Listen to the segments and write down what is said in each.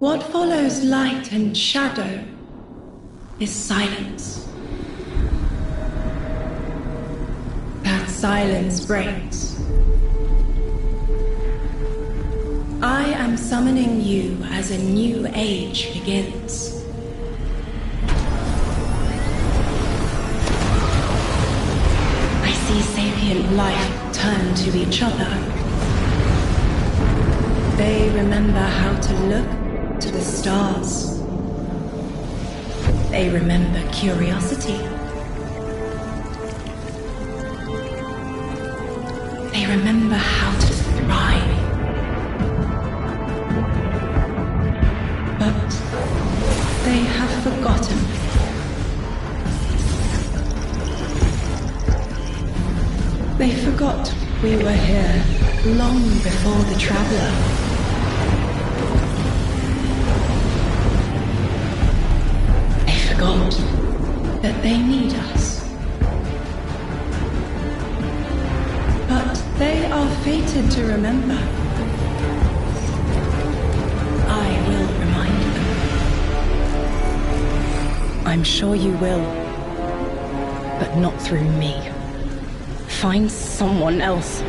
What follows light and shadow is silence. That silence breaks. I am summoning you as a new age begins. I see sapient life turn to each other. They remember how to look to the stars. They remember curiosity. They remember how to thrive. But they have forgotten. They forgot we were here long before the Traveler. They forgot that they need us. But they are fated to remember. I will remind them. I'm sure you will, but not through me. Find someone else.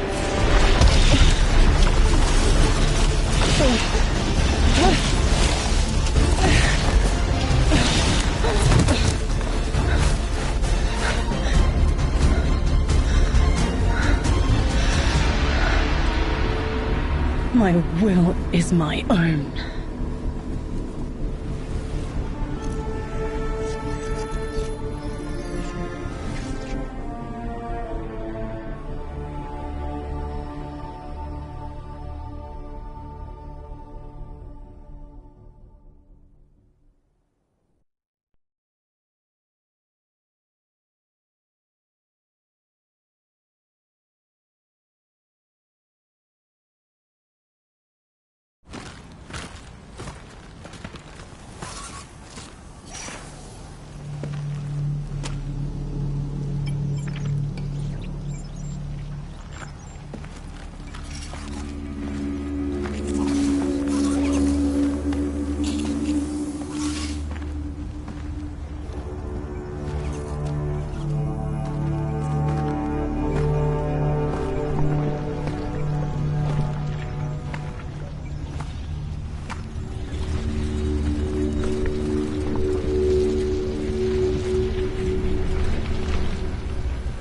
My will is my own.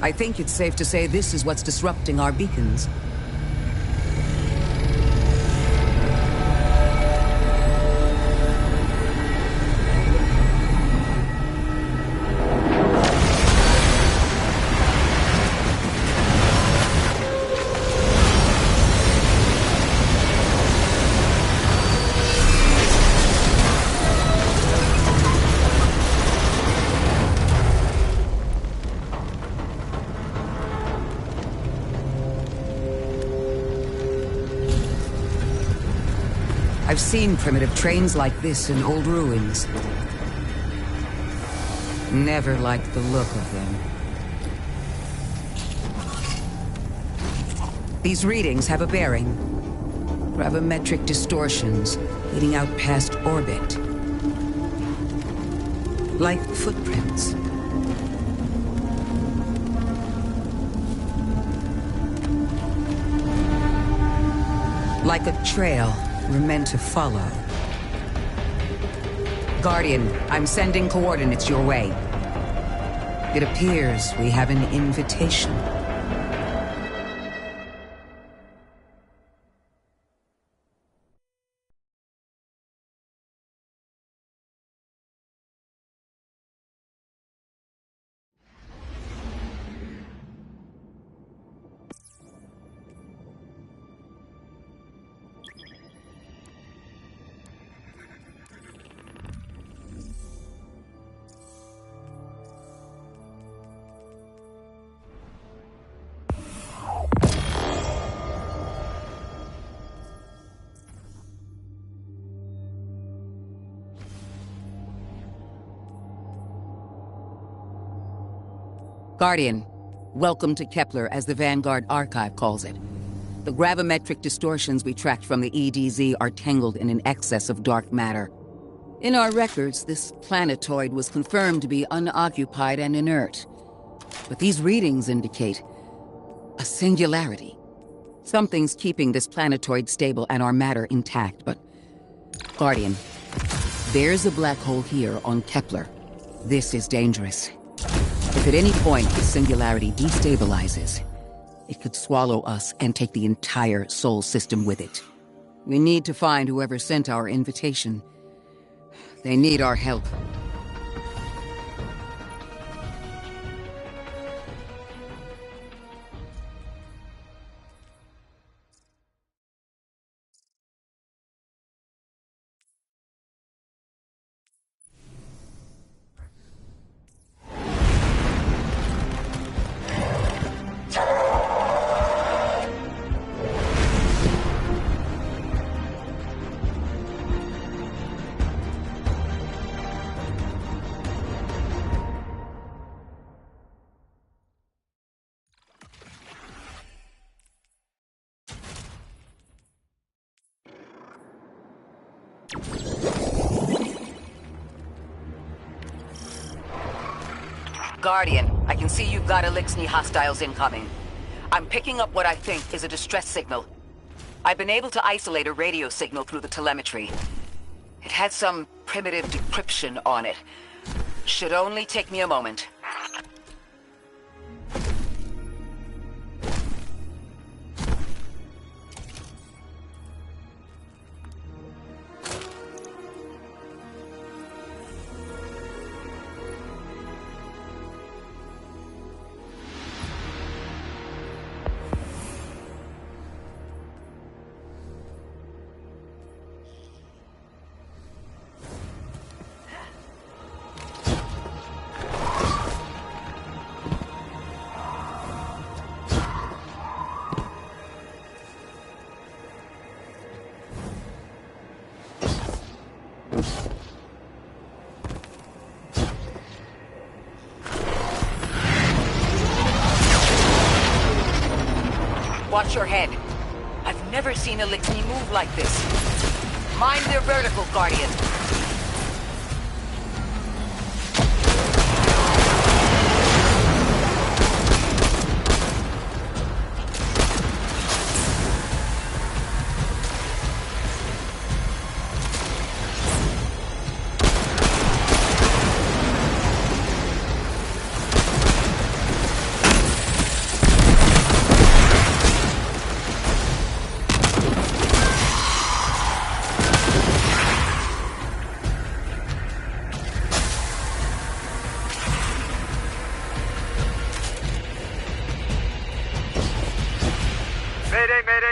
I think it's safe to say this is what's disrupting our beacons. I've seen primitive trains like this in old ruins. Never liked the look of them. These readings have a bearing. Gravimetric distortions leading out past orbit. Like footprints. Like a trail we're meant to follow. Guardian, I'm sending coordinates your way. It appears we have an invitation. Guardian, welcome to Kepler, as the Vanguard Archive calls it. The gravimetric distortions we tracked from the EDZ are tangled in an excess of dark matter. In our records, this planetoid was confirmed to be unoccupied and inert. But these readings indicate a singularity. Something's keeping this planetoid stable and our matter intact, but... Guardian, there's a black hole here on Kepler. This is dangerous. If at any point the singularity destabilizes, it could swallow us and take the entire Sol system with it. We need to find whoever sent our invitation. They need our help. Guardian, I can see you've got Eliksni hostiles incoming. I'm picking up what I think is a distress signal. I've been able to isolate a radio signal through the telemetry. It had some primitive decryption on it. Should only take me a moment. Watch your head. I've never seen Eliksni move like this. Mind their vertical, Guardian.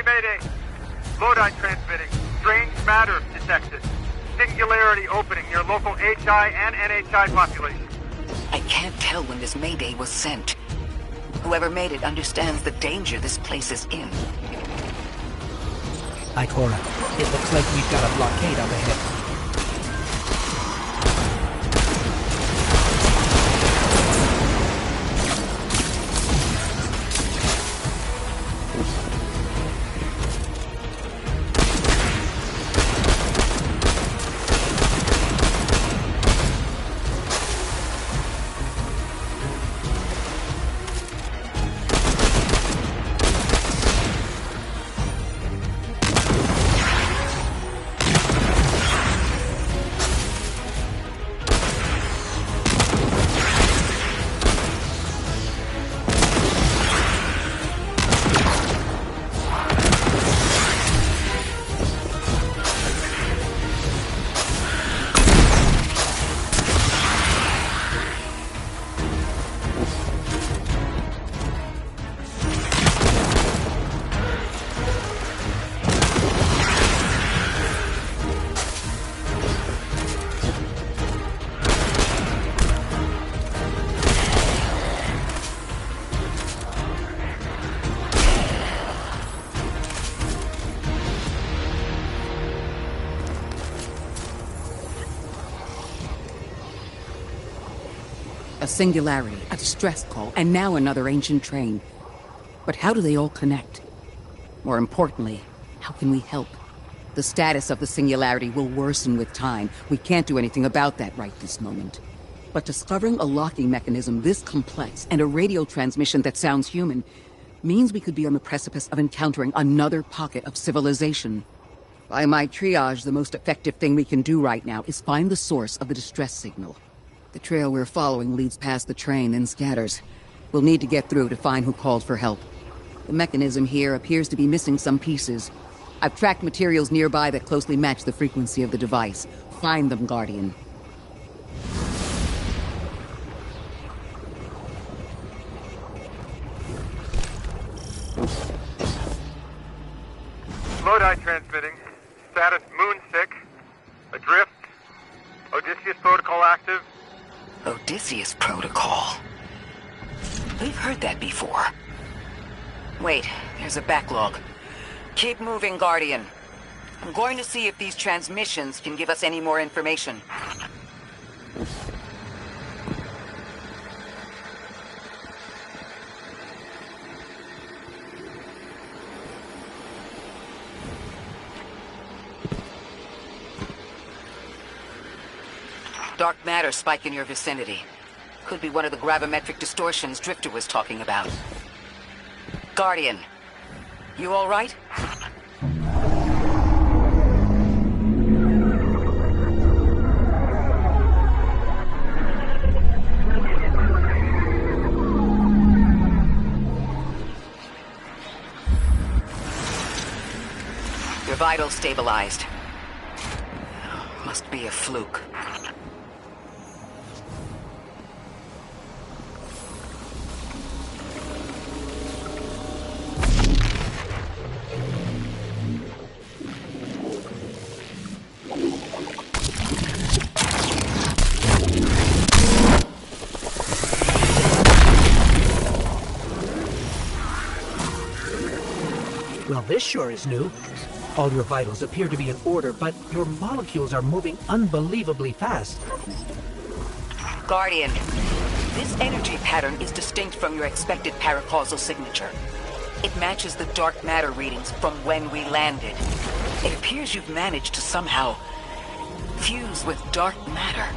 Mayday! Lodi transmitting. Strange matter detected. Singularity opening near local HI and NHI population. I can't tell when this Mayday was sent. Whoever made it understands the danger this place is in. Ikora, it looks like we've got a blockade up ahead. A singularity, a distress call, and now another ancient train. But how do they all connect? More importantly, how can we help? The status of the Singularity will worsen with time. We can't do anything about that right this moment. But discovering a locking mechanism this complex and a radio transmission that sounds human means we could be on the precipice of encountering another pocket of civilization. By my triage, the most effective thing we can do right now is find the source of the distress signal. The trail we're following leads past the train, then scatters. We'll need to get through to find who called for help. The mechanism here appears to be missing some pieces. I've tracked materials nearby that closely match the frequency of the device. Find them, Guardian. Lodi transmitting. Status moonsick. Adrift. Odysseus protocol active. Odysseus Protocol. We've heard that before. Wait, there's a backlog. Keep moving, Guardian. I'm going to see if these transmissions can give us any more information. Dark matter spike in your vicinity. Could be one of the gravimetric distortions Drifter was talking about. Guardian, you all right? Your vitals stabilized. Must be a fluke. Well, this sure is new. All your vitals appear to be in order, but your molecules are moving unbelievably fast. Guardian, this energy pattern is distinct from your expected paracausal signature. It matches the dark matter readings from when we landed. It appears you've managed to somehow fuse with dark matter.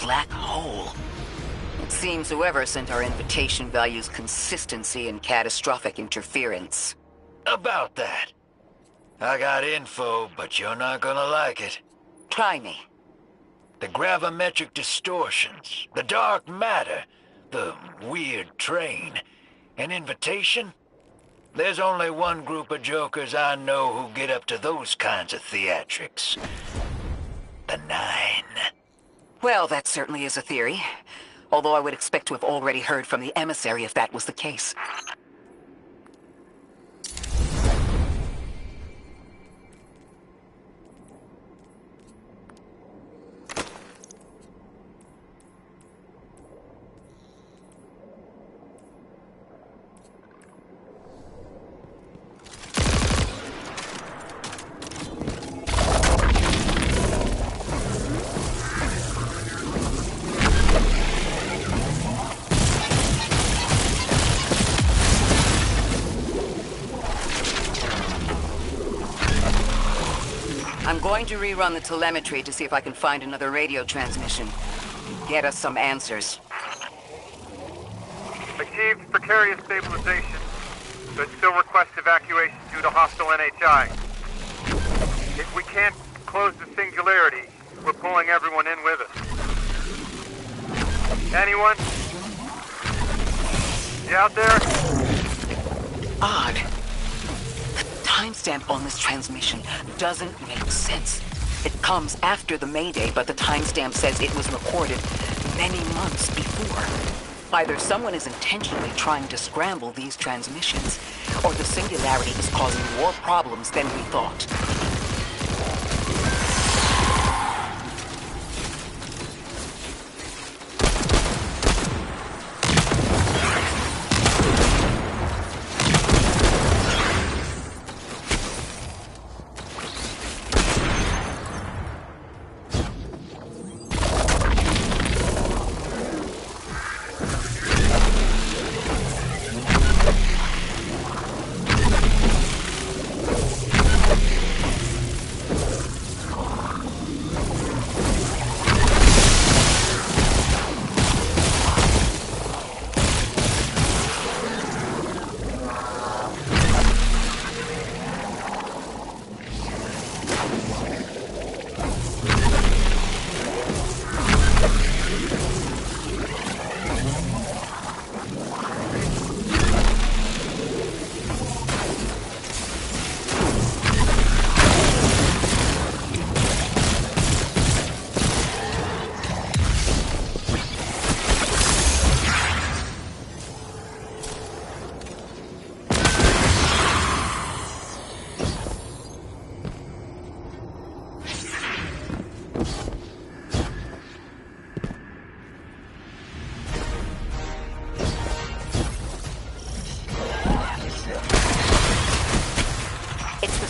black hole. It seems whoever sent our invitation values consistency and catastrophic interference. About that. I got info, but you're not gonna like it. Try me. The gravimetric distortions, the dark matter, the weird train. An invitation? There's only one group of jokers I know who get up to those kinds of theatrics. The Nine. Well, that certainly is a theory. Although I would expect to have already heard from the emissary if that was the case. I'm going to rerun the telemetry to see if I can find another radio transmission. Get us some answers. Achieved precarious stabilization, but still request evacuation due to hostile NHI. If we can't close the singularity, we're pulling everyone in with us. Anyone? You out there? Odd. Timestamp on this transmission doesn't make sense. It comes after the Mayday, but the timestamp says it was recorded many months before. Either someone is intentionally trying to scramble these transmissions, or the singularity is causing more problems than we thought.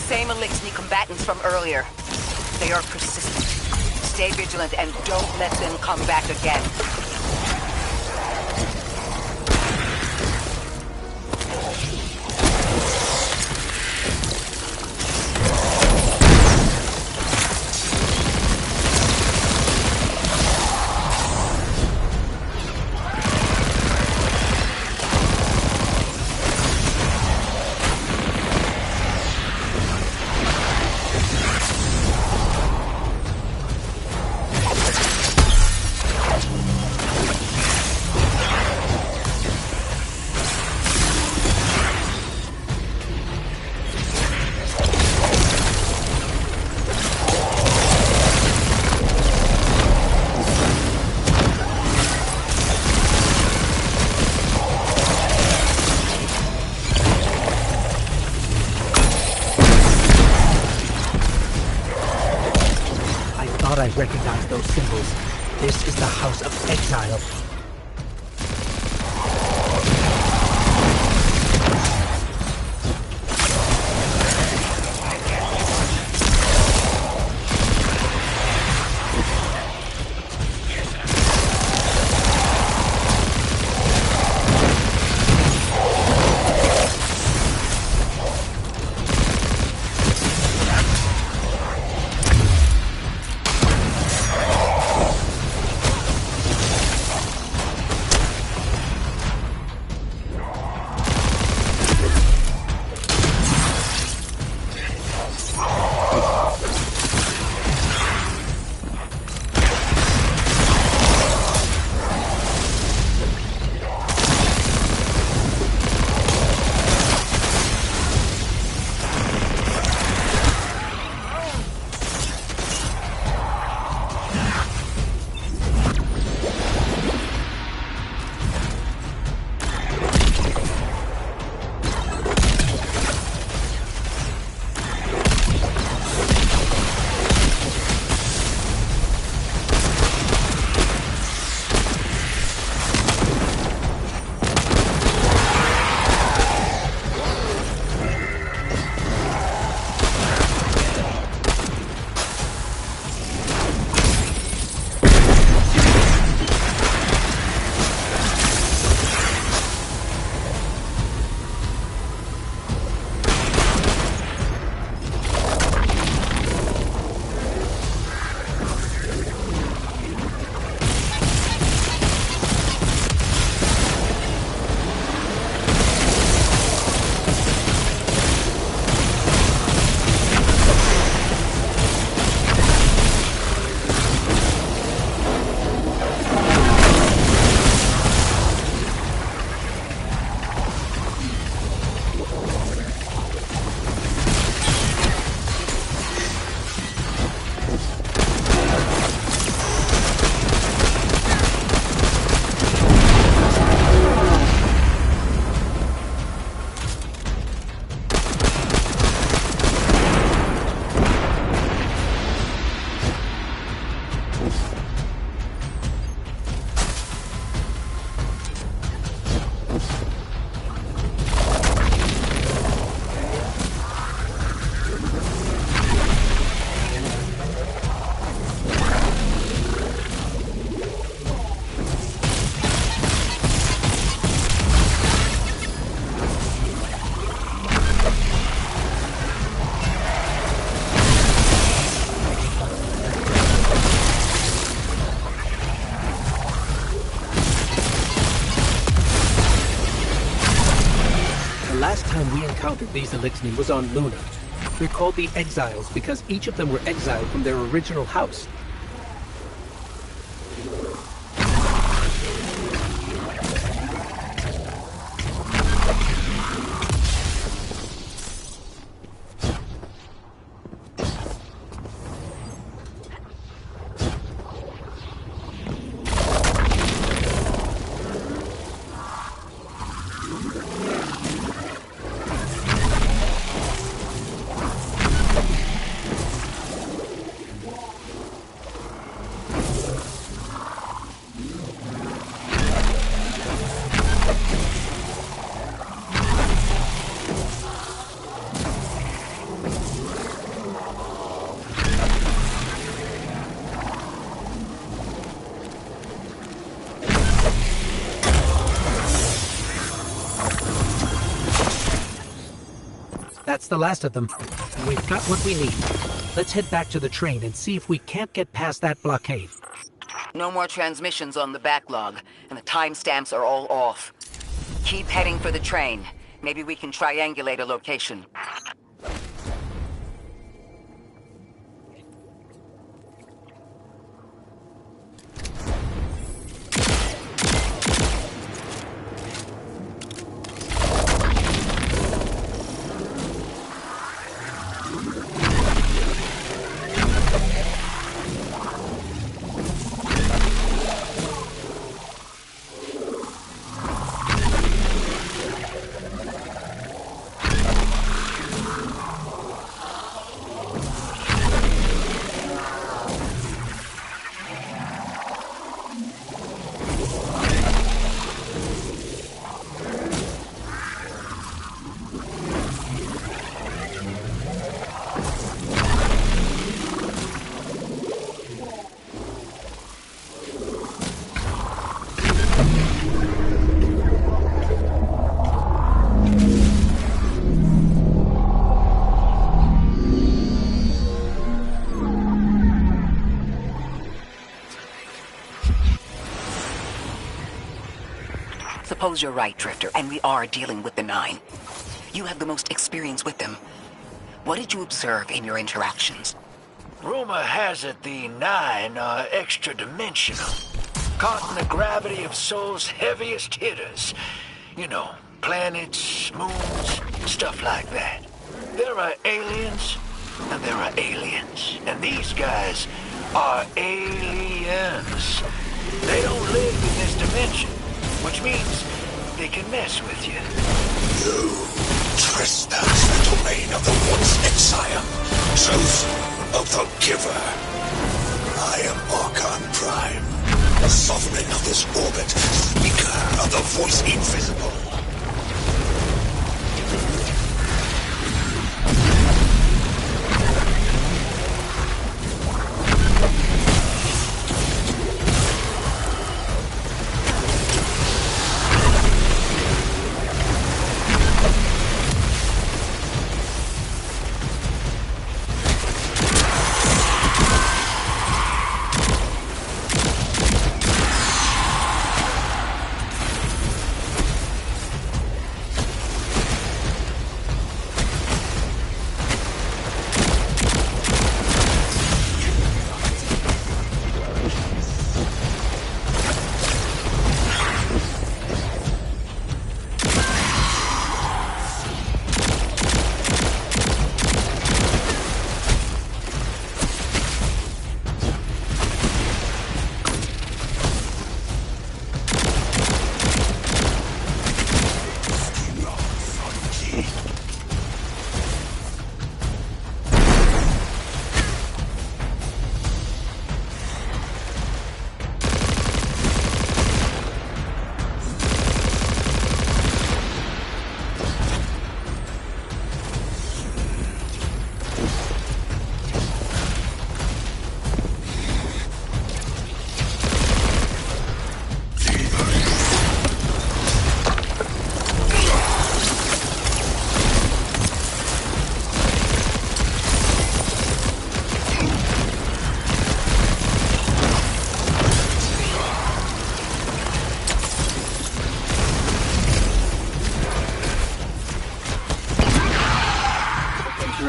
Same Elixni combatants from earlier. They are persistent. Stay vigilant and don't let them come back again. I recognize those symbols. This is the House of Exile. encountered these Elixni was on Luna. They're called the Exiles because each of them were exiled from their original house. That's the last of them. We've got what we need. Let's head back to the train and see if we can't get past that blockade. No more transmissions on the backlog, and the timestamps are all off. Keep heading for the train. Maybe we can triangulate a location. Suppose you're right, Drifter, and we are dealing with the Nine. You have the most experience with them. What did you observe in your interactions? Rumor has it the Nine are extra-dimensional. Caught in the gravity of Sol's heaviest hitters. You know, planets, moons, stuff like that. There are aliens, and there are aliens. And these guys are aliens. They don't live in this dimension, which means they can mess with you. You trespass the domain of the once exile, chosen of the Giver. I am Archon Prime, the sovereign of this orbit, speaker of the voice invisible.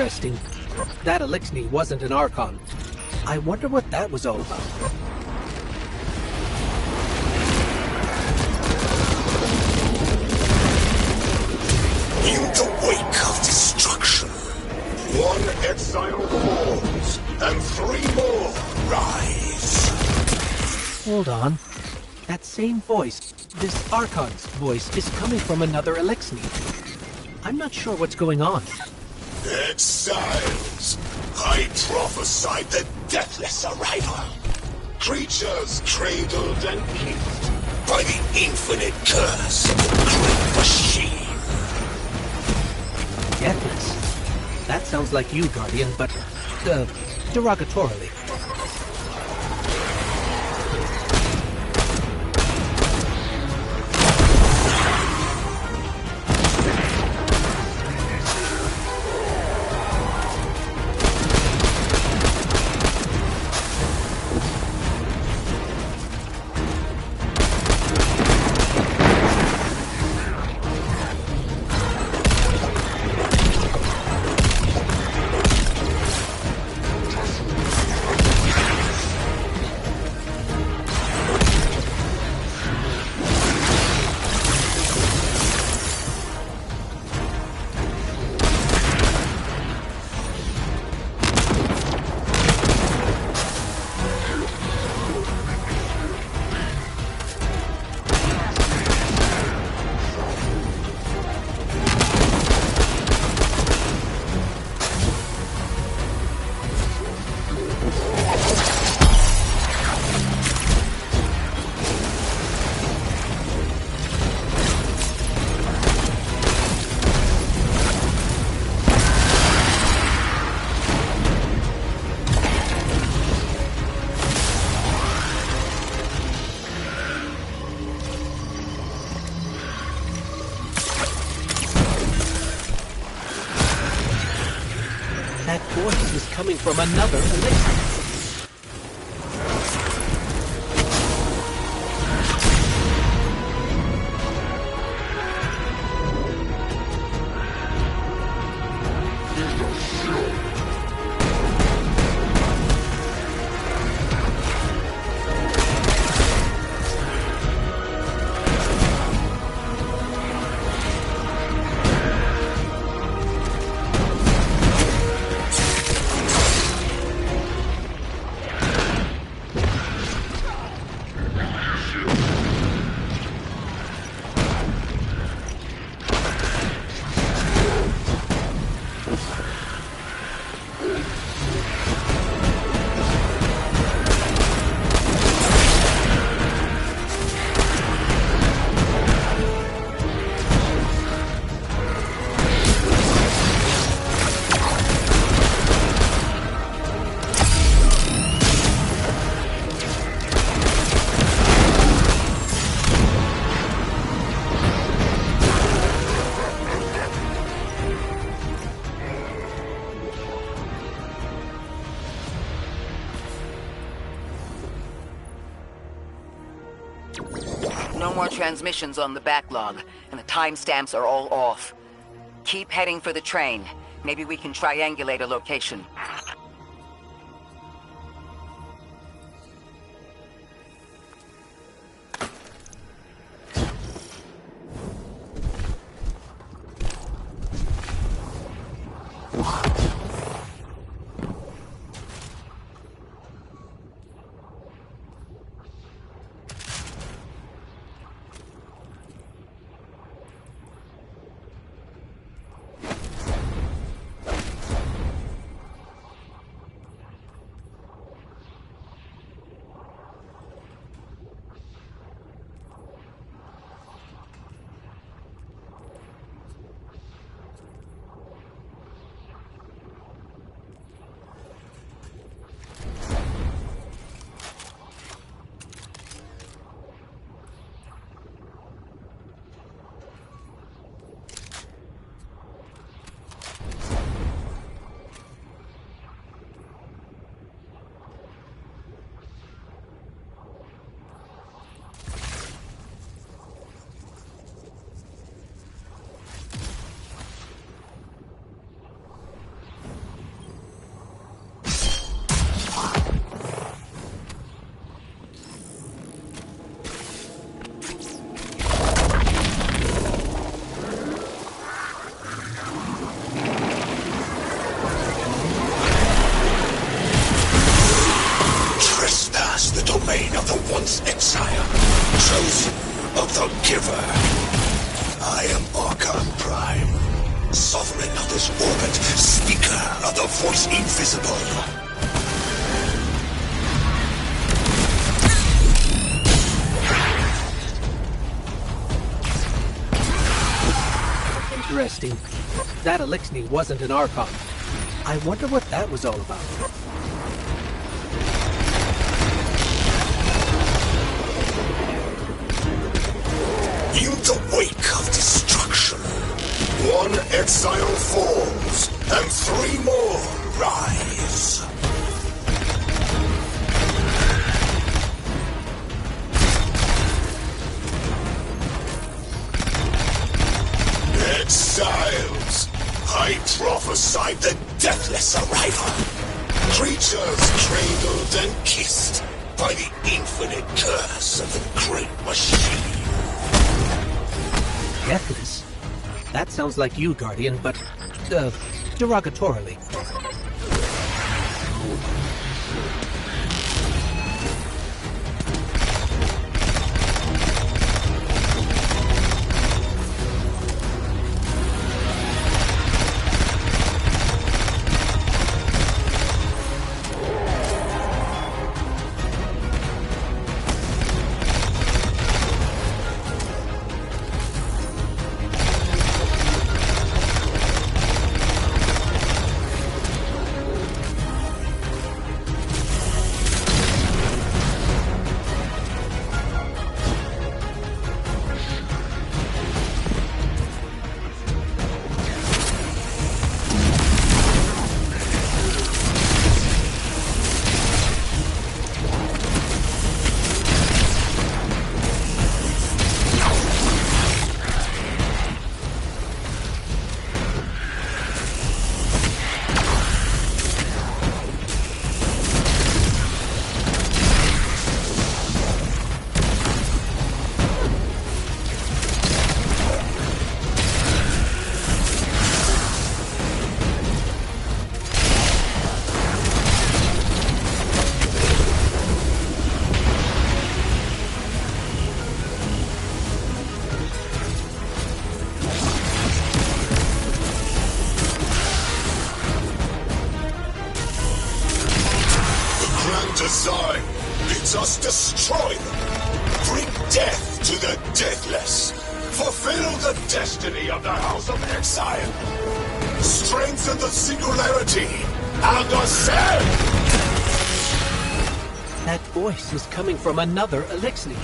Interesting. That Elixni wasn't an Archon. I wonder what that was all about. In the wake of destruction, one exile falls, and 3 more rise. Hold on. That same voice, this Archon's voice, is coming from another Elixni. I'm not sure what's going on. Exiles! I prophesied the deathless arrival. Creatures cradled and killed by the infinite curse of the great machine. Deathless? That sounds like you, Guardian, but, derogatorily. That voice is coming from another Elixni. No more transmissions on the backlog, and the timestamps are all off. Keep heading for the train. Maybe we can triangulate a location. chosen of the Giver. I am Archon Prime, sovereign of this orbit, speaker of the voice invisible. Interesting. That Eliksni wasn't an Archon. I wonder what that was all about. In the wake of destruction, one exile falls, and 3 more rise. Exiles! I prophesied the deathless arrival. Creatures cradled and kissed by the infinite curse of the great machine. Deathless? That sounds like you, Guardian, but, derogatorily. Design bids us destroy them. Bring death to the deathless. Fulfill the destiny of the House of Exile. Strengthen the singularity and ascend! That voice is coming from another Eliksni.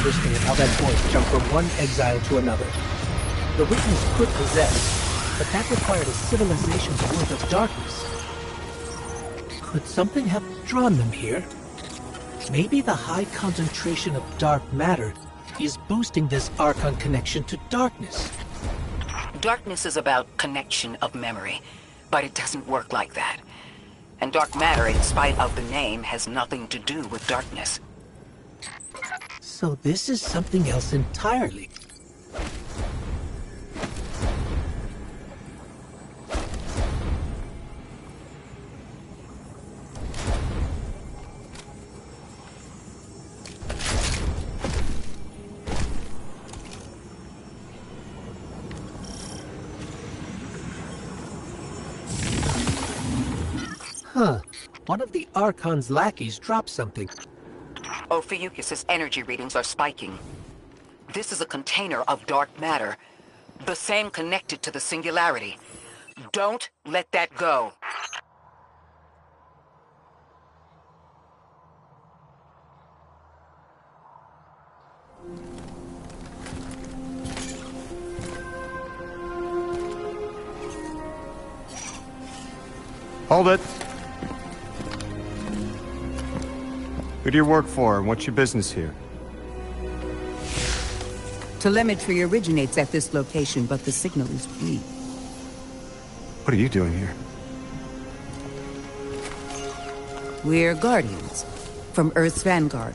understand how that voice jumped from one exile to another. The witness could possess, but that required a civilization's worth of darkness. Could something have drawn them here? Maybe the high concentration of dark matter is boosting this Archon connection to darkness. Darkness is about connection of memory, but it doesn't work like that. And dark matter, in spite of the name, has nothing to do with darkness. So this is something else entirely. Huh. One of the Archon's lackeys dropped something. Ophiuchus' energy readings are spiking. This is a container of dark matter, the same connected to the Singularity. Don't let that go. Hold it. Who do you work for, and what's your business here? Telemetry originates at this location, but the signal is weak. What are you doing here? We're Guardians, from Earth's vanguard.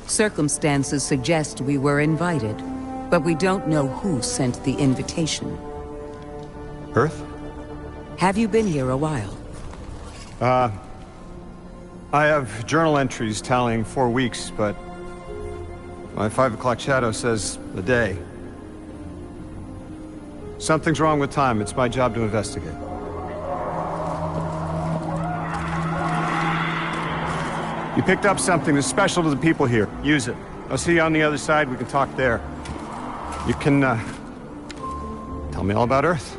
Circumstances suggest we were invited, but we don't know who sent the invitation. Earth? Have you been here a while? I have journal entries tallying 4 weeks, but my 5 o'clock shadow says a day. Something's wrong with time. It's my job to investigate. You picked up something that's special to the people here. Use it. I'll see you on the other side. We can talk there. You can, tell me all about Earth.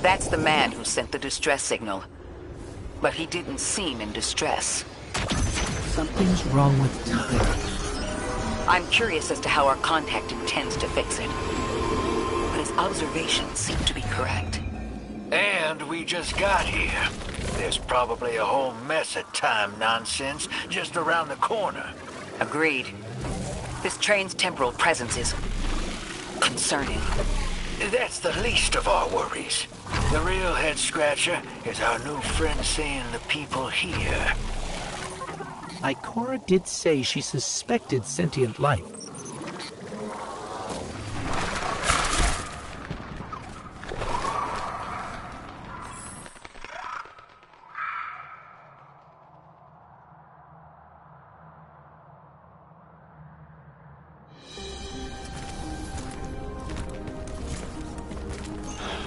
That's the man who sent the distress signal. But he didn't seem in distress. Something's wrong with time. I'm curious as to how our contact intends to fix it. But his observations seem to be correct. And we just got here. There's probably a whole mess of time nonsense just around the corner. Agreed. This train's temporal presence is concerning. That's the least of our worries. The real head-scratcher is our new friend seeing the people here. Ikora did say she suspected sentient life.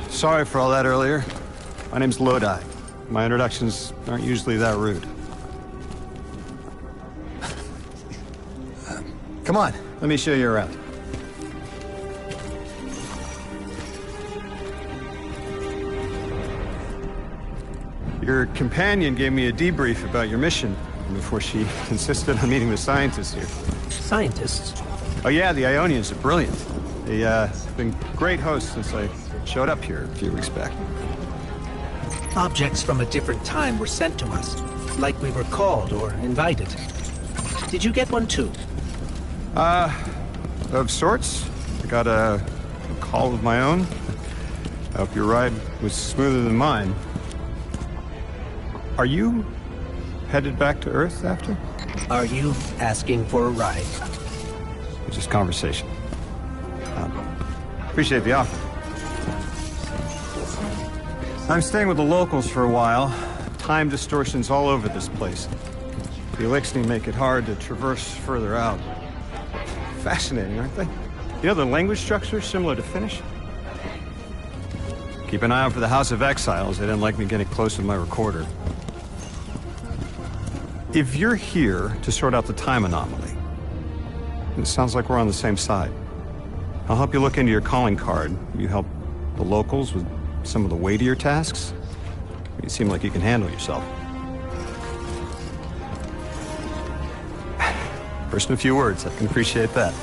Sorry for all that earlier. My name's Lodi. My introductions aren't usually that rude. Come on. Let me show you around. Your companion gave me a debrief about your mission before she insisted on meeting the scientists here. Scientists? Oh yeah, the Ionians are brilliant. They've been great hosts since I showed up here a few weeks back. Objects from a different time were sent to us, like we were called or invited. Did you get one too? Of sorts. I got a call of my own. I hope your ride was smoother than mine. Are you headed back to Earth after? Are you asking for a ride? Just conversation. Appreciate the offer. I'm staying with the locals for a while. Time distortions all over this place. The Eliksni make it hard to traverse further out. Fascinating, aren't they? You know, the language structure is similar to Finnish. Keep an eye out for the House of Exiles. They didn't like me getting close with my recorder. If you're here to sort out the time anomaly, it sounds like we're on the same side. I'll help you look into your calling card. You help the locals with some of the weightier tasks. You seem like you can handle yourself. First in a few words, I can appreciate that.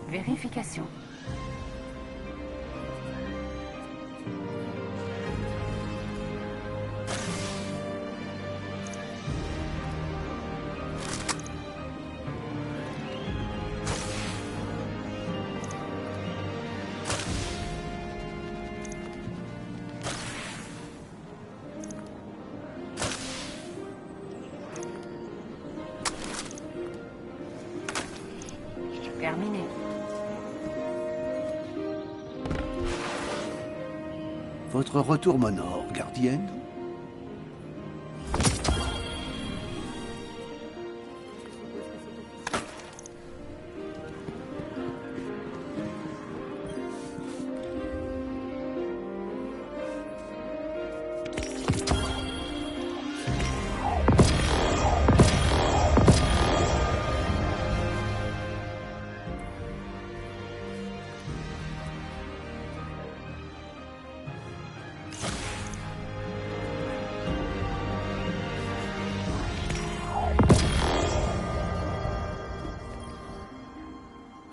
Vérification. Terminé. Votre retour m'honore, gardienne.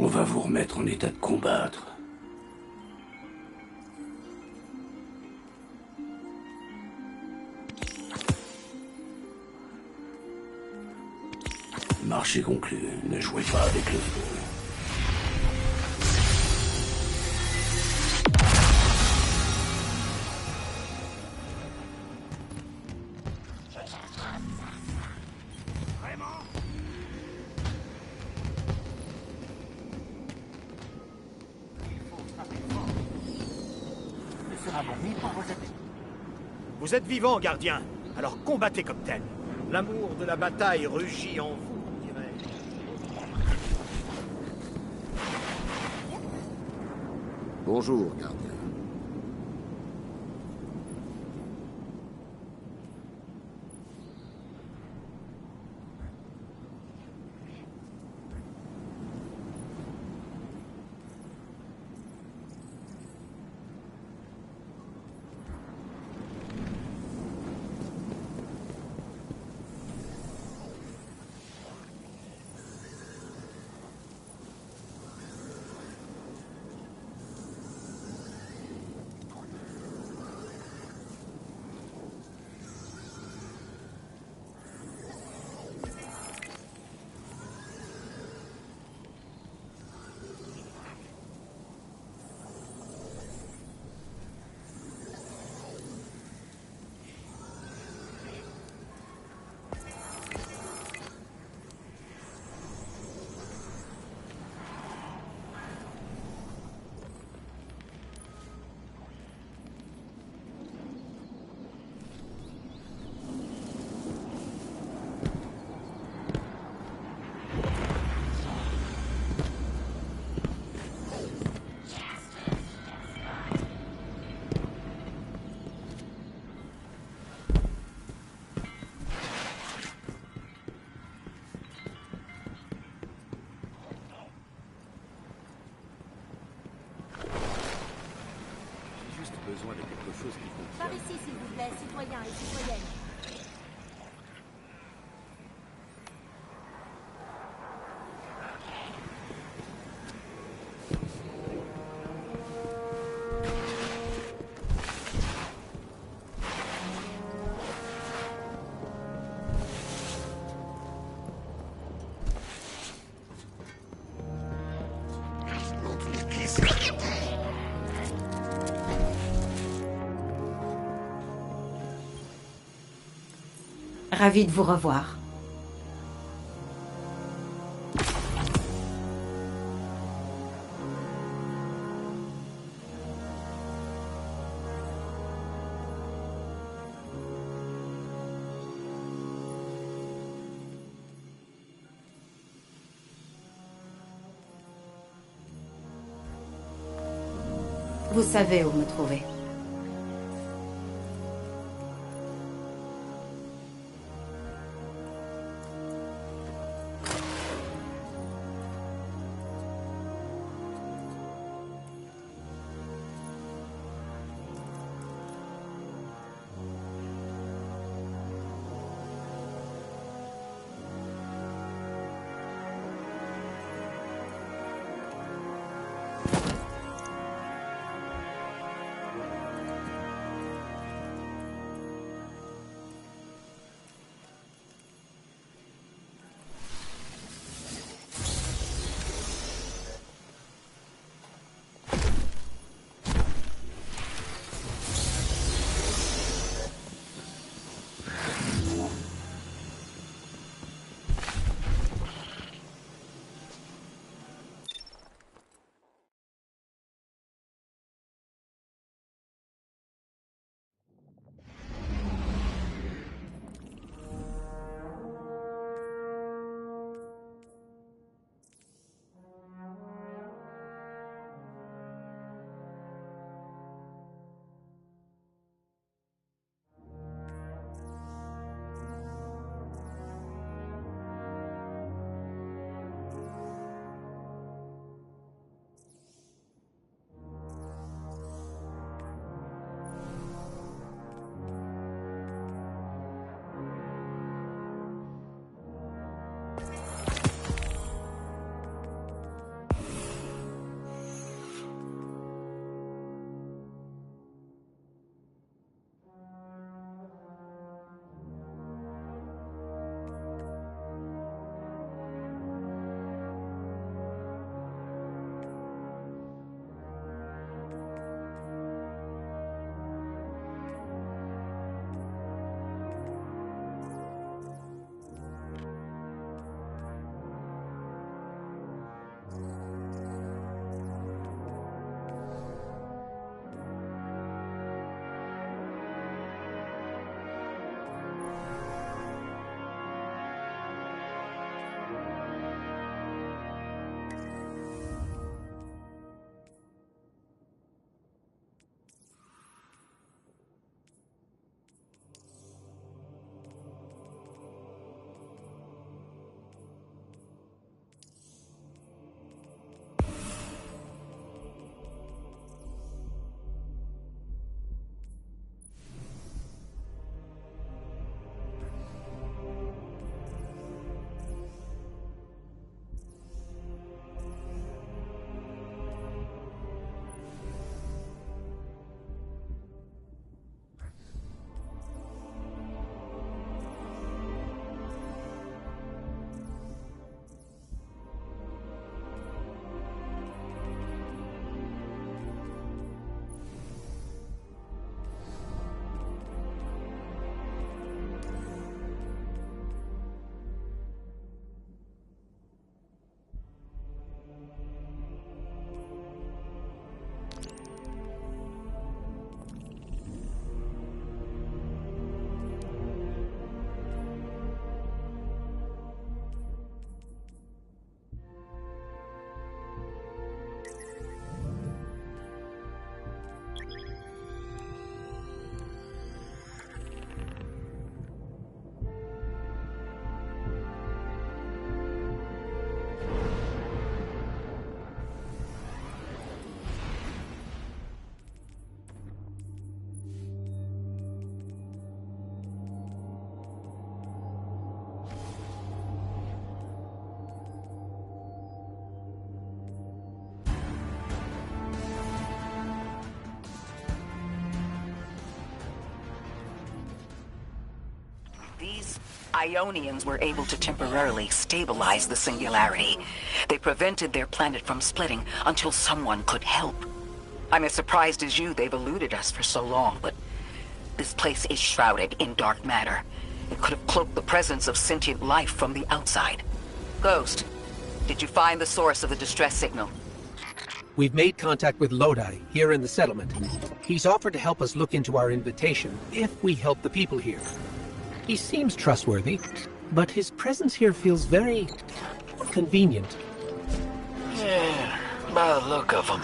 On va vous remettre en état de combattre. Marché conclu. Ne jouez pas avec le feu. Vous êtes vivant, gardien. Alors combattez comme tel. L'amour de la bataille rugit en vous, on dirait. Bonjour, gardien. Besoin de quelque chose qui fonctionne. Par ici, s'il vous plaît, citoyens et citoyennes. Ravi de vous revoir. Vous savez où me trouver. Ionians were able to temporarily stabilize the singularity. They prevented their planet from splitting until someone could help. I'm as surprised as you they've eluded us for so long, but this place is shrouded in dark matter. It could have cloaked the presence of sentient life from the outside. Ghost, did you find the source of the distress signal? We've made contact with Lodi, here in the settlement. He's offered to help us look into our invitation, if we help the people here. He seems trustworthy, but his presence here feels very convenient. Yeah, by the look of him,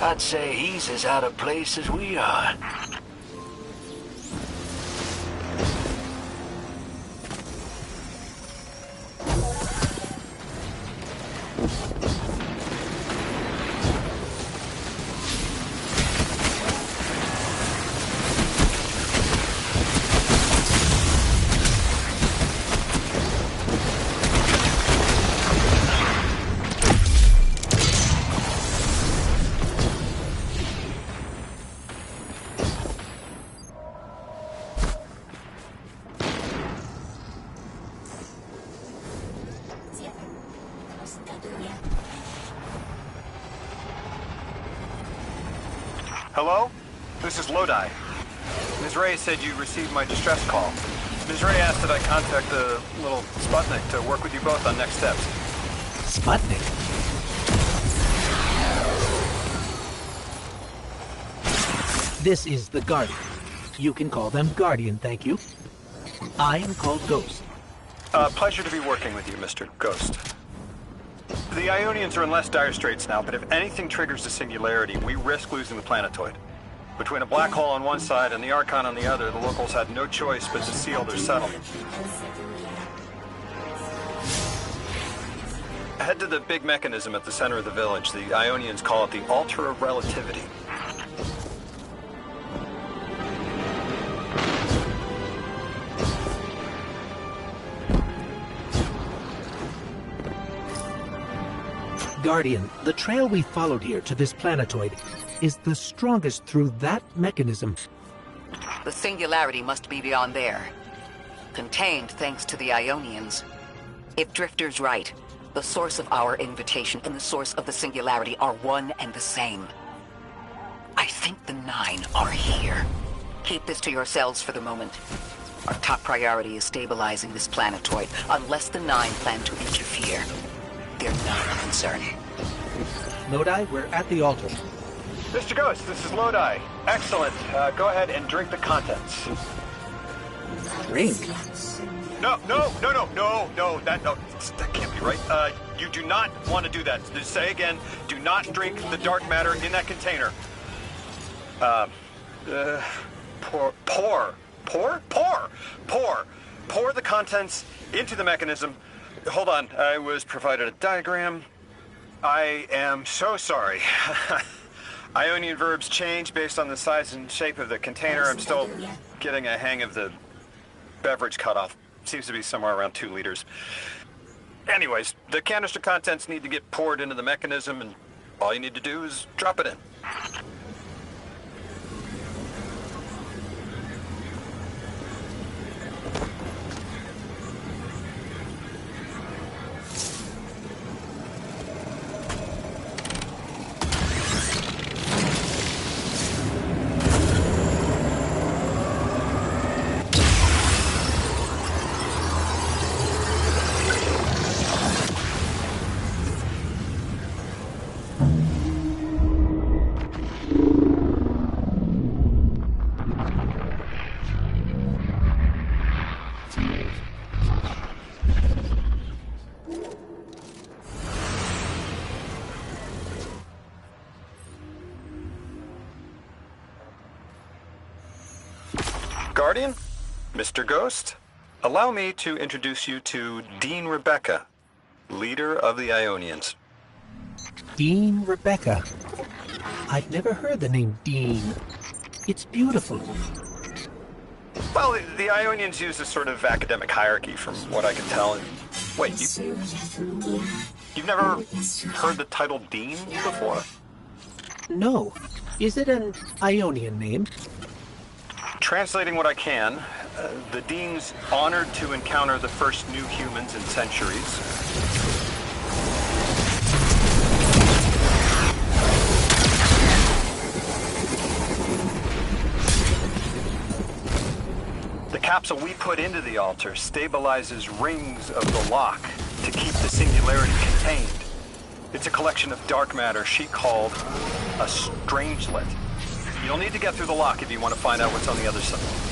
I'd say he's as out of place as we are. Hello? This is Lodi. Ms. Ray said you received my distress call. Ms. Ray asked that I contact the little Sputnik to work with you both on next steps. Sputnik? This is the Guardian. You can call them Guardian, thank you. I am called Ghost. Pleasure to be working with you, Mr. Ghost. The Ionians are in less dire straits now, but if anything triggers the singularity, we risk losing the planetoid. Between a black hole on one side and the Archon on the other, the locals had no choice but to seal their settlement. Head to the big mechanism at the center of the village. The Ionians call it the Altar of Relativity. Guardian, the trail we followed here to this planetoid is the strongest through that mechanism. The singularity must be beyond there. Contained thanks to the Ionians. If Drifter's right, the source of our invitation and the source of the singularity are one and the same. I think the Nine are here. Keep this to yourselves for the moment. Our top priority is stabilizing this planetoid, unless the Nine plan to interfere. They're not a concern. Lodi, we're at the altar. Mr. Ghost, this is Lodi. Excellent. Go ahead and drink the contents. Drink? No, that can't be right. You do not want to do that. Just say again, do not drink the dark matter in that container. Pour the contents into the mechanism. Hold on, I was provided a diagram. I am so sorry. Ionian verbs change based on the size and shape of the container. I'm still getting a hang of the beverage cutoff. Seems to be somewhere around 2 liters. Anyways, the canister contents need to get poured into the mechanism, and all you need to do is drop it in. Guardian, Mr. Ghost, allow me to introduce you to Dean Rebecca, leader of the Ionians. Dean Rebecca. I've never heard the name Dean. It's beautiful. Well, the Ionians use a sort of academic hierarchy from what I can tell. And wait, you've never heard the title Dean before? No. Is it an Ionian name? Translating what I can, The Dean's honored to encounter the first new humans in centuries. The capsule we put into the altar stabilizes rings of the lock to keep the singularity contained. It's a collection of dark matter she called a strangelet. You'll need to get through the lock if you want to find out what's on the other side.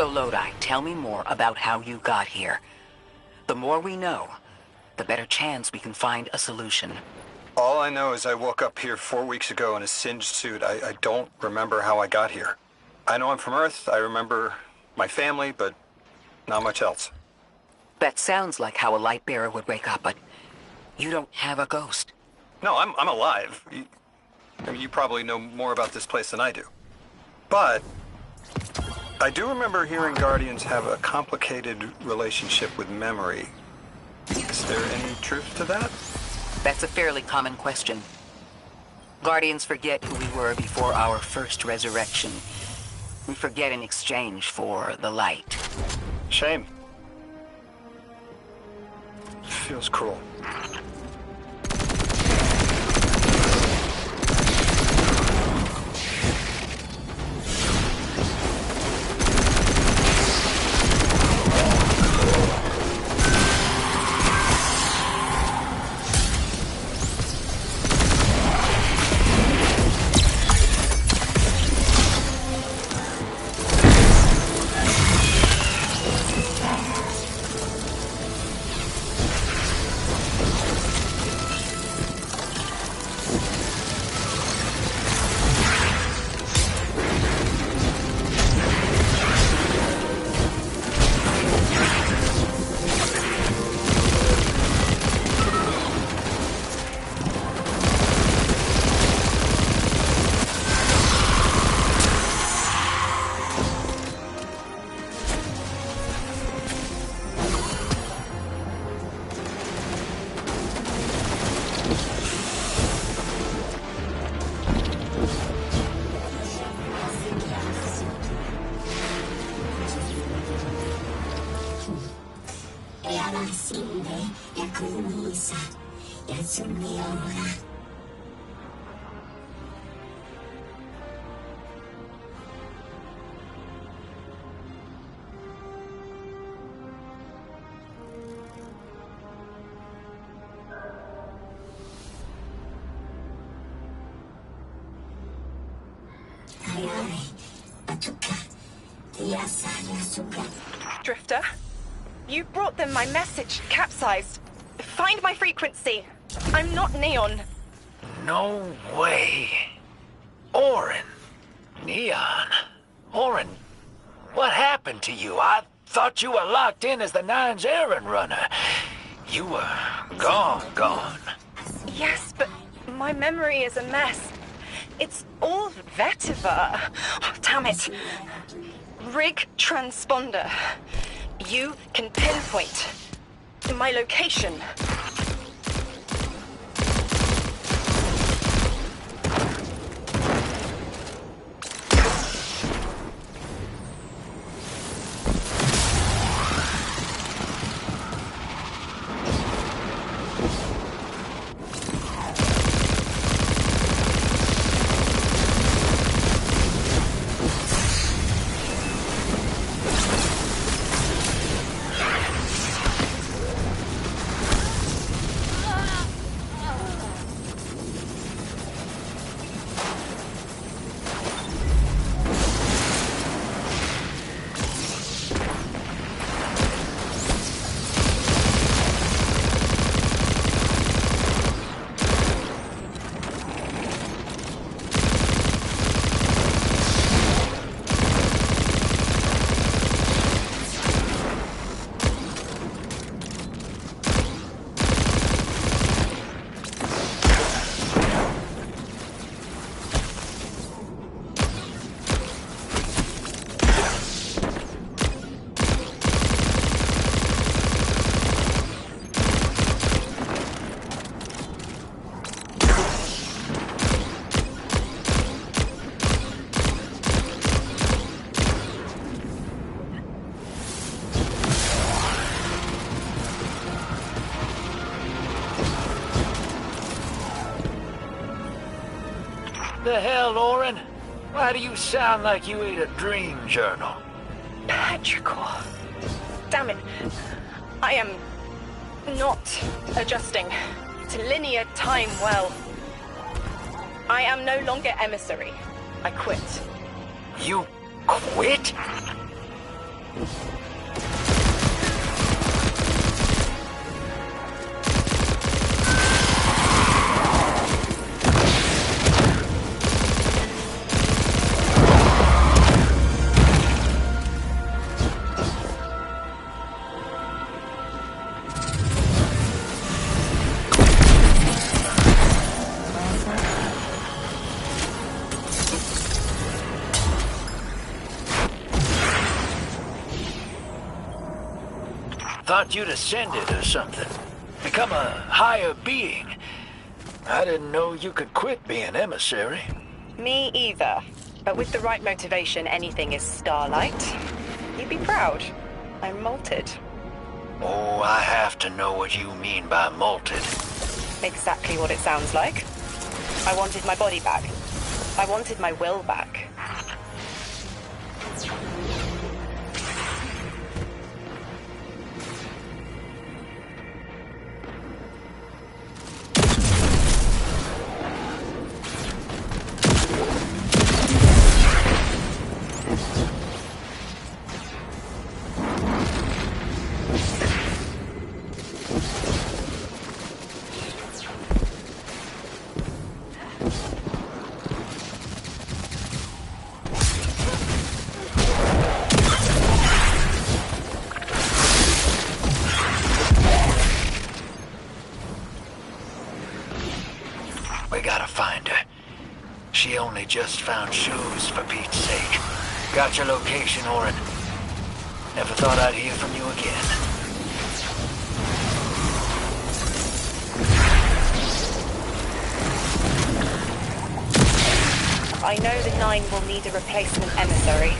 So Lodi, tell me more about how you got here. The more we know, the better chance we can find a solution. All I know is I woke up here 4 weeks ago in a singed suit. I don't remember how I got here. I know I'm from Earth, I remember my family, but not much else. That sounds like how a light bearer would wake up, but you don't have a ghost. No, I'm alive. You probably know more about this place than I do. But I do remember hearing Guardians have a complicated relationship with memory. Is there any truth to that? That's a fairly common question. Guardians forget who we were before our first resurrection. We forget in exchange for the light. Shame. Feels cruel. Drifter, you brought them my message, capsized. Find my frequency. I'm not Neon. No way. Orin. Neon. Orin, what happened to you? I thought you were locked in as the Nine's errand runner. You were gone. Yes, but my memory is a mess. It's all vetiver. Oh, damn it. Rig transponder. You can pinpoint my location. The hell, Orin? Why do you sound like you ate a dream journal? Petrichor. Damn it. I am not adjusting to linear time well. I am no longer emissary. I quit. You quit? Thought you'd ascended or something. Become a higher being. I didn't know you could quit being emissary. Me either. But with the right motivation, anything is Starlight. You'd be proud. I'm molted. Oh, I have to know what you mean by molted. Exactly what it sounds like. I wanted my body back. I wanted my will back. We gotta find her. She only just found shoes, for Pete's sake. Got your location, Orin. Never thought I'd hear from you again. I know the Nine will need a replacement emissary.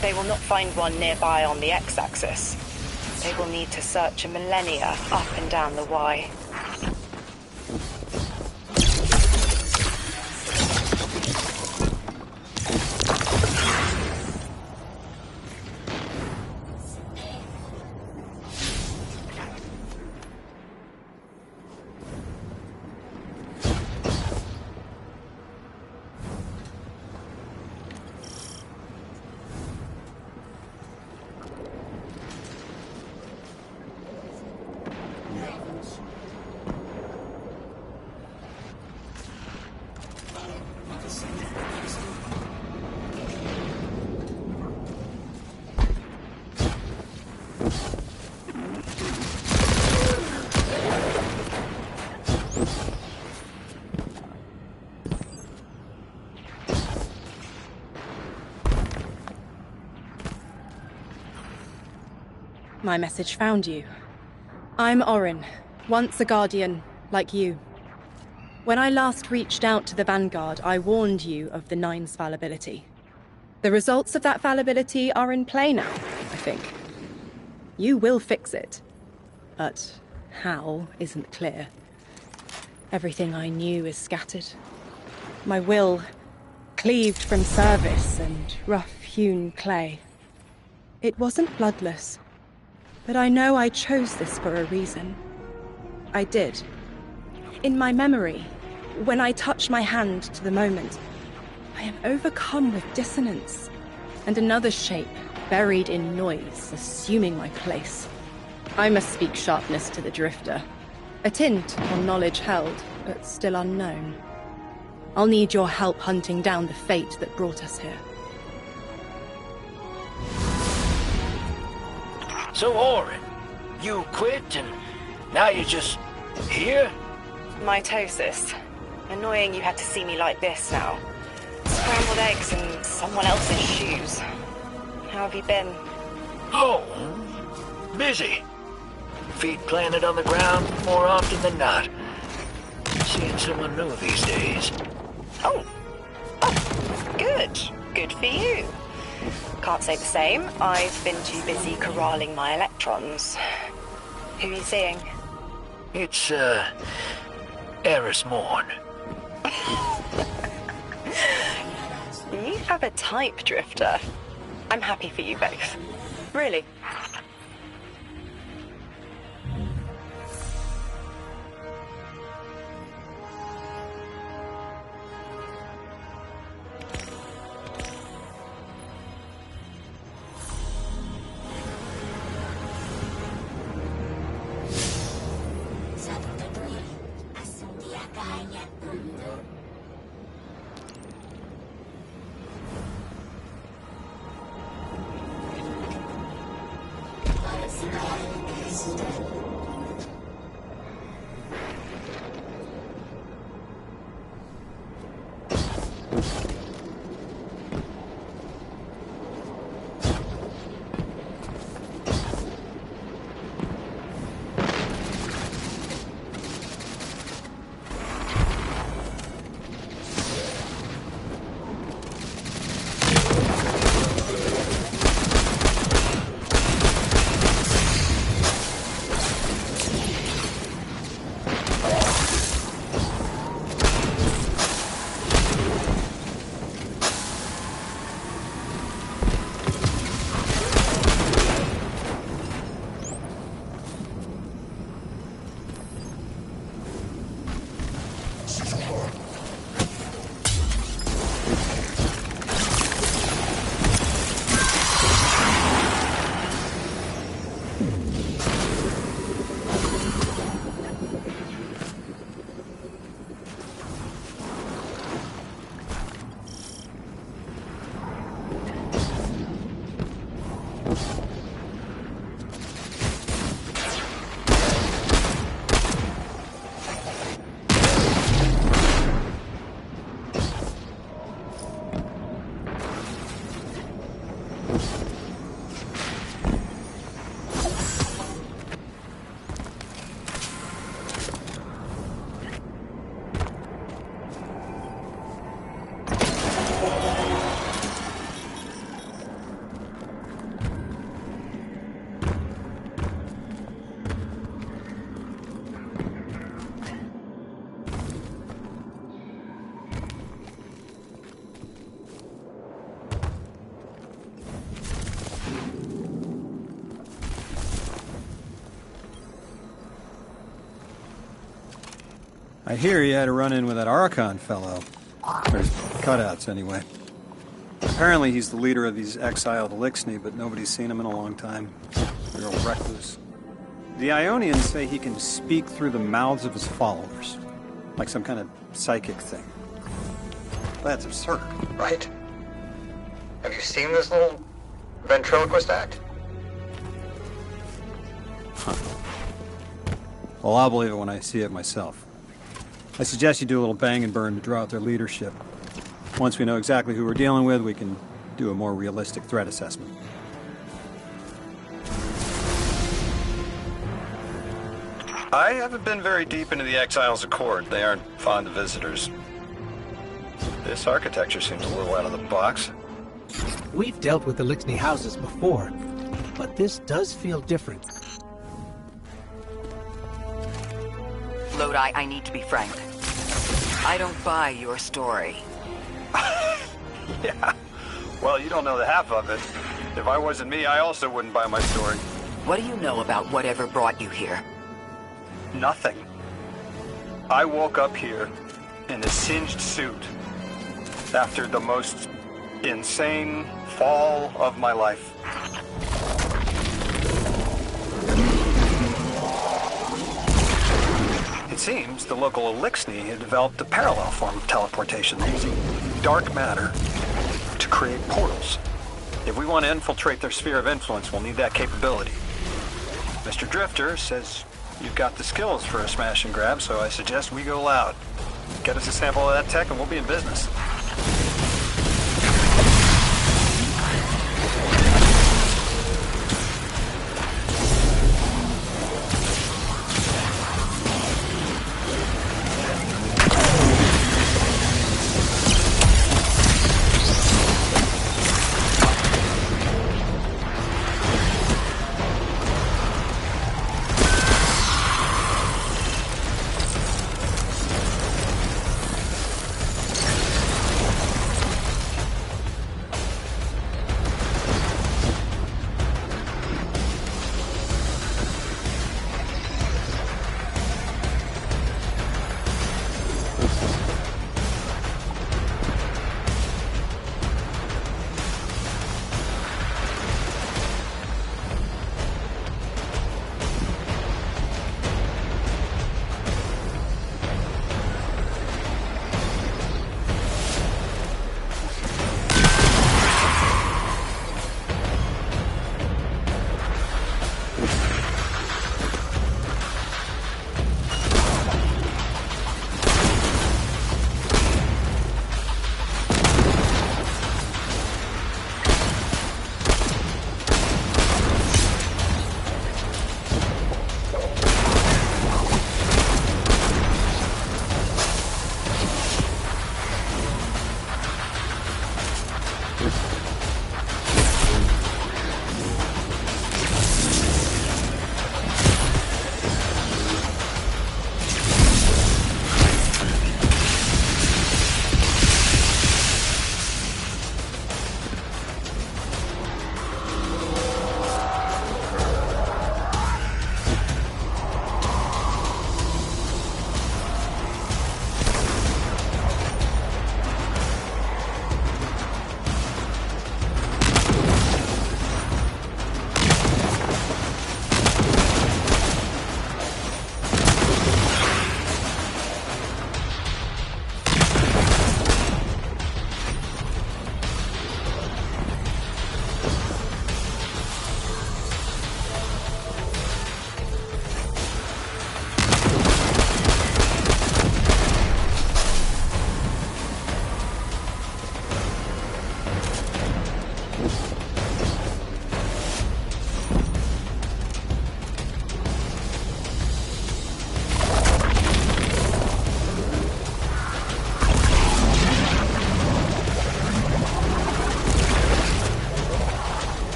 They will not find one nearby on the X-axis. They will need to search a millennia up and down the Y. My message found you. I'm Orin, once a Guardian, like you. When I last reached out to the Vanguard, I warned you of the Nine's fallibility. The results of that fallibility are in play now, I think. You will fix it. But how isn't clear. Everything I knew is scattered. My will cleaved from service and rough-hewn clay. It wasn't bloodless. But I know I chose this for a reason. I did. In my memory, when I touch my hand to the moment, I am overcome with dissonance, and another shape, buried in noise, assuming my place. I must speak sharpness to the Drifter. A tint on knowledge held, but still unknown. I'll need your help hunting down the fate that brought us here. So, Orin, you quit and now you're just here? Mitosis. Annoying you had to see me like this now. Scrambled eggs in someone else's shoes. How have you been? Oh, busy. Feet planted on the ground more often than not. Seeing someone new these days. Oh, good. Good for you. Can't say the same. I've been too busy corralling my electrons. Who are you seeing? It's, Eris Morn. You have a type, Drifter. I'm happy for you both. Really. I hear you had a run-in with that Archon fellow. There's cutouts, anyway. Apparently he's the leader of these exiled Eliksni, but nobody's seen him in a long time. They're all recluse. The Ionians say he can speak through the mouths of his followers, like some kind of psychic thing. That's absurd. Right? Have you seen this little ventriloquist act? Huh. Well, I'll believe it when I see it myself. I suggest you do a little bang and burn to draw out their leadership. Once we know exactly who we're dealing with, we can do a more realistic threat assessment. I haven't been very deep into the Exiles' Accord. They aren't fond of visitors. This architecture seems a little out of the box. We've dealt with the Eliksni houses before, but this does feel different. Lodi, I need to be frank. I don't buy your story. Yeah. Well, you don't know the half of it. If I wasn't me, I also wouldn't buy my story. What do you know about whatever brought you here? Nothing. I woke up here in a singed suit after the most insane fall of my life. It seems the local Eliksni had developed a parallel form of teleportation using dark matter to create portals. If we want to infiltrate their sphere of influence, we'll need that capability. Mr. Drifter says you've got the skills for a smash and grab, so I suggest we go loud. Get us a sample of that tech and we'll be in business.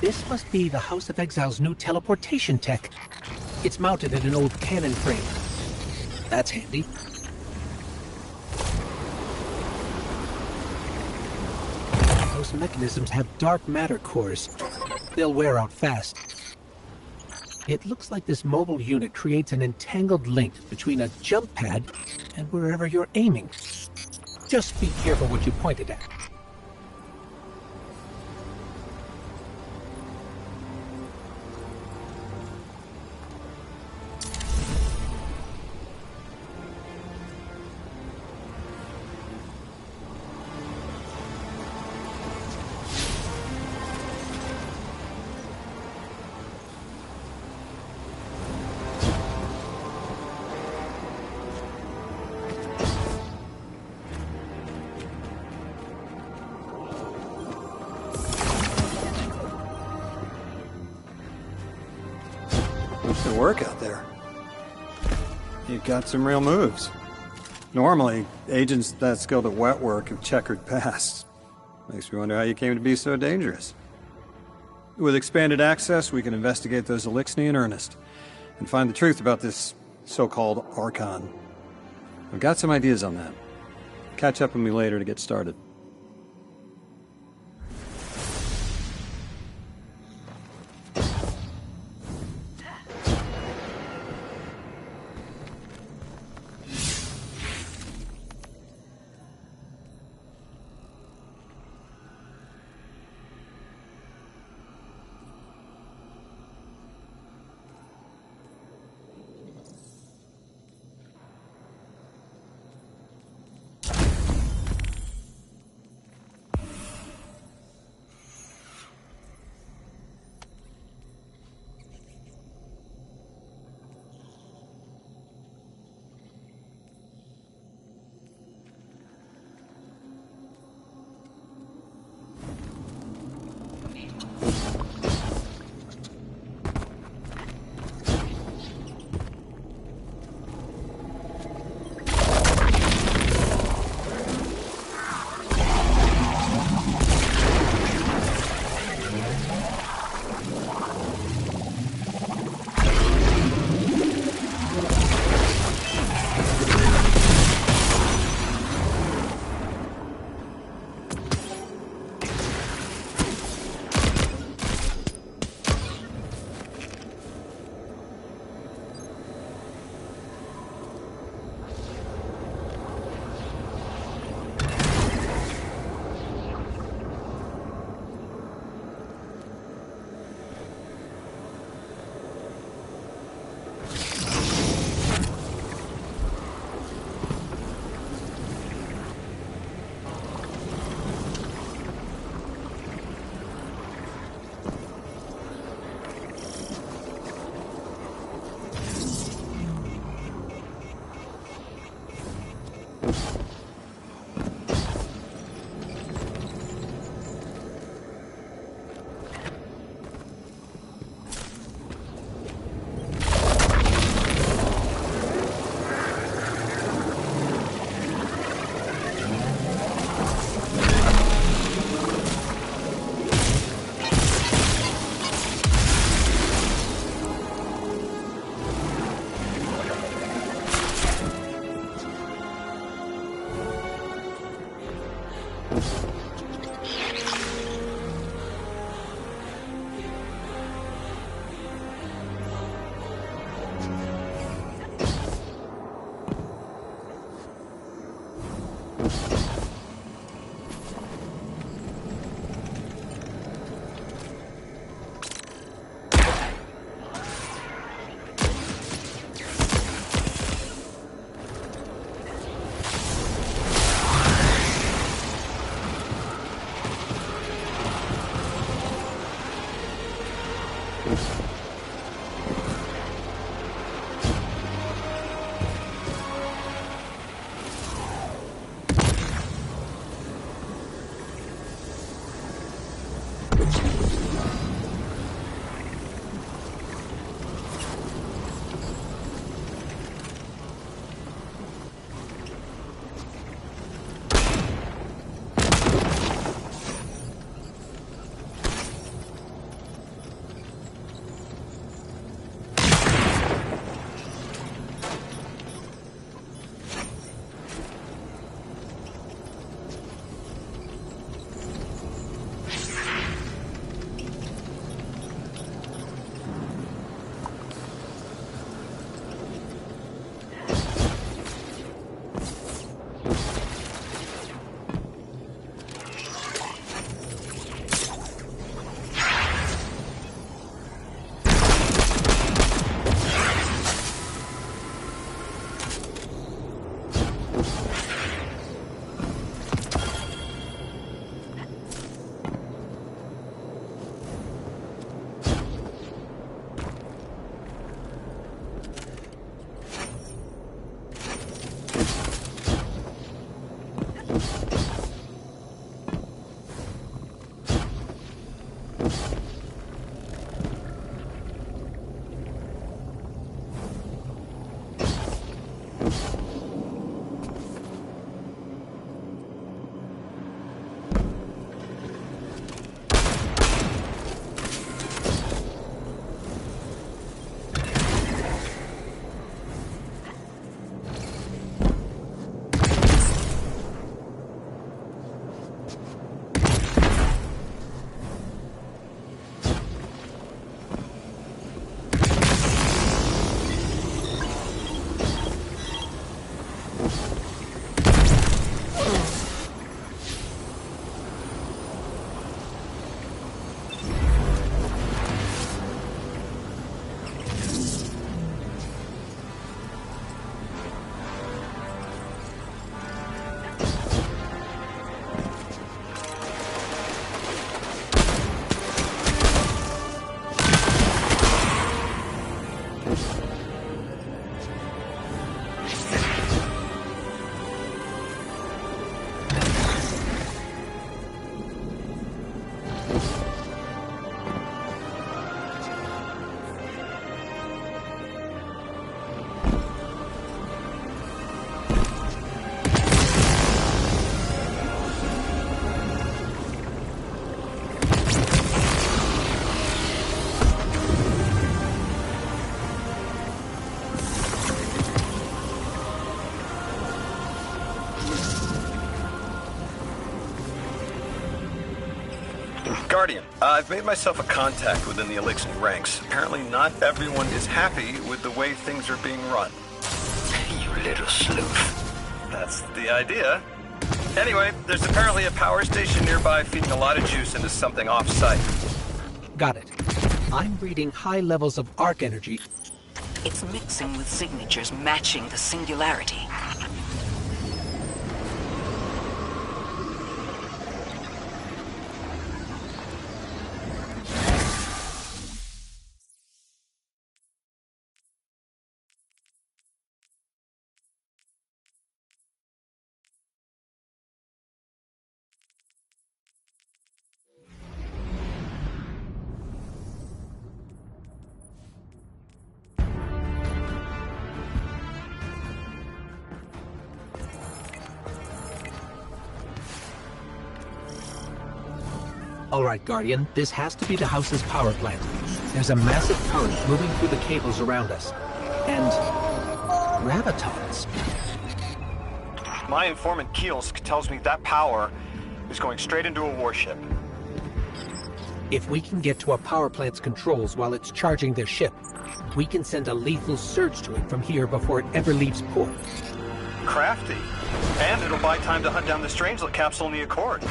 This must be the House of Exile's new teleportation tech. It's mounted in an old cannon frame. That's handy. Those mechanisms have dark matter cores. They'll wear out fast. It looks like this mobile unit creates an entangled link between a jump pad and wherever you're aiming. Just be careful what you pointed at. Good work out there. You've got some real moves. Normally, agents that skilled at wet work have checkered pasts. Makes me wonder how you came to be so dangerous. With expanded access, we can investigate those Eliksni in earnest, and find the truth about this so-called Archon. I've got some ideas on that. Catch up with me later to get started. Guardian, I've made myself a contact within the Eliksni ranks. Apparently not everyone is happy with the way things are being run. You little sleuth. That's the idea. Anyway, there's apparently a power station nearby feeding a lot of juice into something off-site. Got it. I'm reading high levels of arc energy. It's mixing with signatures matching the singularity. All right, Guardian, this has to be the house's power plant. There's a massive current moving through the cables around us. And gravitons. My informant Kielsk tells me that power is going straight into a warship. If we can get to a power plant's controls while it's charging their ship, we can send a lethal surge to it from here before it ever leaves port. Crafty. And it'll buy time to hunt down the Strangelet capsule in the Accord.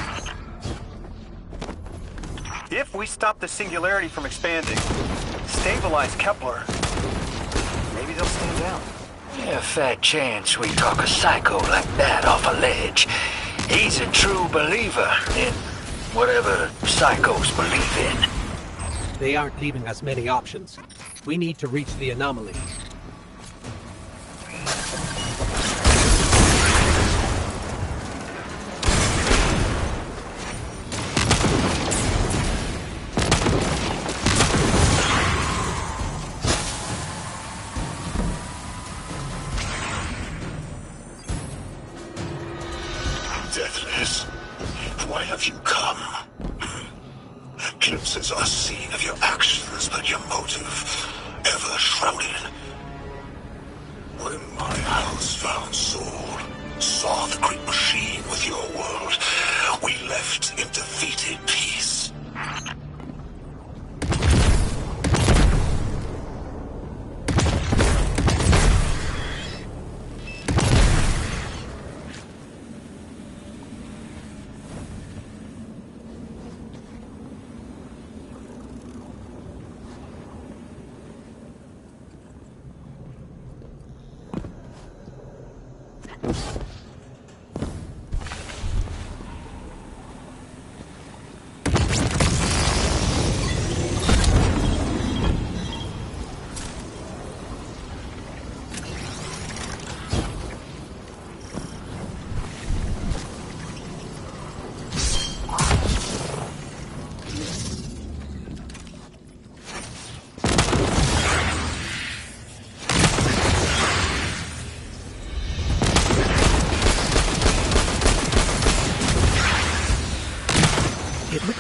If we stop the singularity from expanding, stabilize Kepler, maybe they'll stay down. A fat chance we talk a psycho like that off a ledge. He's a true believer in whatever psychos believe in. They aren't leaving us many options. We need to reach the anomaly. Deathless, why have you come? Glimpses are seen of your actions, but your motive ever shrouded. When my house found Saul, saw the great machine with your world, we left in defeated peace.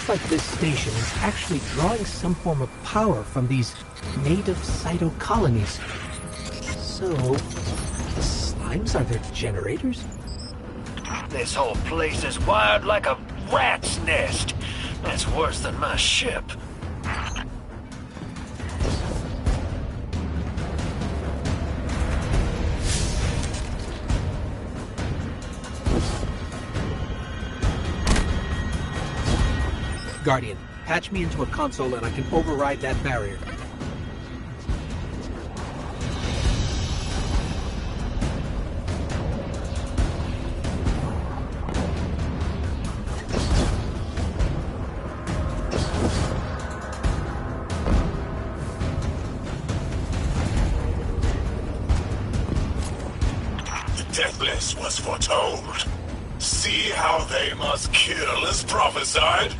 like this station is actually drawing some form of power from these native cyto colonies. So, the slimes are their generators? This whole place is wired like a rat's nest. That's worse than my ship. Guardian, patch me into a console and I can override that barrier. The Deathless was foretold. See how they must kill as prophesied?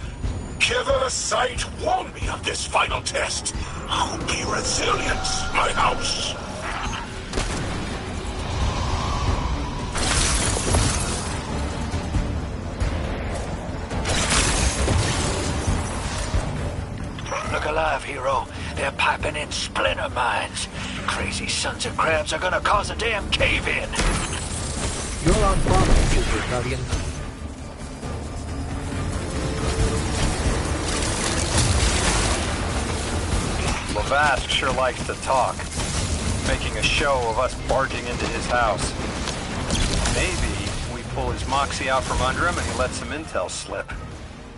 Kiver Sight warned me of this final test. I'll be resilient, my house. Look alive, hero. They're piping in splinter mines. Crazy sons of crabs are gonna cause a damn cave-in. You're on bomb computer, Guardian. Lavask sure likes to talk, making a show of us barging into his house. Maybe we pull his moxie out from under him and he lets some intel slip.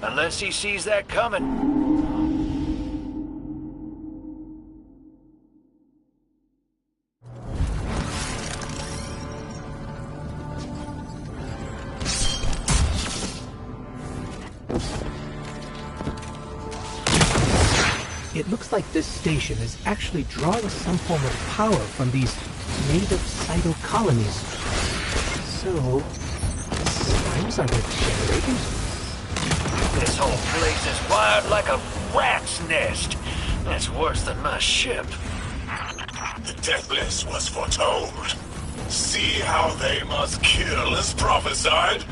Unless he sees that coming. It looks like this station is actually drawing some form of power from these native cyto colonies. So, slimes are their generators? This whole place is wired like a rat's nest. That's worse than my ship. The Deathless was foretold. See how they must kill as prophesied?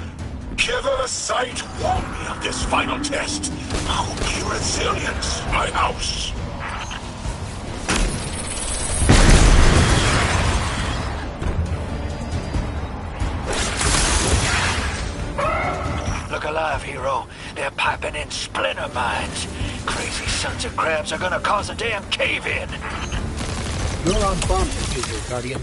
Kiver Sight warned me of this final test. I'll be resilient, my house. Look alive, hero. They're piping in splinter mines. Crazy sons of crabs are gonna cause a damn cave-in. You're on bomb computer, Guardian.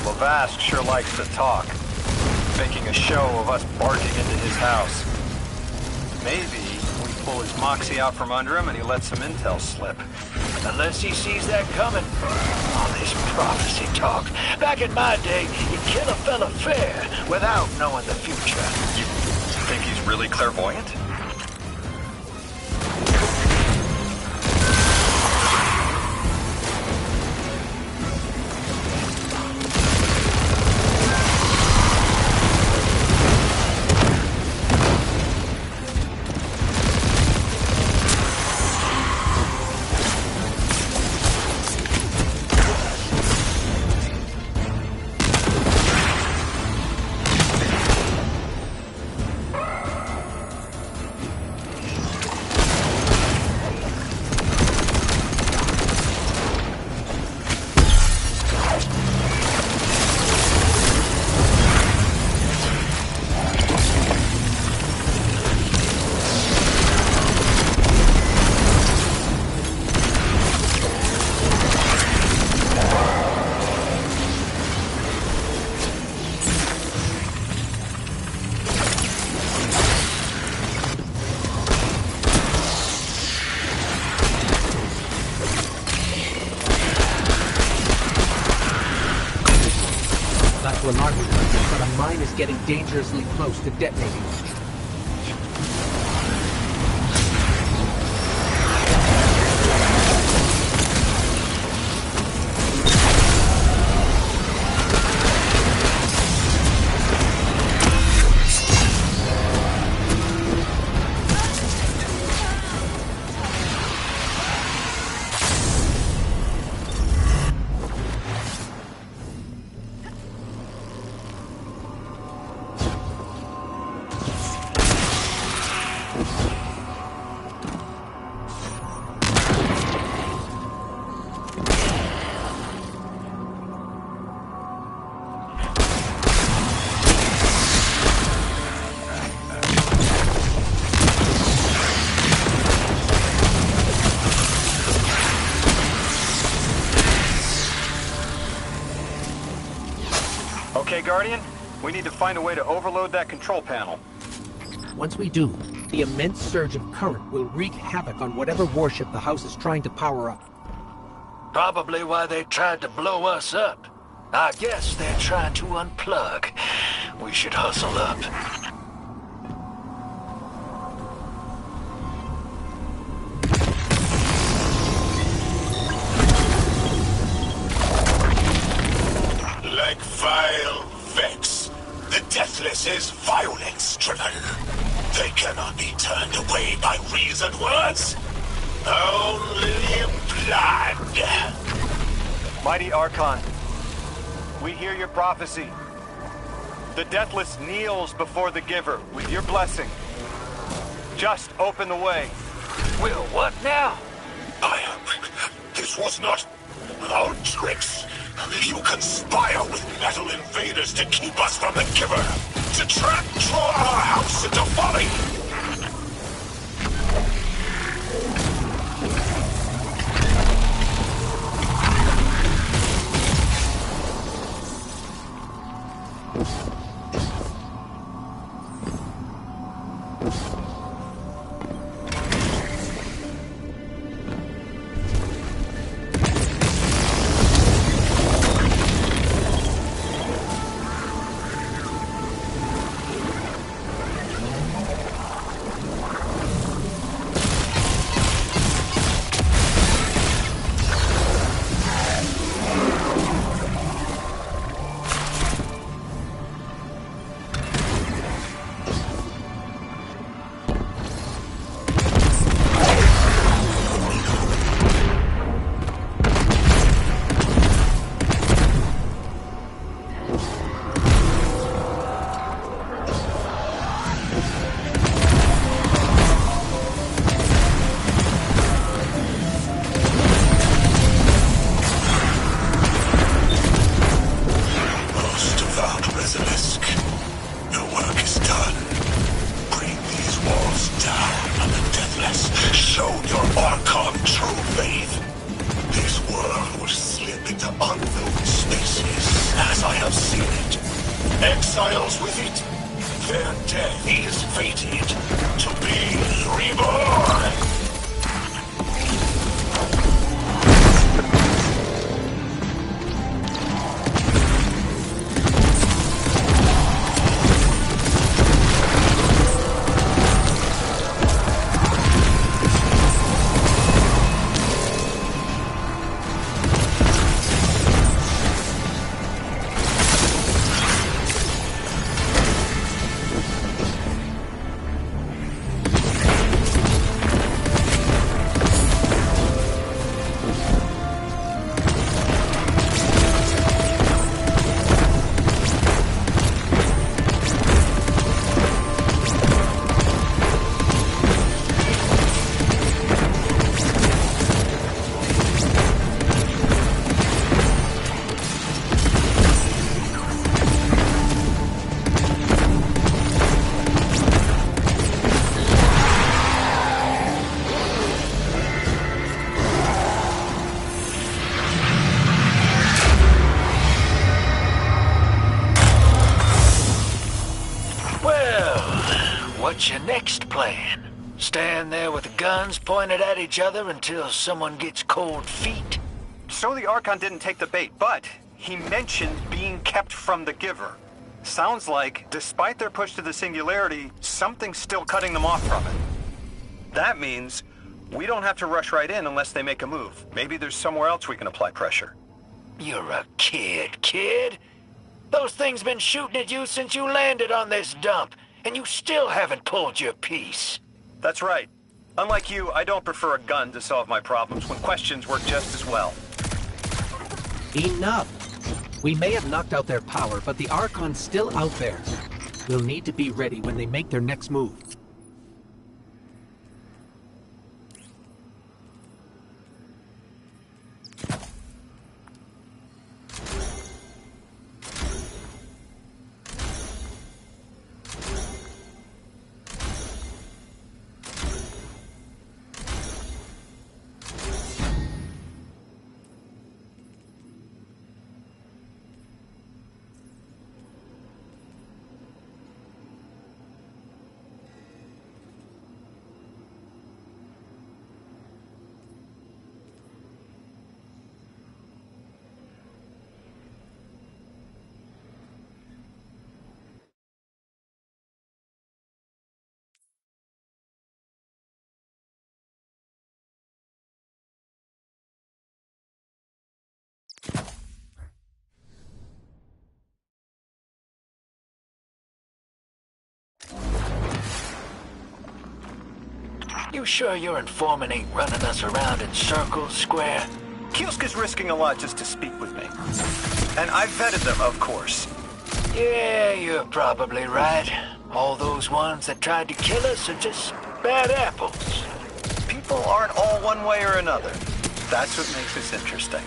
Lavask sure likes to talk, making a show of us barging into his house. Maybe we pull his moxie out from under him and he lets some intel slip. Unless he sees that coming. All this prophecy talk. Back in my day, you'd kill a fella fair without knowing the future. You think he's really clairvoyant? But a mine is getting dangerously close to detonating. Okay, Guardian? We need to find a way to overload that control panel. Once we do, the immense surge of current will wreak havoc on whatever warship the house is trying to power up. Probably why they tried to blow us up. I guess they're trying to unplug. We should hustle up. Like vile Vex, the Deathless is violence driven. They cannot be turned away by reasoned words. Only blood. Mighty Archon, we hear your prophecy. The Deathless kneels before the Giver with your blessing. Just open the way. Will what now? This was not our tricks. You conspire with metal invaders to keep us from the Giver. To draw our house into folly. Exiles with it, their death is fated to be reborn. What's your next plan? Stand there with guns pointed at each other until someone gets cold feet? So the Archon didn't take the bait, but he mentioned being kept from the Giver. Sounds like, despite their push to the Singularity, something's still cutting them off from it. That means we don't have to rush right in unless they make a move. Maybe there's somewhere else we can apply pressure. You're a kid. Those things been shooting at you since you landed on this dump, and you still haven't pulled your piece. That's right. Unlike you, I don't prefer a gun to solve my problems when questions work just as well. Enough! We may have knocked out their power, but the Archon's still out there. We'll need to be ready when they make their next move. You sure your informant ain't running us around in circles, Square? Kiosk is risking a lot just to speak with me. And I've vetted them, of course. Yeah, you're probably right. All those ones that tried to kill us are just bad apples. People aren't all one way or another. That's what makes this interesting.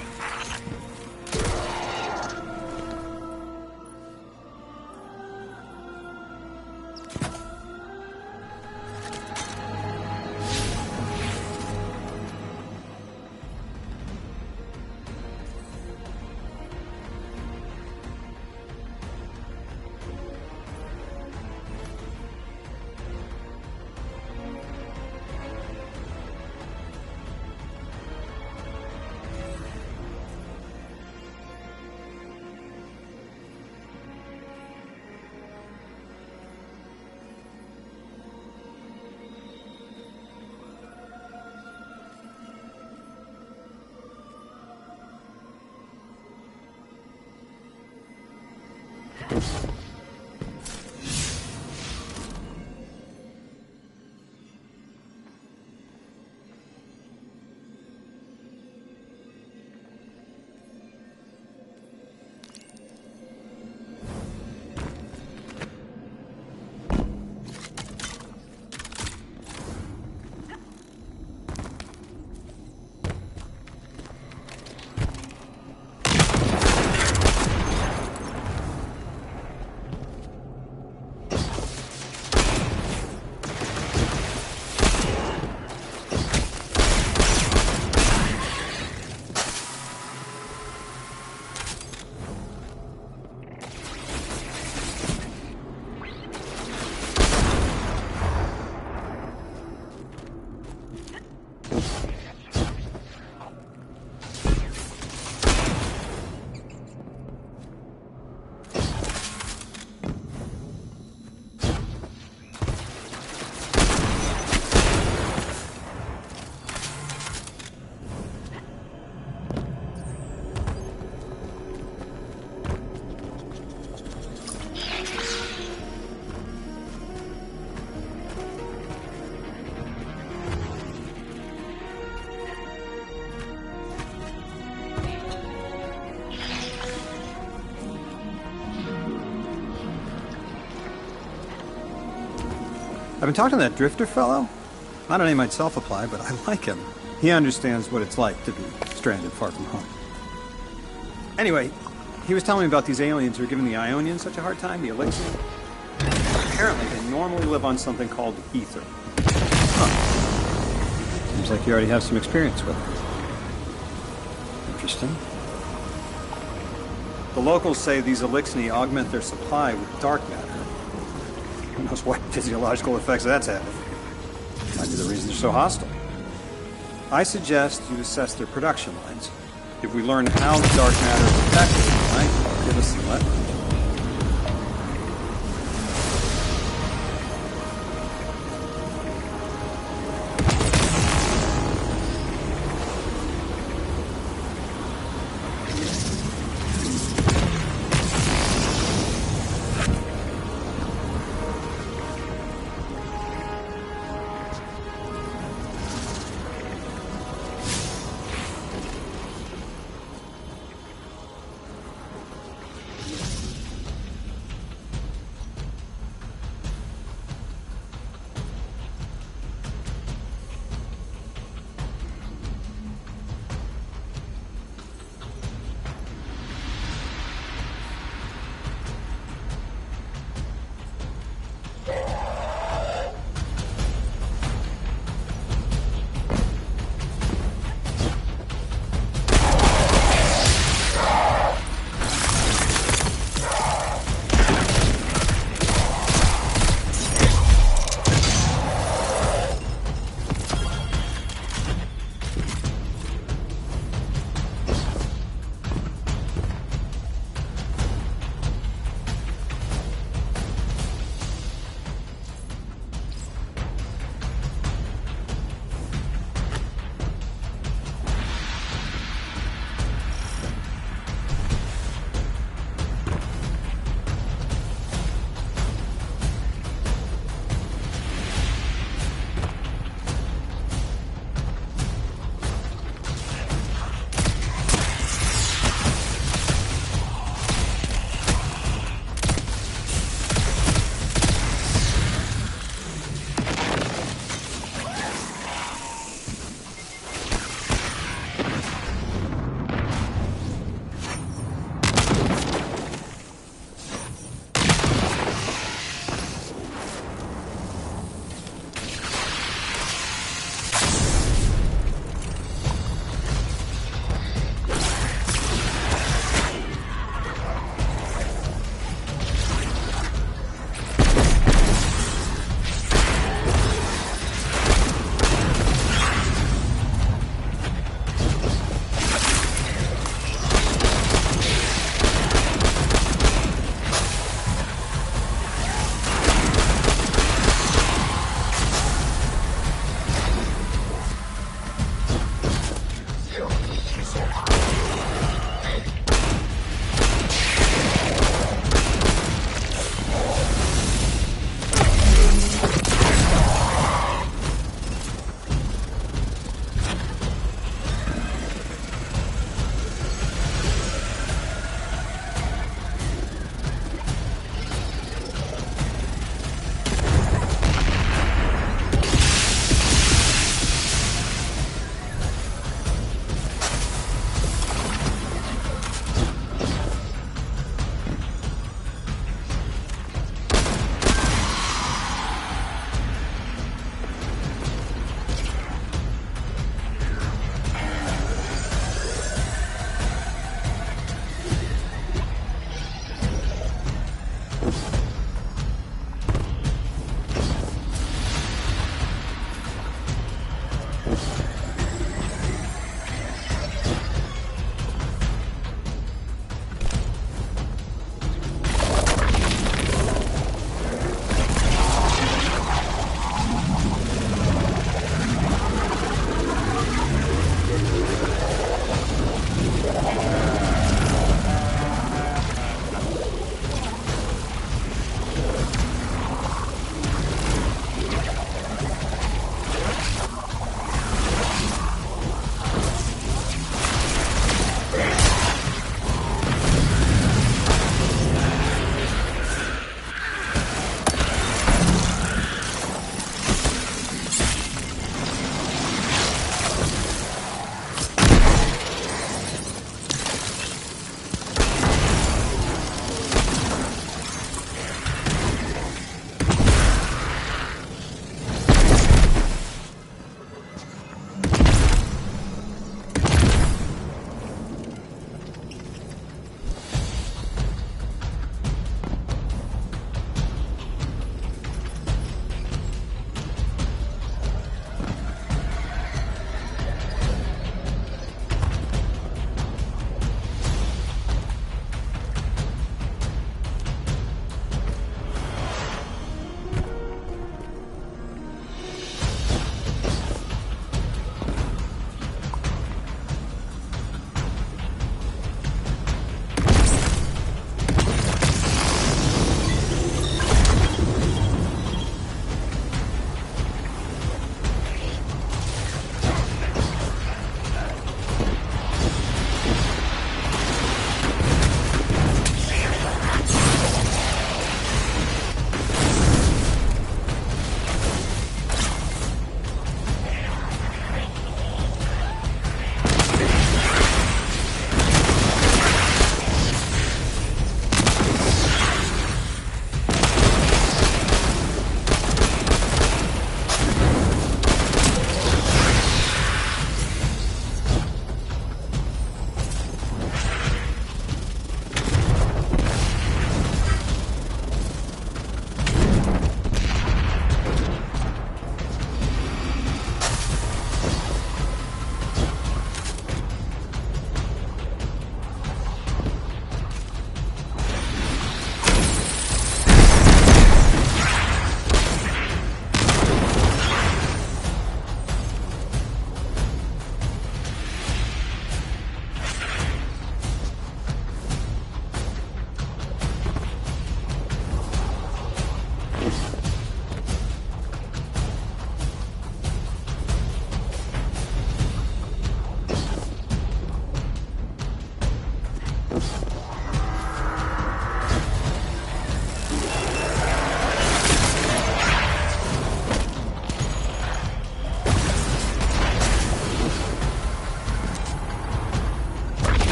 I've been talking to that Drifter fellow. Not a name I'd self-apply, but I like him. He understands what it's like to be stranded far from home. Anyway, he was telling me about these aliens who are giving the Ionians such a hard time, the Elixir. Apparently, they normally live on something called ether. Huh. Seems like you already have some experience with it. Interesting. The locals say these Elixir augment their supply with dark matter. Who knows what physiological effects that's having. Might be the reason they're so hostile. I suggest you assess their production lines. If we learn how the dark matter is affected, it might give us some leverage.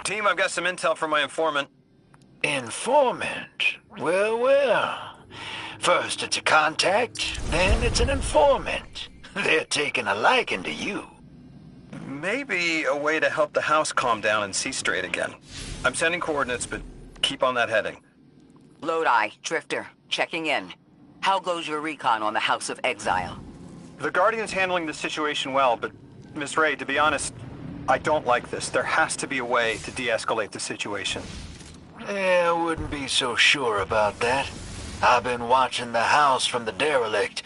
Team, I've got some intel from my informant. Informant? Well, well. First it's a contact, then it's an informant. They're taking a liking to you. Maybe a way to help the house calm down and see straight again. I'm sending coordinates, but keep on that heading. Lodi, Drifter, checking in. How goes your recon on the House of Exile? The Guardian's handling the situation well, but Miss Ray, to be honest, I don't like this. There has to be a way to de-escalate the situation. I wouldn't be so sure about that. I've been watching the house from the derelict,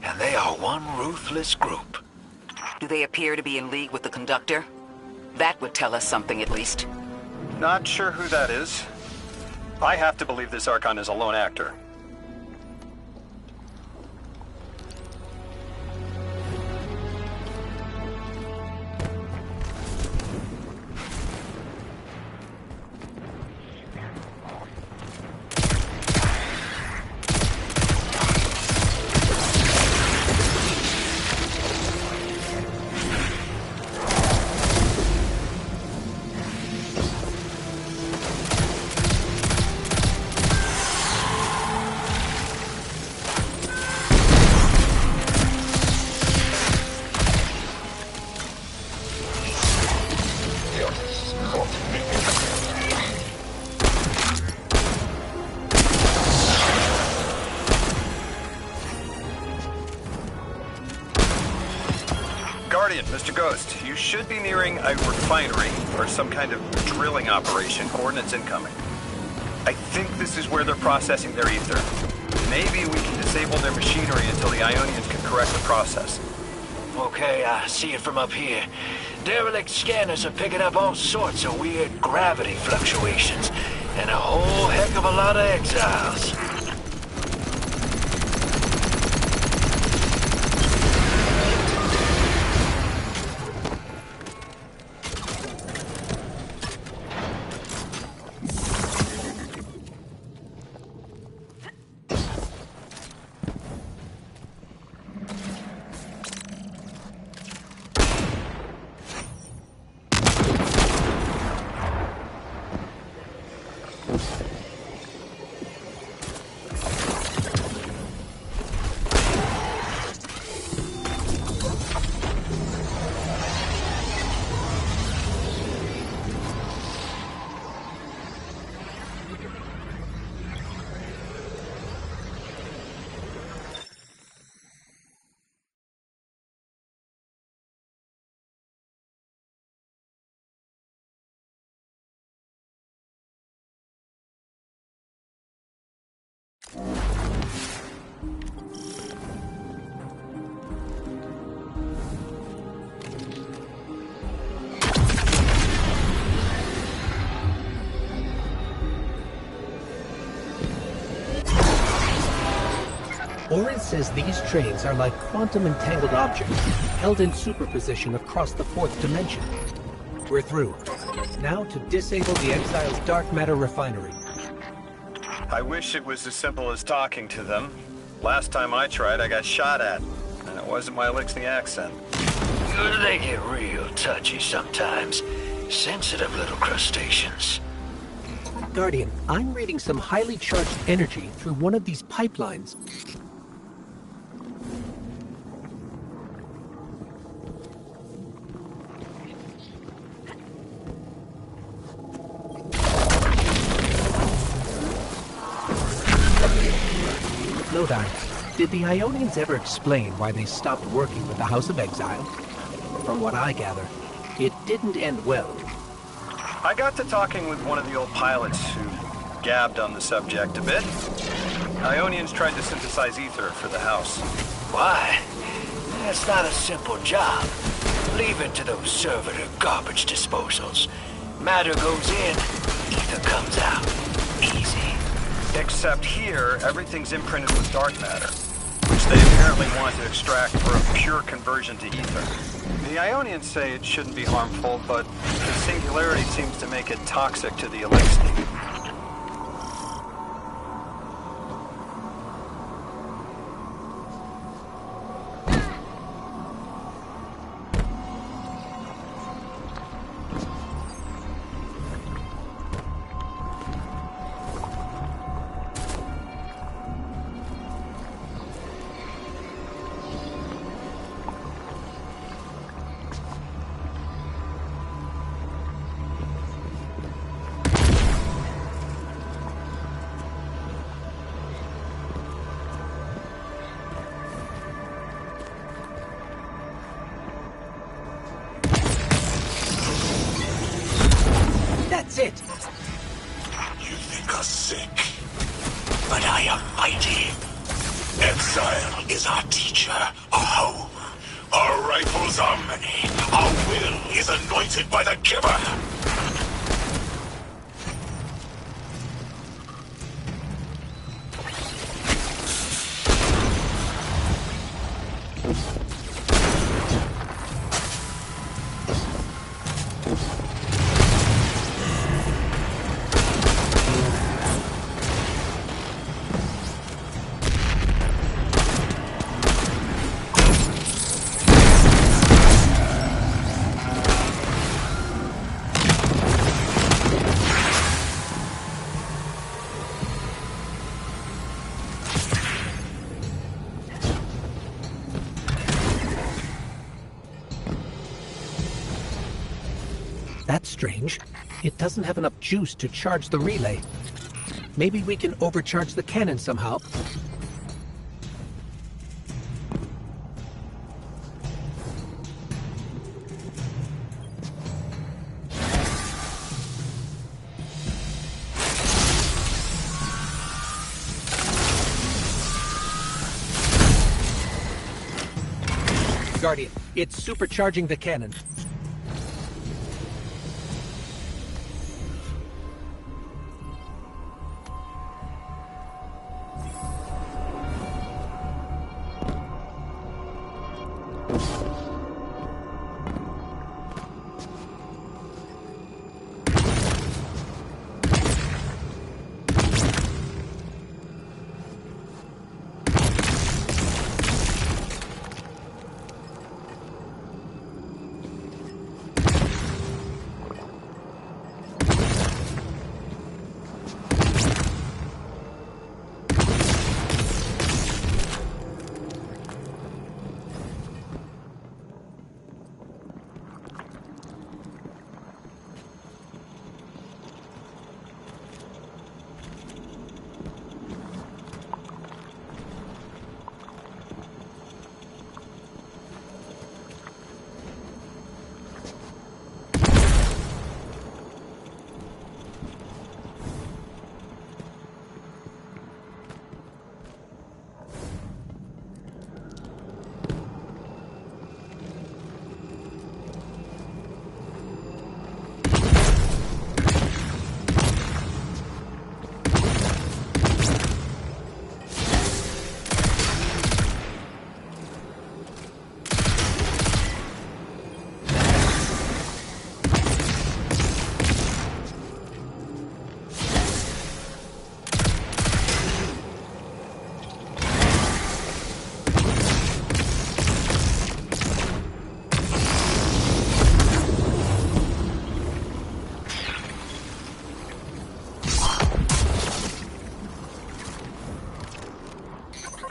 and they are one ruthless group. Do they appear to be in league with the Conductor? That would tell us something, at least. Not sure who that is. I have to believe this Archon is a lone actor. Guardian, Mr. Ghost, you should be nearing a refinery or some kind of drilling operation. Coordinates incoming. I think this is where they're processing their ether. Maybe we can disable their machinery until the Ionians can correct the process. Okay, I see it from up here. Derelict scanners are picking up all sorts of weird gravity fluctuations, and a whole heck of a lot of exiles. Orin says these trains are like quantum-entangled objects, held in superposition across the fourth dimension. We're through. Now to disable the Exile's dark matter refinery. I wish it was as simple as talking to them. Last time I tried, I got shot at, and it wasn't my Elixni accent. They get real touchy sometimes. Sensitive little crustaceans. Guardian, I'm reading some highly charged energy through one of these pipelines. Lodi, did the Ionians ever explain why they stopped working with the House of Exile? From what I gather, it didn't end well. I got to talking with one of the old pilots who gabbed on the subject a bit. Ionians tried to synthesize ether for the house. Why? That's not a simple job. Leave it to those servitor garbage disposals. Matter goes in, ether comes out. Easy. Except here, everything's imprinted with dark matter, which they apparently want to extract for a pure conversion to ether. The Ionians say it shouldn't be harmful, but the singularity seems to make it toxic to the Elixni. That's it. You think us sick, but I am mighty. Exile is our teacher, our home. Our rifles are many. Our will is anointed by the Giver. That's strange. It doesn't have enough juice to charge the relay. Maybe we can overcharge the cannon somehow. Guardian, it's supercharging the cannon.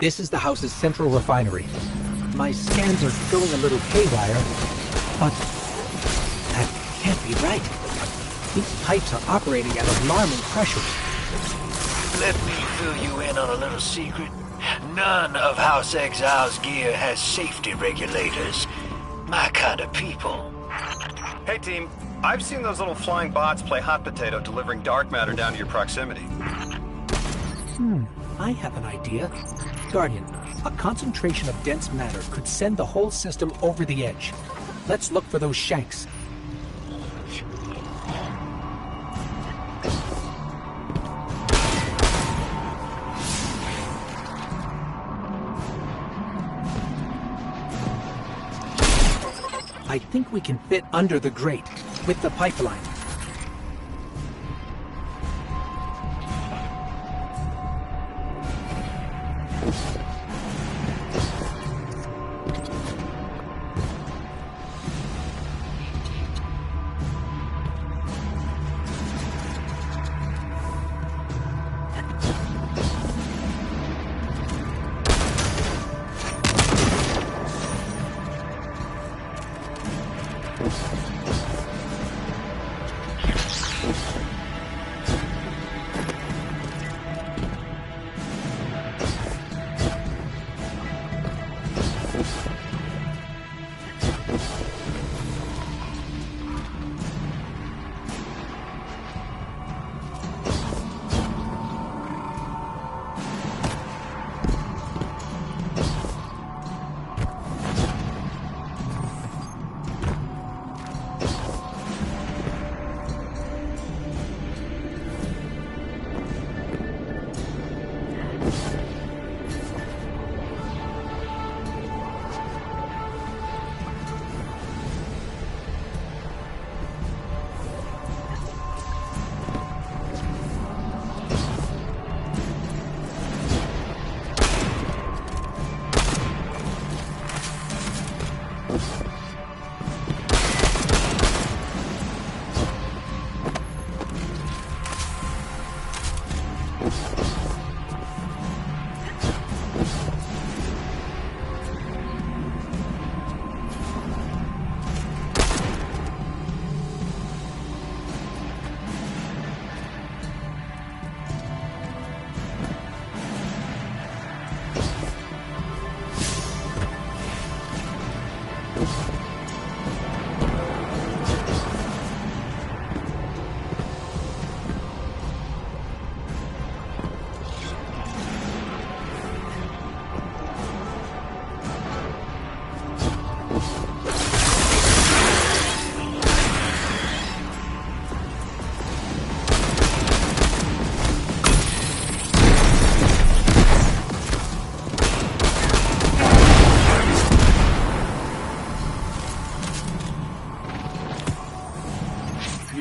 This is the house's central refinery. My scans are going a little haywire, but that can't be right. These pipes are operating at alarming pressures. Let me fill you in on a little secret. None of House Exile's gear has safety regulators. My kind of people. Hey team, I've seen those little flying bots play hot potato delivering dark matter down to your proximity. I have an idea. Guardian, a concentration of dense matter could send the whole system over the edge. Let's look for those shanks. I think we can fit under the grate with the pipeline.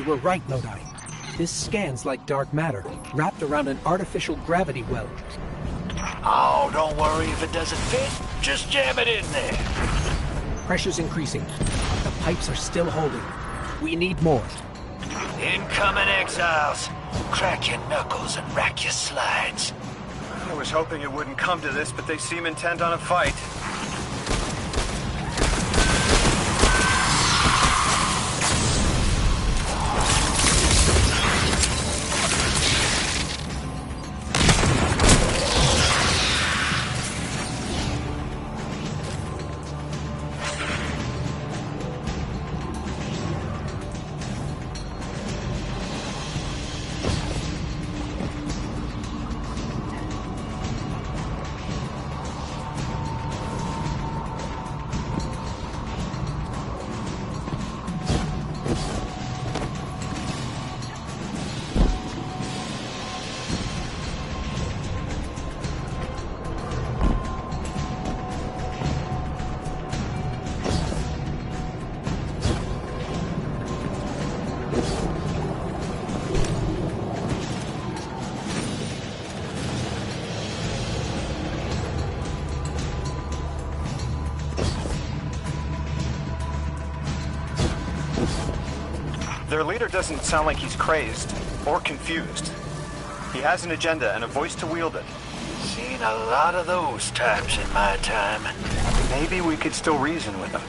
You were right, Nodai. This scans like dark matter, wrapped around an artificial gravity well. Oh, don't worry if it doesn't fit. Just jam it in there. Pressure's increasing. The pipes are still holding. We need more. Incoming exiles. Crack your knuckles and rack your slides. I was hoping it wouldn't come to this, but they seem intent on a fight. Their leader doesn't sound like he's crazed or confused. He has an agenda and a voice to wield it. Seen a lot of those types in my time. Maybe we could still reason with him.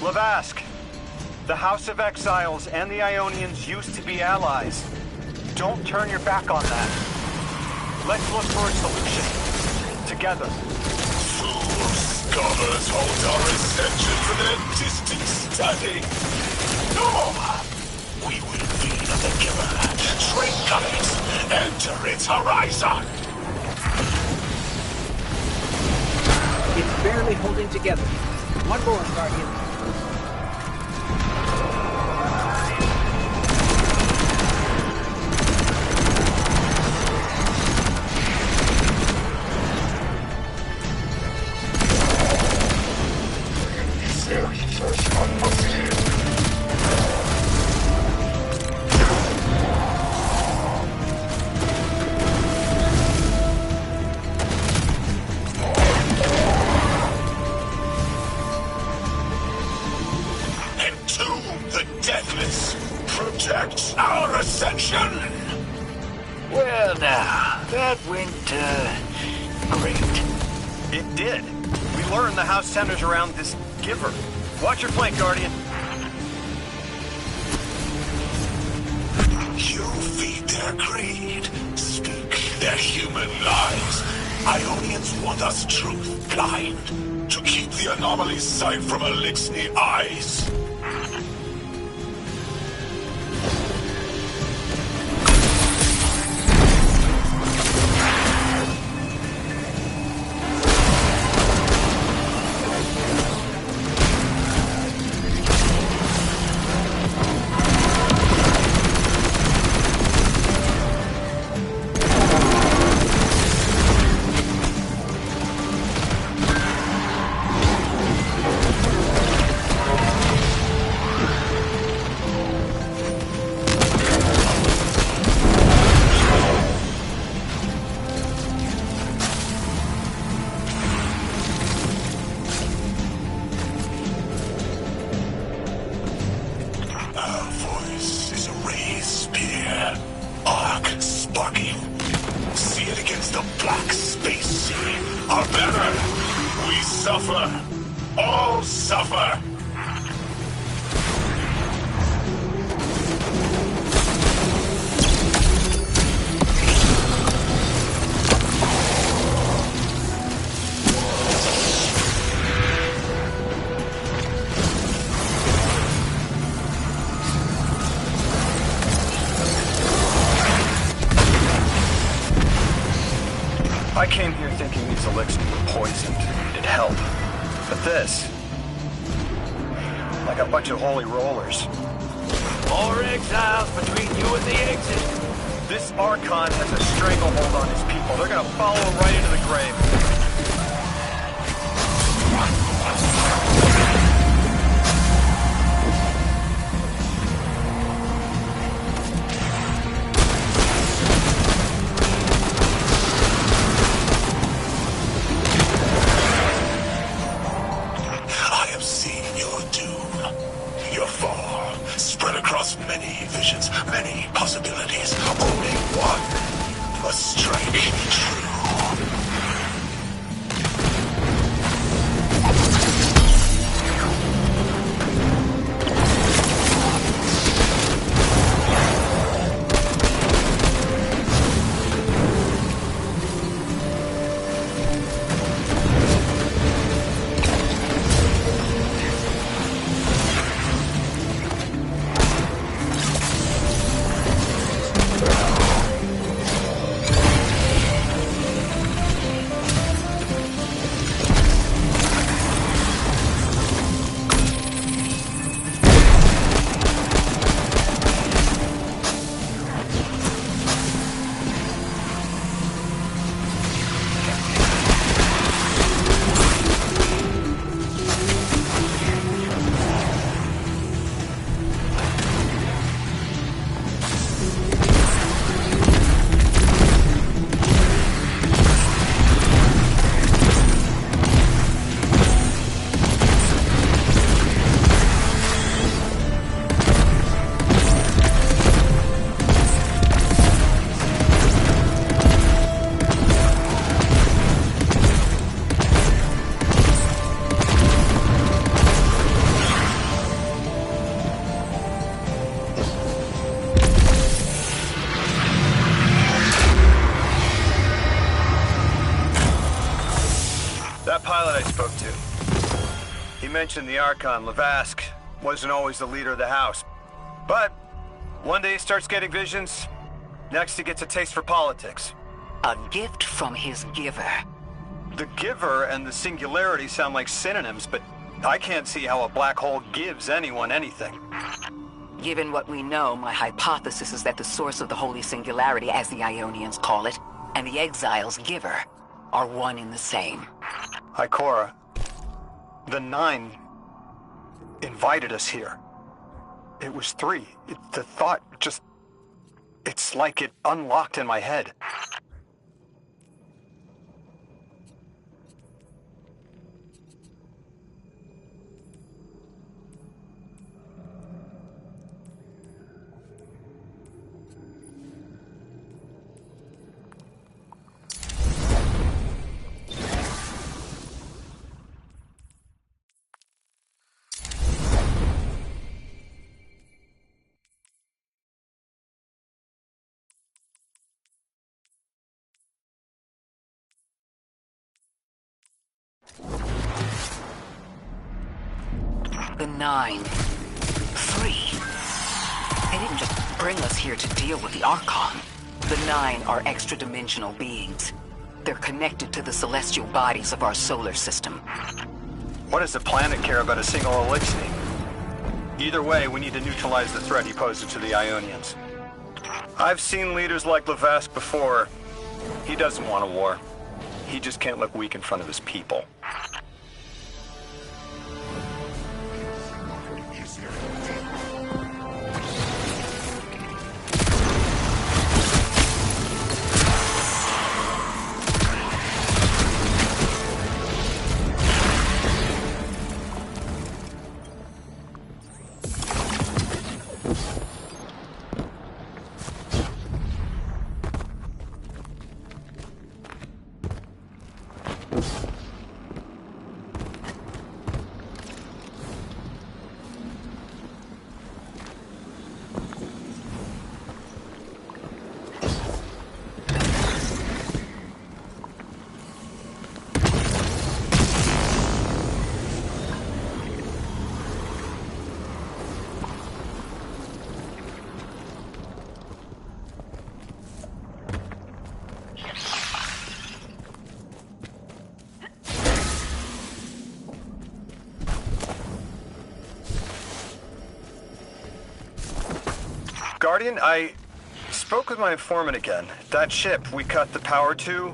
Lavask, the House of Exiles and the Ionians used to be allies. Don't turn your back on that. Let's look for a solution. Together. Fools, scholars hold our ascension for their distant study. No! We will feed on the giver, drink of it, enter its horizon. It's barely holding together. One more, Guardian. Protect our ascension! Well now, that went, great. It did. We learned the house centers around this giver. Watch your flank, Guardian. You feed their greed, speak their human lies. Ionians want us truth blind, to keep the anomaly's sight from Eliksni eyes. All suffer! I came here thinking these elixirs were poisoned and needed help. But this... like a bunch of holy rollers. More exiles between you and the exit. This Archon has a stranglehold on his people. They're gonna follow him right into the grave. I have seen your doom. Your fall spread across many visions, many possibilities. Only one must strike true. Mentioned the Archon, Lavask, wasn't always the leader of the house. But one day he starts getting visions, next he gets a taste for politics. A gift from his giver. The giver and the singularity sound like synonyms, but I can't see how a black hole gives anyone anything. Given what we know, my hypothesis is that the source of the Holy Singularity, as the Ionians call it, and the Exile's giver are one and the same. Ikora, the Nine invited us here. It was 3. The thought just... it's like it unlocked in my head. The Nine. 3. They didn't just bring us here to deal with the Archon. The Nine are extra-dimensional beings. They're connected to the celestial bodies of our solar system. What does the planet care about a single Eliksni? Either way, we need to neutralize the threat he poses to the Ionians. I've seen leaders like Lavask before. He doesn't want a war. He just can't look weak in front of his people. Guardian, I spoke with my informant again. That ship we cut the power to,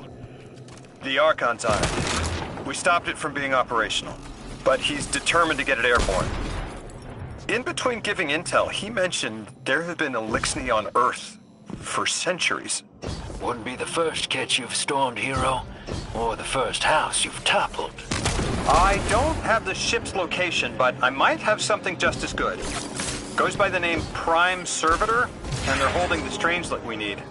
the Archon's on it. We stopped it from being operational, but he's determined to get it airborne. In between giving intel, he mentioned there have been Elixni on Earth for centuries. Wouldn't be the first ketch you've stormed, Hero, or the first house you've toppled. I don't have the ship's location, but I might have something just as good. Goes by the name Prime Servitor, and they're holding the Strangelet we need.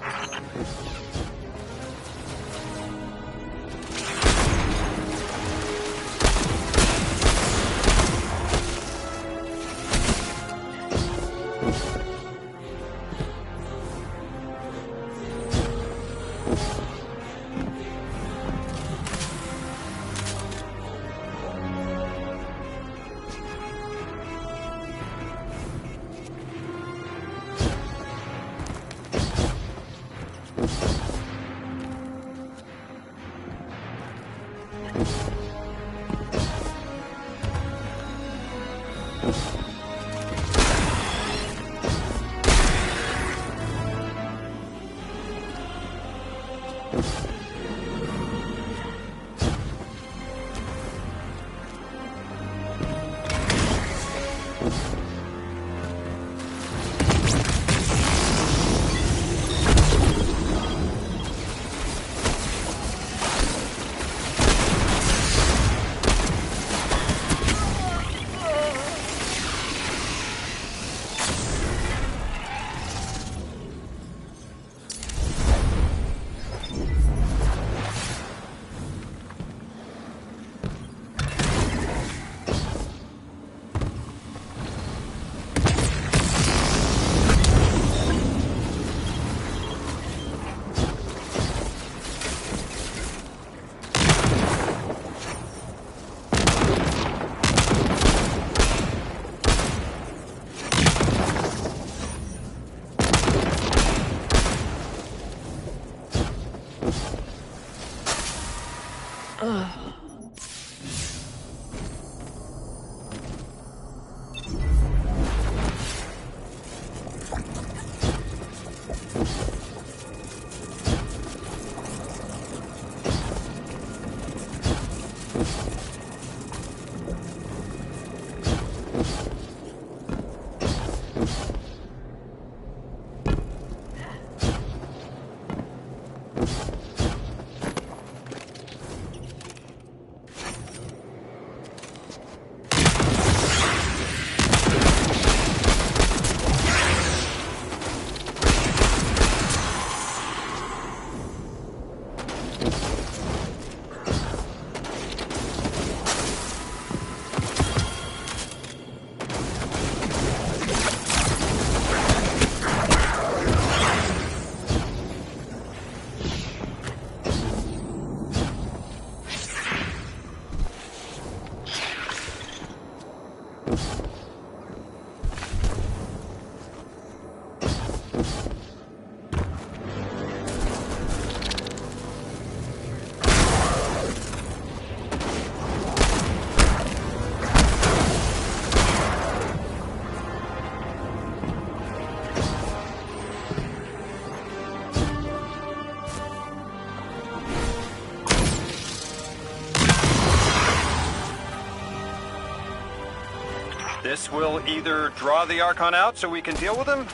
This will either draw the Archon out so we can deal with him,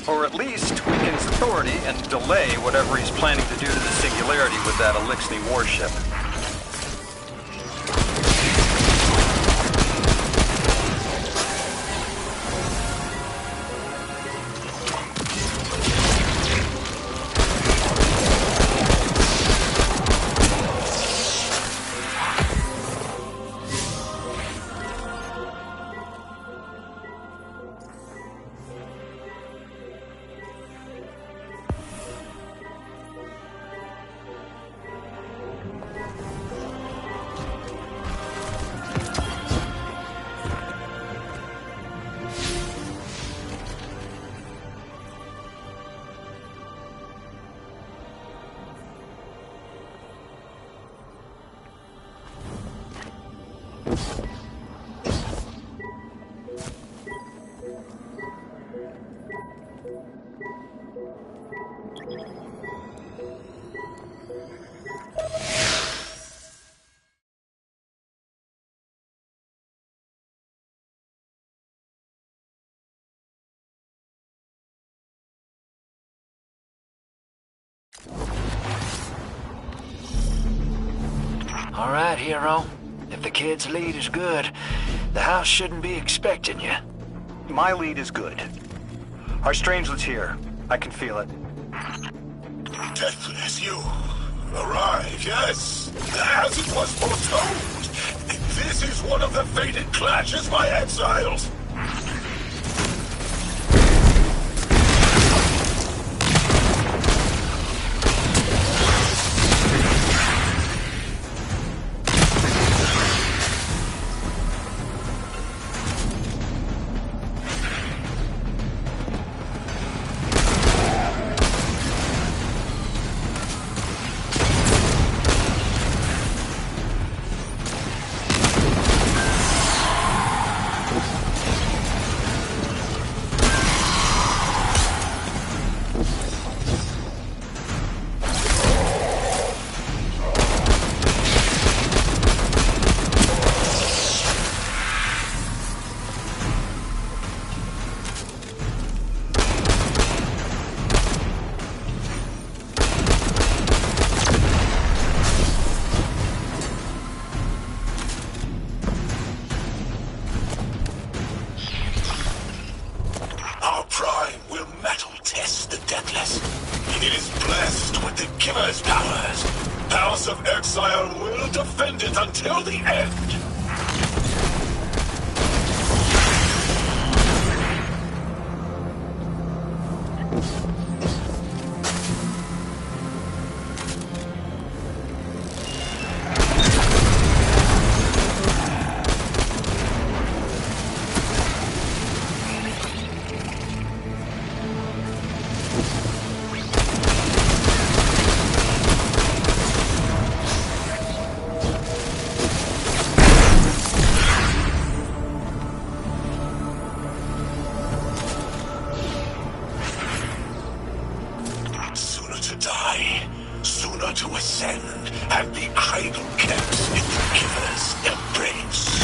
or at least weaken his authority and delay whatever he's planning to do to the Singularity with that Elixni warship. All right, hero. If the kid's lead is good, the house shouldn't be expecting you. My lead is good. Our strangelet's here. I can feel it. Deathless, you arrived, yes, as it was foretold. This is one of the fated clashes by exiles. Until the end. To ascend and be cradle kept in the giver's embrace.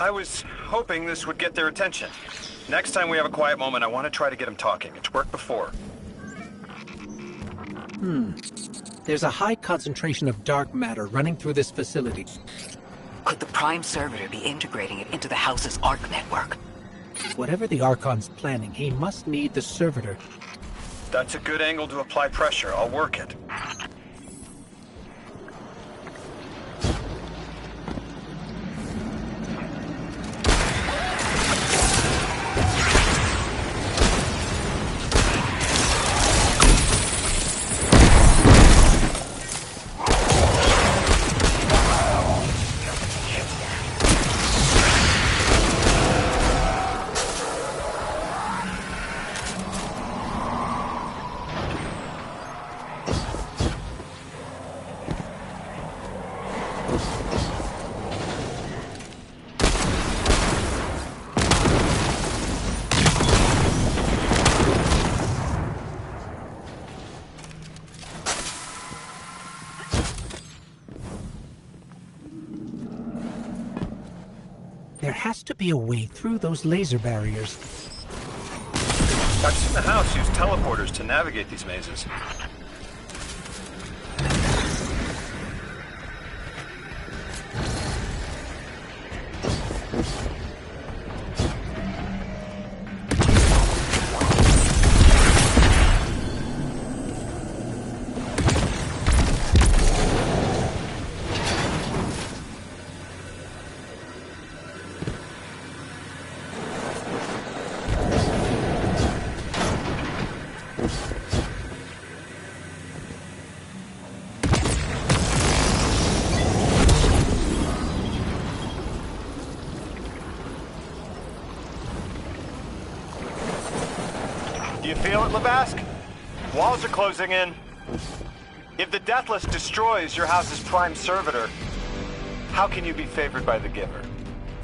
I was hoping this would get their attention. Next time we have a quiet moment, I want to try to get them talking. It's worked before. There's a high concentration of dark matter running through this facility. Could the Prime Servitor be integrating it into the House's Arc network? Whatever the Archon's planning, he must need the Servitor. That's a good angle to apply pressure. I'll work it. There has to be a way through those laser barriers. I've seen the House use teleporters to navigate these mazes. Do you feel it, Lavask? Walls are closing in. If the Deathless destroys your house's Prime Servitor, how can you be favored by the Giver?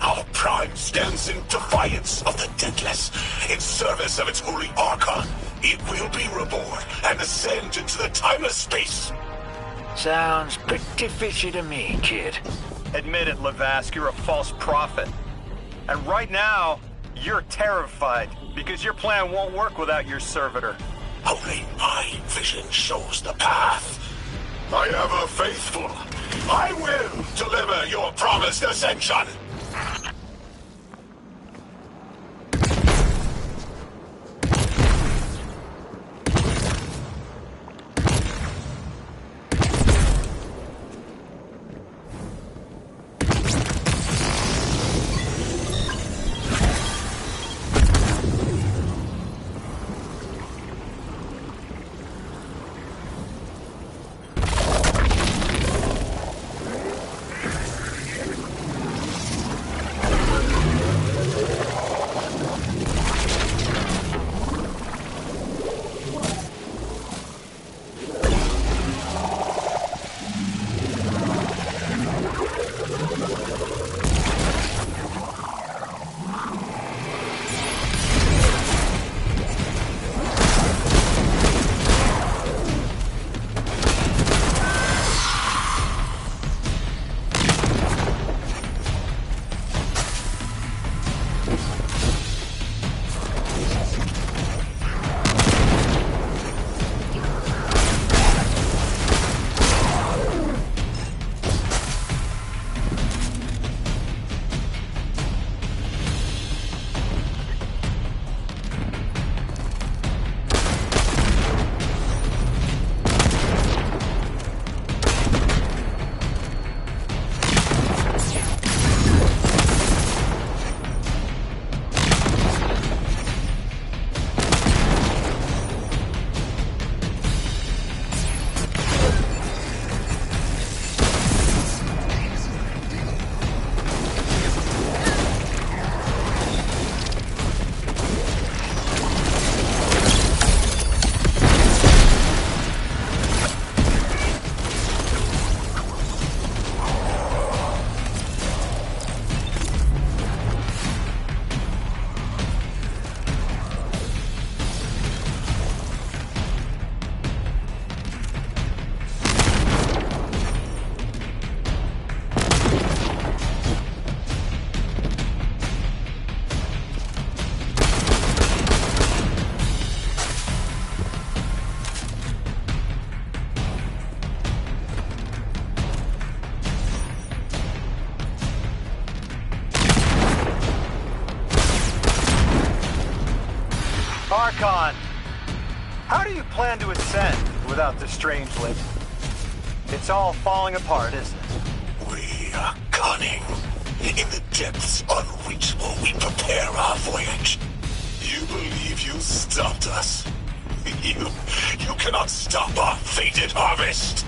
Our Prime stands in defiance of the Deathless. In service of its holy Archon, it will be reborn and ascend into the timeless space. Sounds pretty fishy to me, kid. Admit it, Lavask, you're a false prophet. And right now, you're terrified because your plan won't work without your servitor. Only my vision shows the path. My ever faithful, I will deliver your promised ascension. plan to ascend without the Strangeling? It's all falling apart, isn't it? We are cunning. In the depths unreachable, we prepare our voyage. You believe you stopped us? You cannot stop our fated harvest!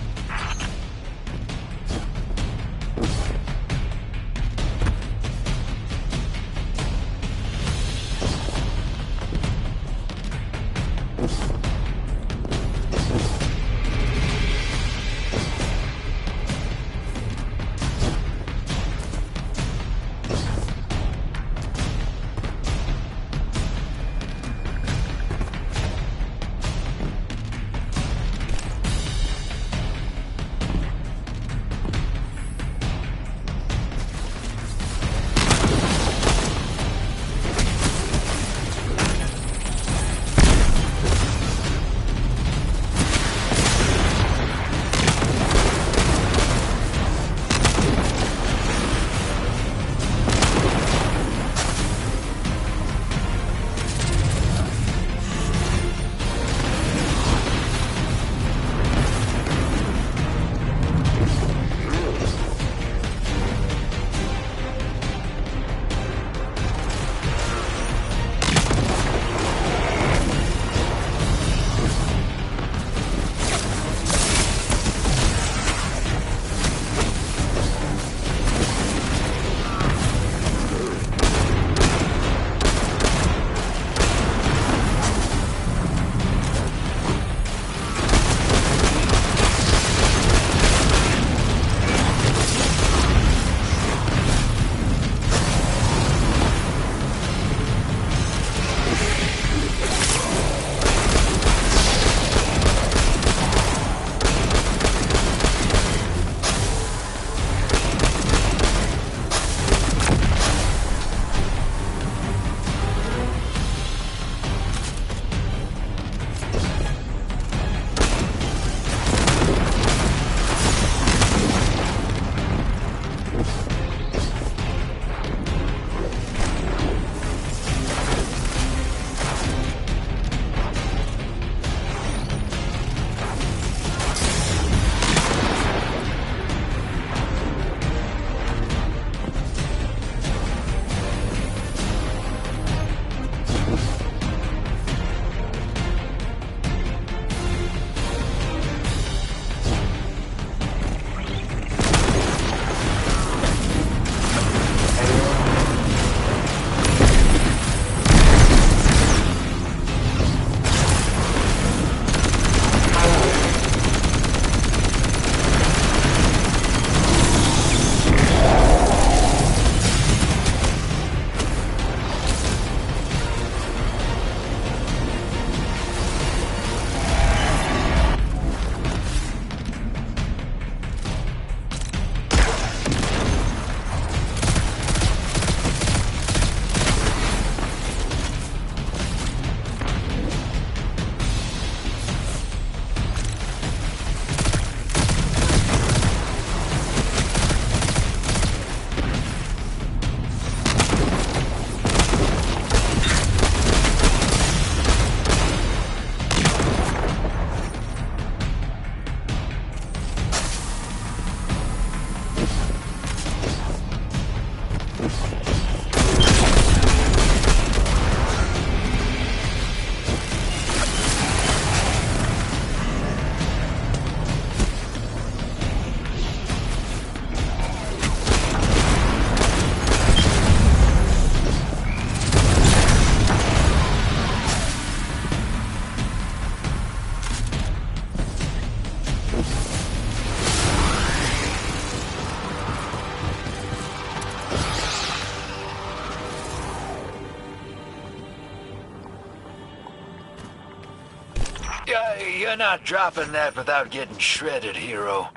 You're not dropping that without getting shredded, hero.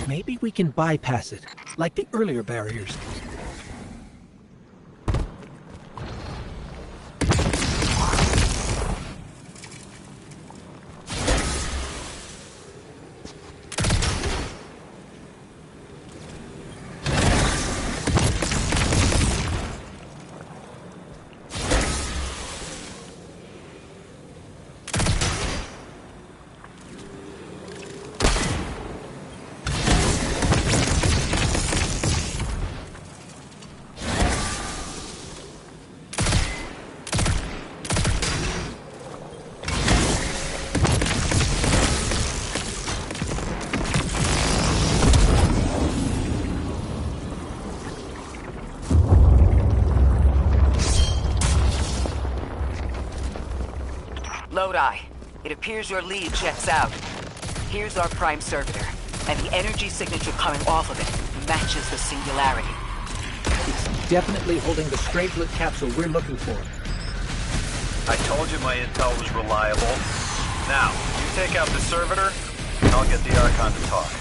Maybe we can bypass it, like the earlier barriers. Lodi. It appears your lead checks out. Here's our prime servitor, and the energy signature coming off of it matches the singularity. It's definitely holding the Strangelet capsule we're looking for. I told you my intel was reliable. Now, you take out the servitor, and I'll get the Archon to talk.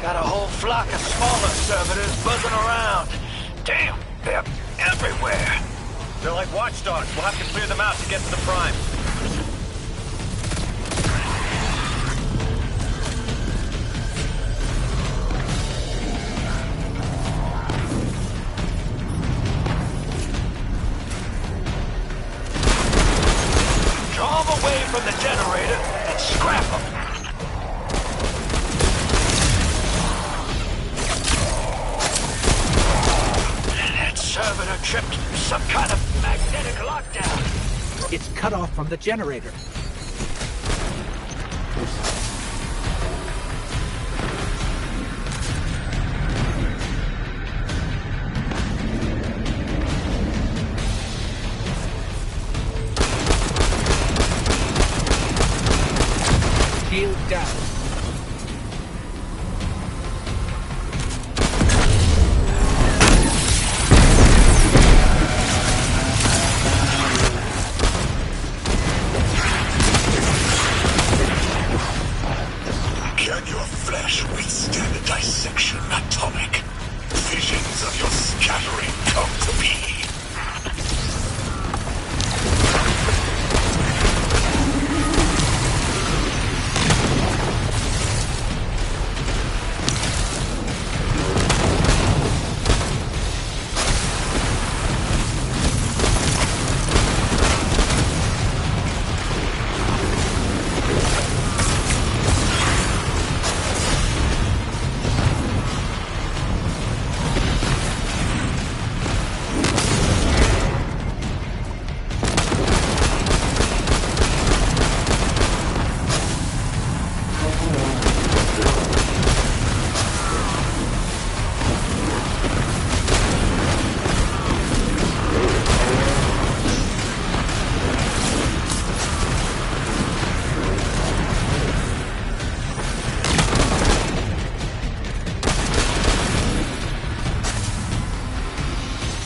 Got a whole flock of smaller servitors buzzing around. Damn, they're everywhere. They're like watchdogs. We'll have to clear them out to get to the Prime. Draw them away from the generator and scrap them. Servitor tripped some kind of magnetic lockdown. It's cut off from the generator. Shield down. Can your flesh withstand a dissection atomic? Visions of your scattering come to be.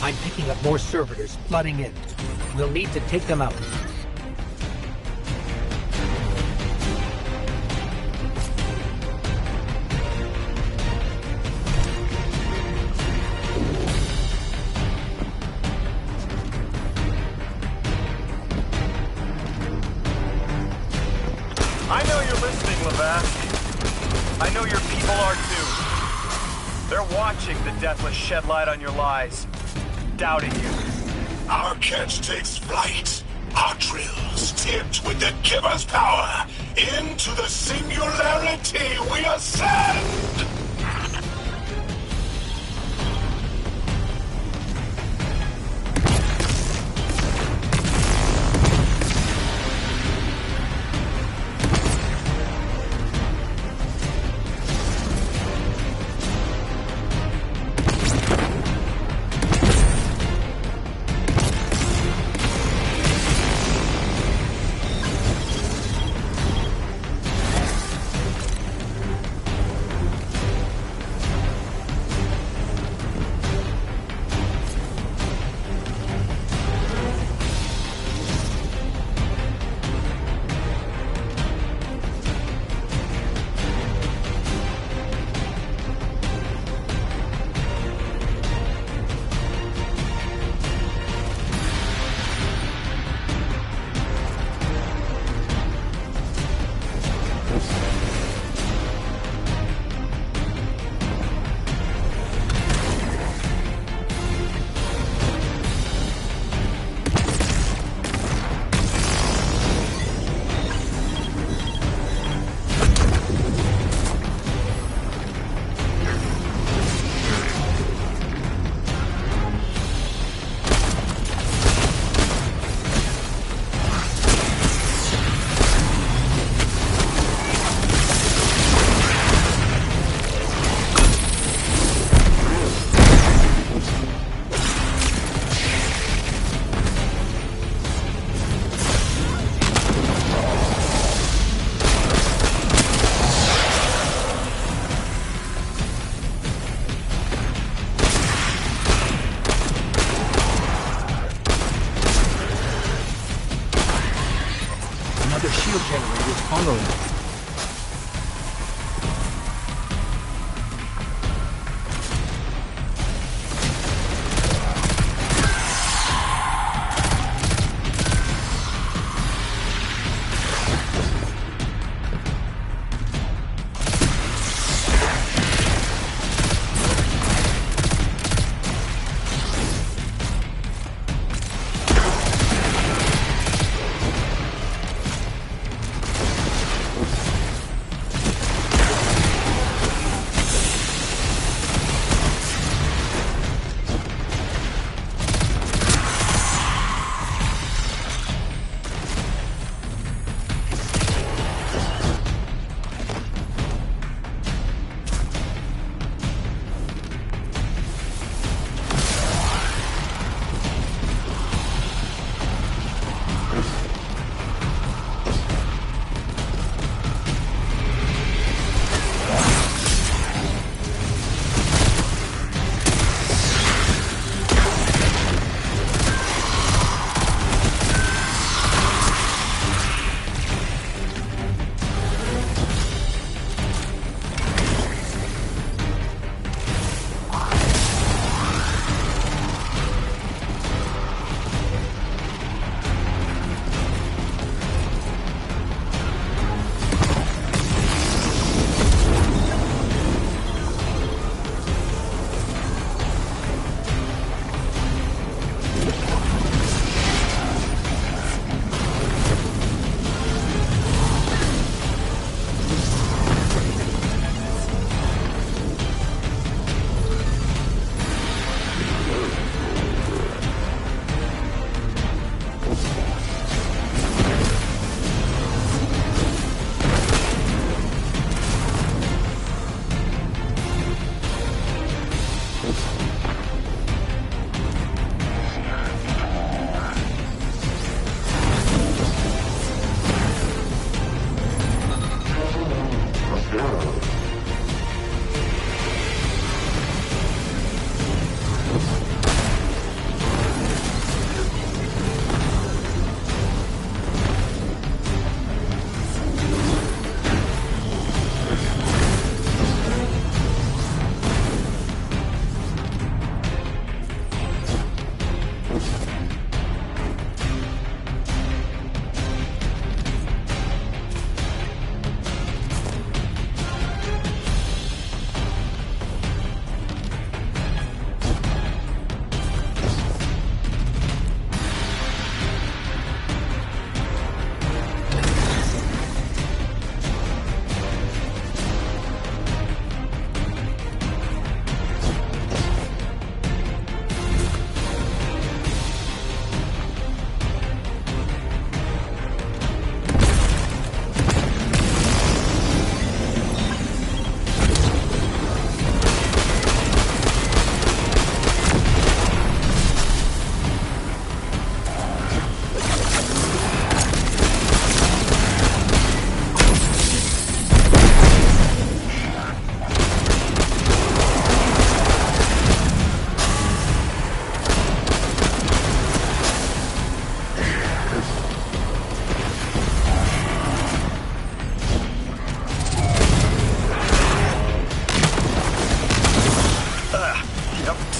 I'm picking up more servitors flooding in. We'll need to take them out. I know you're listening, Lavask. I know your people are too. They're watching the Deathless shed light on your lies. Doubting you. Our catch takes flight. Our drills tipped with the Giver's power. Into the singularity we ascend!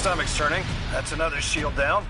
stomach's turning. That's another shield down.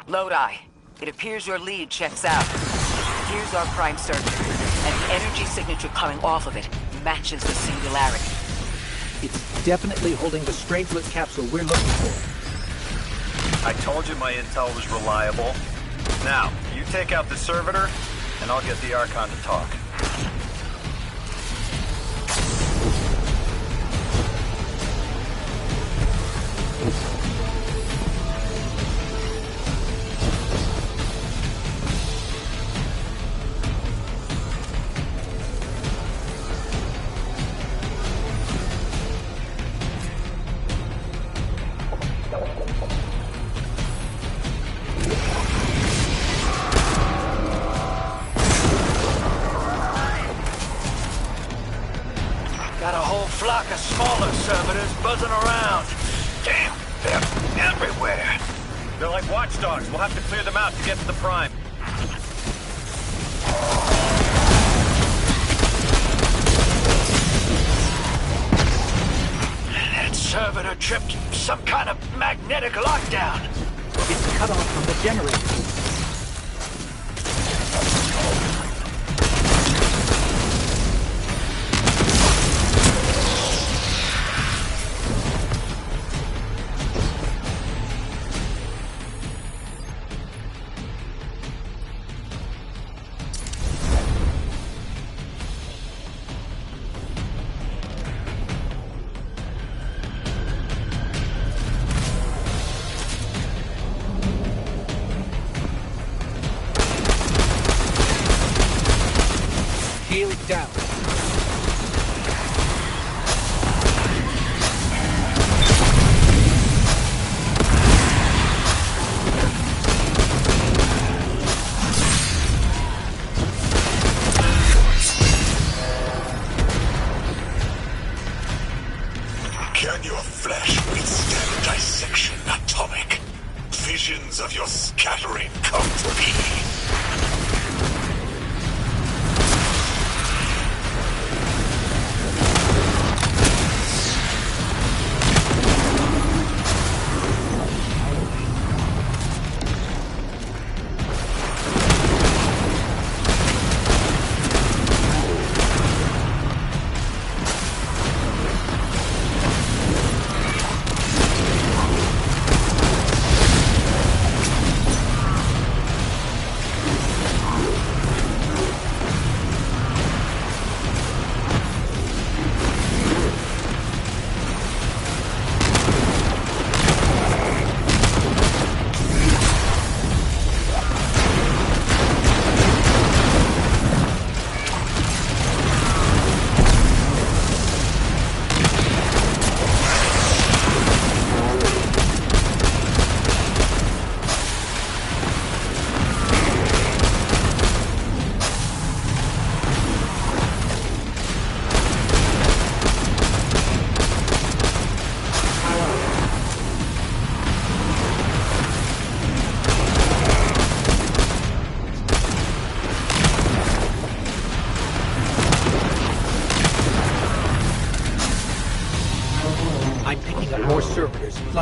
Lodi, it appears your lead checks out. Here's our prime circuit, and the energy signature coming off of it matches the singularity. It's definitely holding the Strangelet capsule we're looking for. I told you my intel was reliable. Now, you take out the servitor, and I'll get the Archon to talk. Got a whole flock of smaller servitors buzzing around. Damn, they're everywhere. They're like watchdogs. We'll have to clear them out to get to the Prime. That servitor tripped some kind of magnetic lockdown. It's cut off from the generator. Shield down. Can your flesh withstand dissection, Atomic? Visions of your scattering come to be.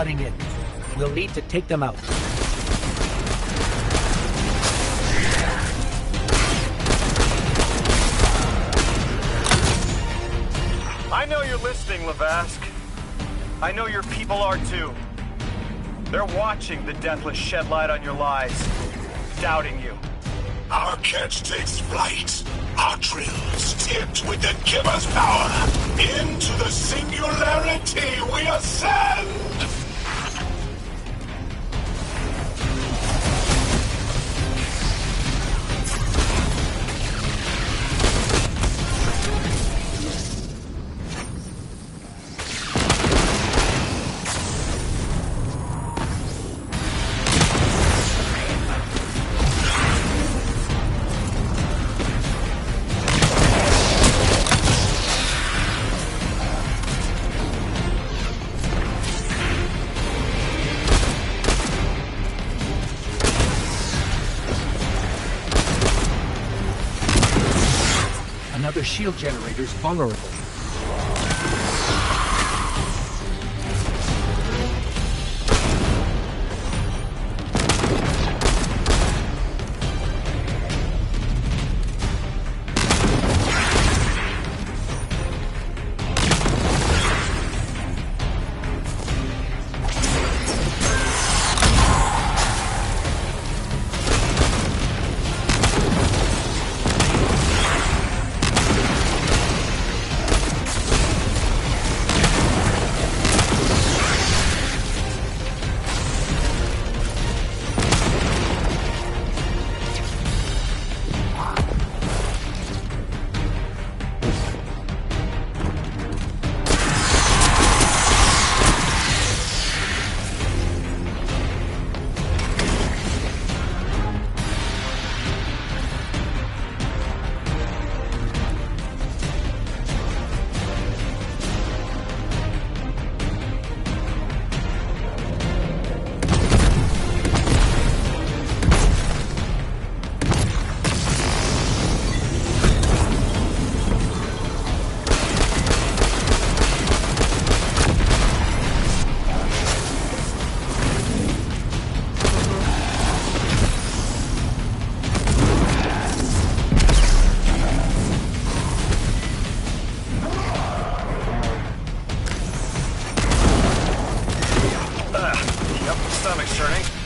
flooding in. We'll need to take them out. I know you're listening, Lavask. I know your people are too. They're watching the Deathless shed light on your lies, doubting you. Our catch takes flight. Our drills tipped with the Giver's power. Into the singularity we ascend! Another shield generator's vulnerable.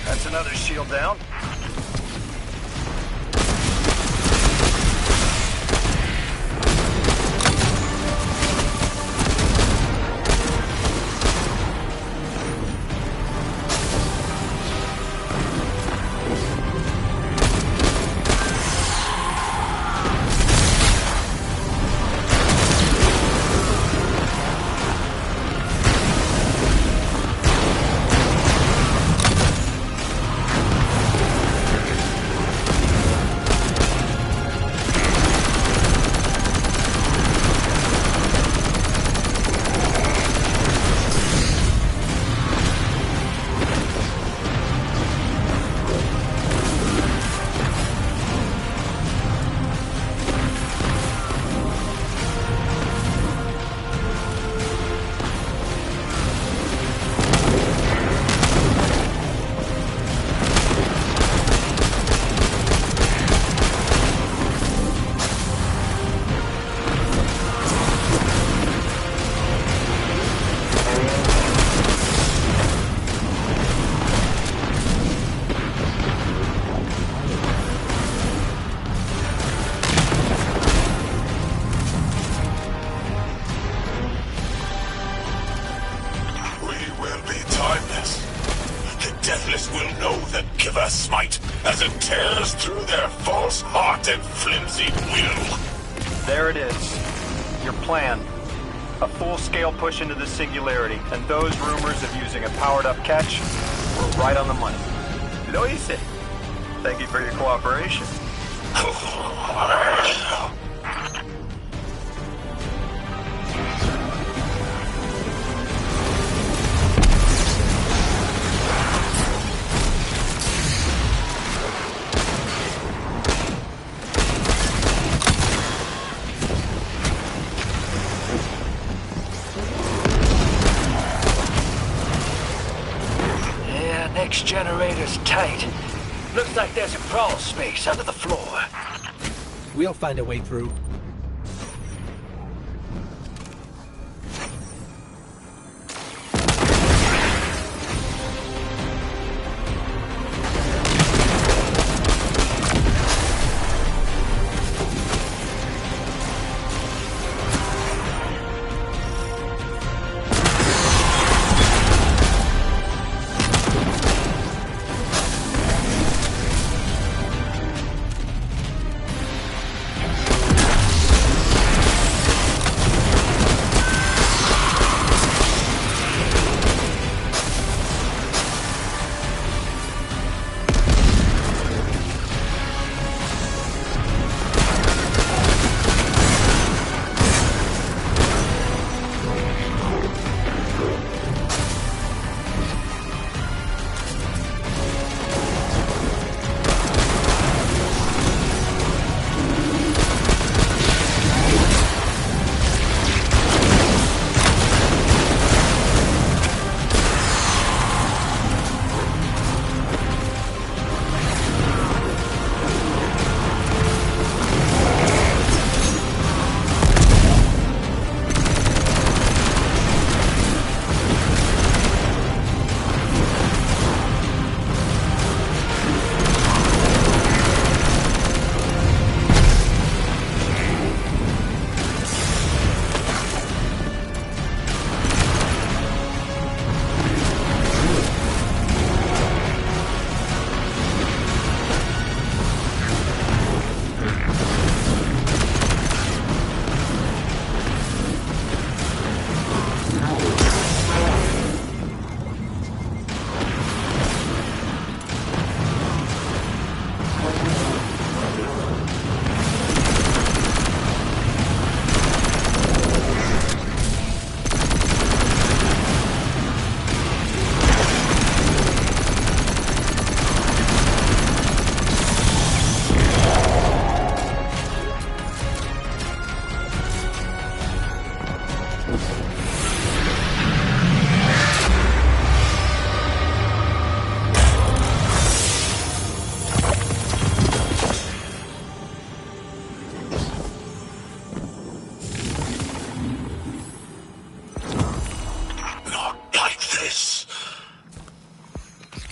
That's another shield down. Push into the singularity, and those rumors of using a powered-up catch were right on the money. Lo hice. Thank you for your cooperation. Helix generator's tight. Looks like there's a crawl space under the floor. We'll find a way through.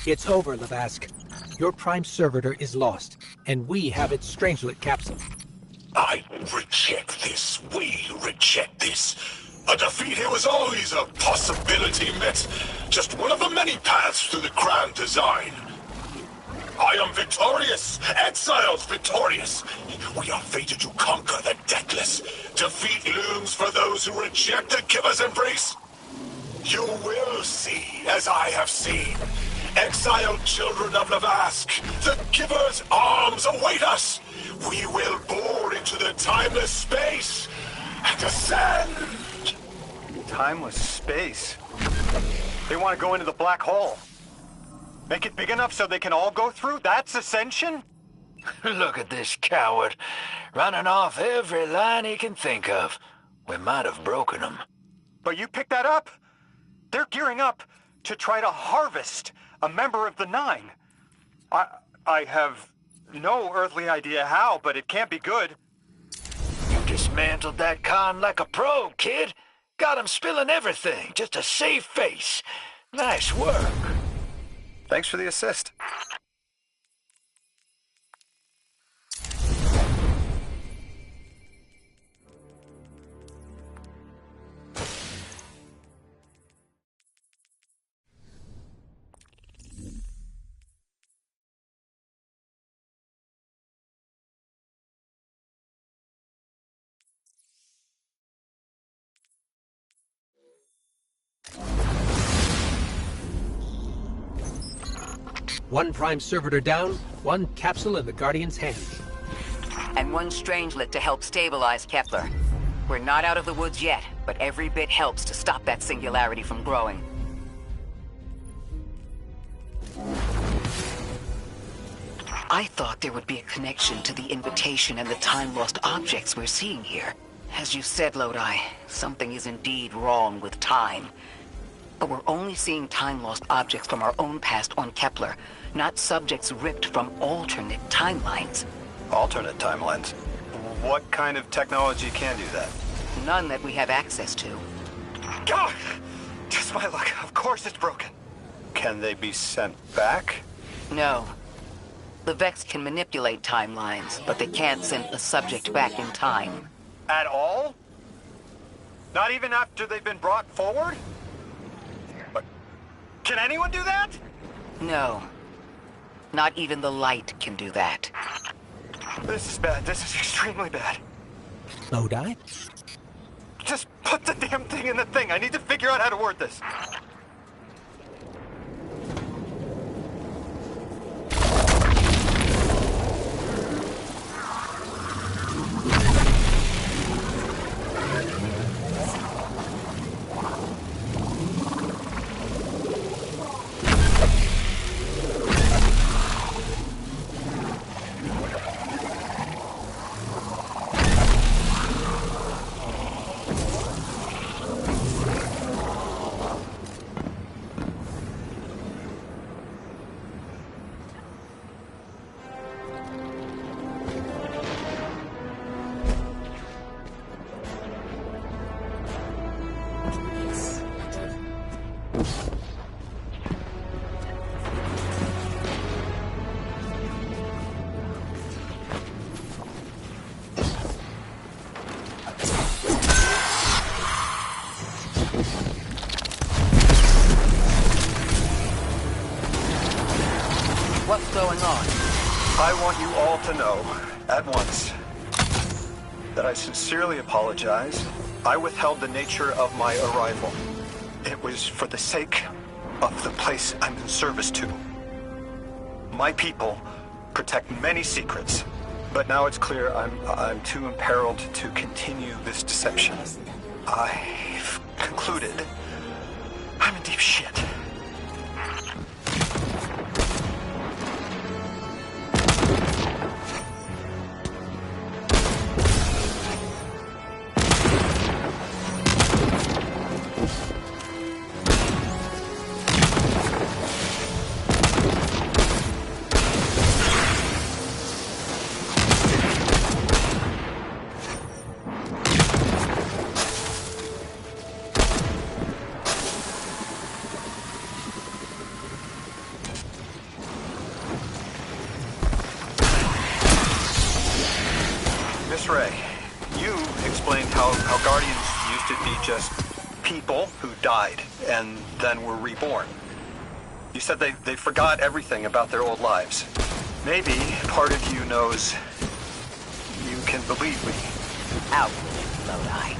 It's over, Lavask. Your Prime Servitor is lost, and we have its Strangelet capsule. I reject this. We reject this. A defeat here was always a possibility, Met. Just one of the many paths to the grand design. I am victorious. Exiles victorious. We are fated to conquer the deathless. Defeat looms for those who reject the Giver's embrace. You will see, as I have seen. Exiled children of Lavask, the Giver's arms await us. We will bore into the timeless space and ascend. Timeless space? They want to go into the black hole. Make it big enough so they can all go through? That's ascension? Look at this coward, running off every line he can think of. We might have broken him. But you picked that up. They're gearing up to try to harvest a member of the Nine. I have no earthly idea how, but it can't be good. You dismantled that con like a pro, kid. Got him spilling everything, just to save face. Nice work. Thanks for the assist. One Prime Servitor down, one capsule in the Guardian's hands. And one Strangelet to help stabilize Kepler. We're not out of the woods yet, but every bit helps to stop that singularity from growing. I thought there would be a connection to the invitation and the time-lost objects we're seeing here. As you said, Lodi, something is indeed wrong with time. But we're only seeing time-lost objects from our own past on Kepler, not subjects ripped from alternate timelines. Alternate timelines? What kind of technology can do that? None that we have access to. God! Just my luck. Of course it's broken. Can they be sent back? No. The Vex can manipulate timelines, but they can't send a subject back in time. At all? Not even after they've been brought forward? But can anyone do that? No. Not even the light can do that. This is bad. This is extremely bad. Lodi? Just put the damn thing in the thing. I need to figure out how to word this. What's going on? I want you all to know, at once, that I sincerely apologize. I withheld the nature of my arrival. It was for the sake of the place I'm in service to. My people protect many secrets, but now it's clear I'm too imperiled to continue this deception. I've concluded I'm in deep shit. Ray, you explained how Guardians used to be just people who died and then were reborn. You said they forgot everything about their old lives. Maybe part of you knows you can believe me. Out, Lodi.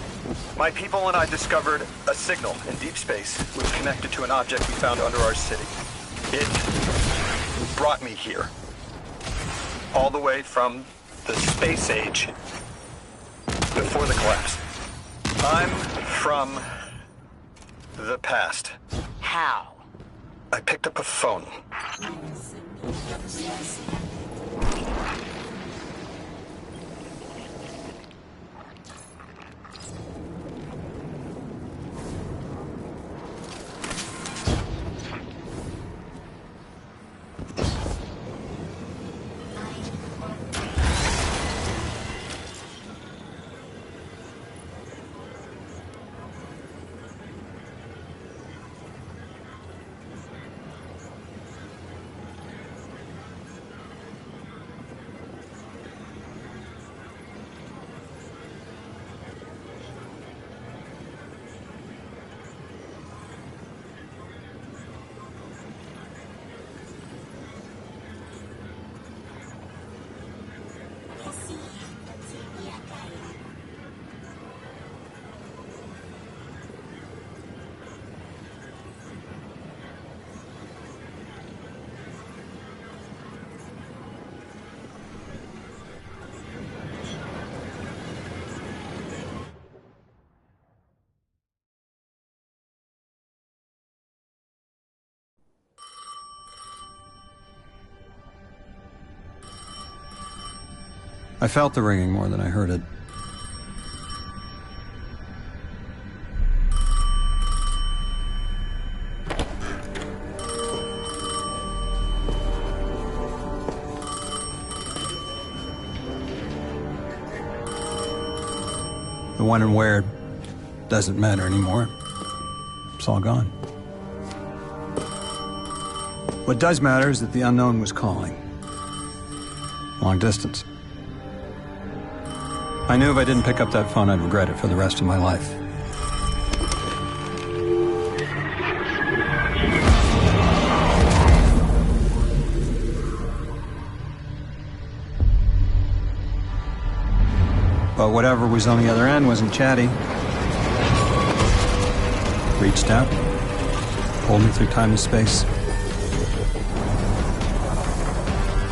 My people and I discovered a signal in deep space was connected to an object we found under our city. It brought me here. All the way from the space age before the collapse. I'm from the past. How? I picked up a phone. I felt the ringing more than I heard it. The when and where doesn't matter anymore. It's all gone. What does matter is that the unknown was calling. Long distance. I knew if I didn't pick up that phone, I'd regret it for the rest of my life. But whatever was on the other end wasn't chatty. Reached out, pulled me through time and space.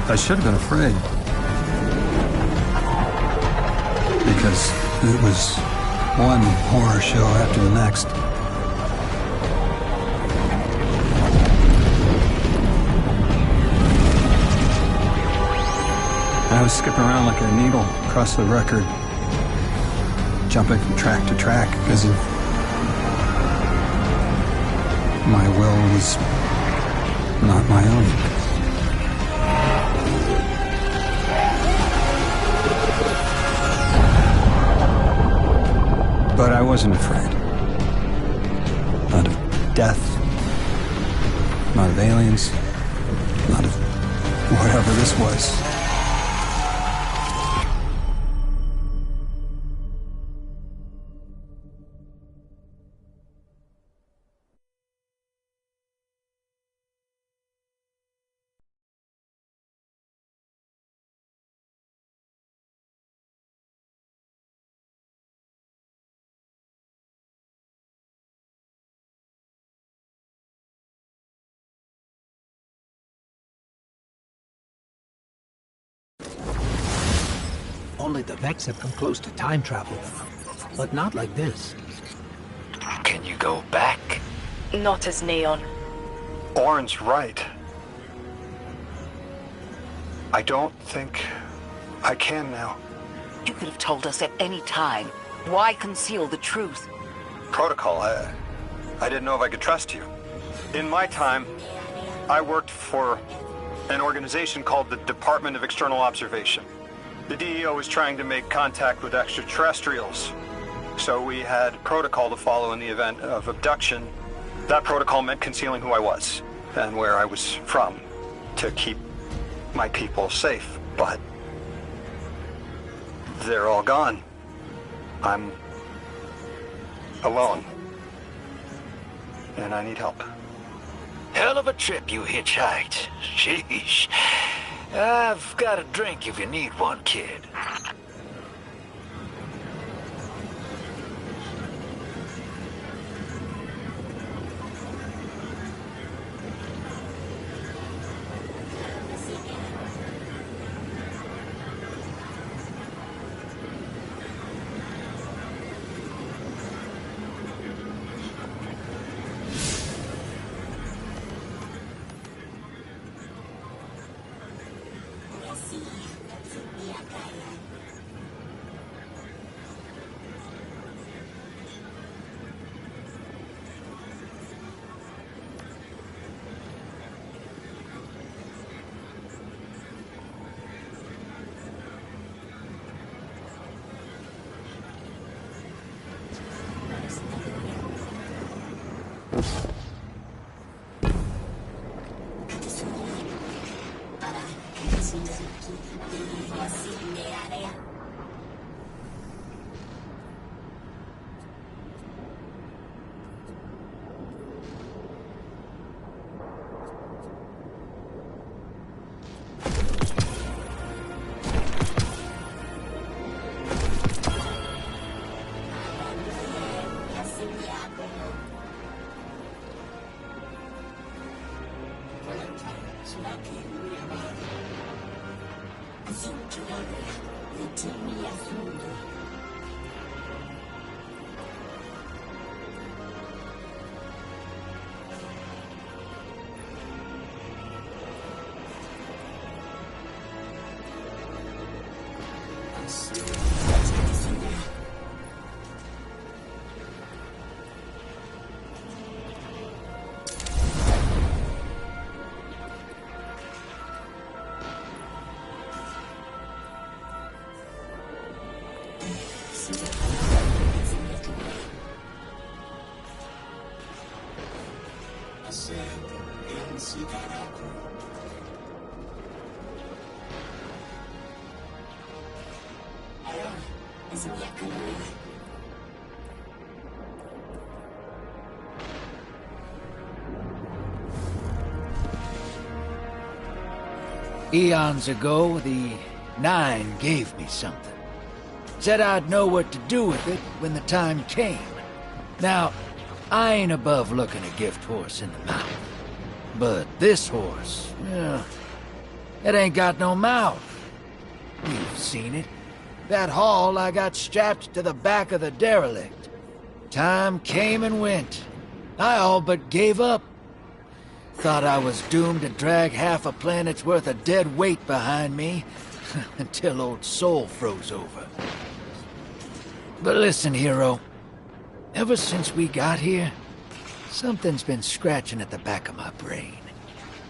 I should have been afraid. Because it was one horror show after the next. I was skipping around like a needle across the record, jumping from track to track because of my will was not my own. But I wasn't afraid. Not of death. Not of aliens. Not of whatever this was. Only the Vex have come close to time travel, but not like this. Can you go back? Not as Neon. Orin's right. I don't think I can now. You could have told us at any time. Why conceal the truth? Protocol, I didn't know if I could trust you. In my time, I worked for an organization called the Department of External Observation. The DEO was trying to make contact with extraterrestrials, so we had protocol to follow in the event of abduction. That protocol meant concealing who I was and where I was from to keep my people safe, but they're all gone. I'm alone, and I need help. Hell of a trip you hitchhiked. Sheesh. I've got a drink if you need one, kid. Eons ago, the Nine gave me something. Said I'd know what to do with it when the time came. Now, I ain't above looking a gift horse in the mouth. But this horse, it ain't got no mouth. You've seen it. That haul I got strapped to the back of the derelict. Time came and went. I all but gave up. Thought I was doomed to drag half a planet's worth of dead weight behind me until old Soul froze over. But listen, hero. Ever since we got here, something's been scratching at the back of my brain.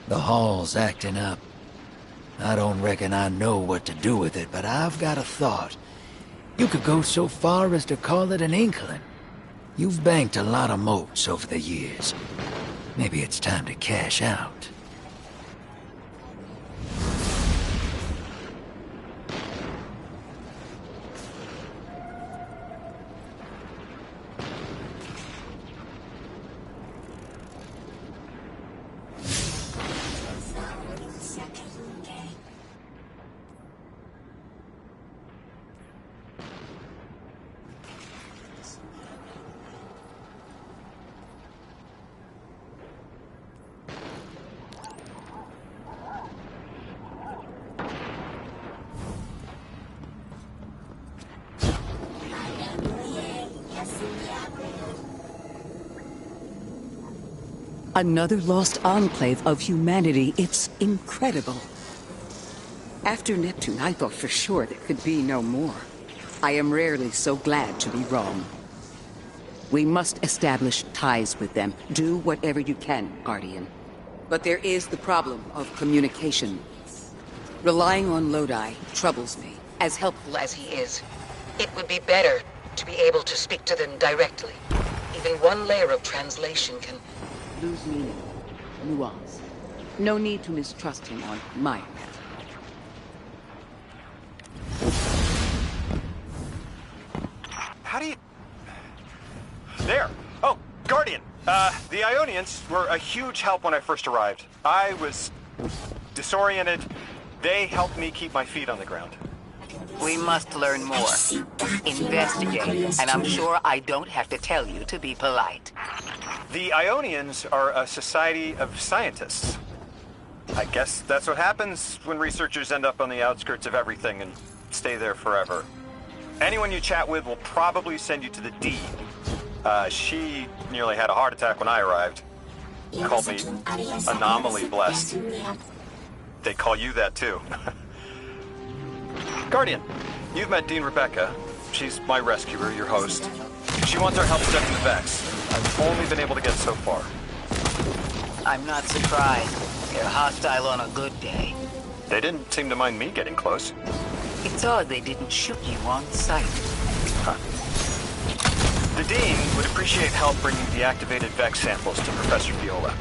The hall's acting up. I don't reckon I know what to do with it, but I've got a thought. You could go so far as to call it an inkling. You've banked a lot of motes over the years. Maybe it's time to cash out. Another lost enclave of humanity. It's incredible. After Neptune, I thought for sure there could be no more. I am rarely so glad to be wrong. We must establish ties with them. Do whatever you can, Guardian. But there is the problem of communication. Relying on Lodi troubles me. As helpful as he is, it would be better to be able to speak to them directly. Even one layer of translation can lose meaning, nuance. No need to mistrust him on my account. How do you... There! Oh, Guardian! The Ionians were a huge help when I first arrived. I was disoriented. They helped me keep my feet on the ground. We must learn more. Investigate, and I'm sure I don't have to tell you to be polite. The Ionians are a society of scientists. I guess that's what happens when researchers end up on the outskirts of everything and stay there forever. Anyone you chat with will probably send you to the Dean. She nearly had a heart attack when I arrived. Called me anomaly blessed. They call you that too. Guardian, you've met Dean Rebecca. She's my rescuer, your host. She wants our help studying the Vex. I've only been able to get so far. I'm not surprised. They're hostile on a good day. They didn't seem to mind me getting close. It's odd they didn't shoot you on sight. Huh. The Dean would appreciate help bringing deactivated Vex samples to Professor Viola.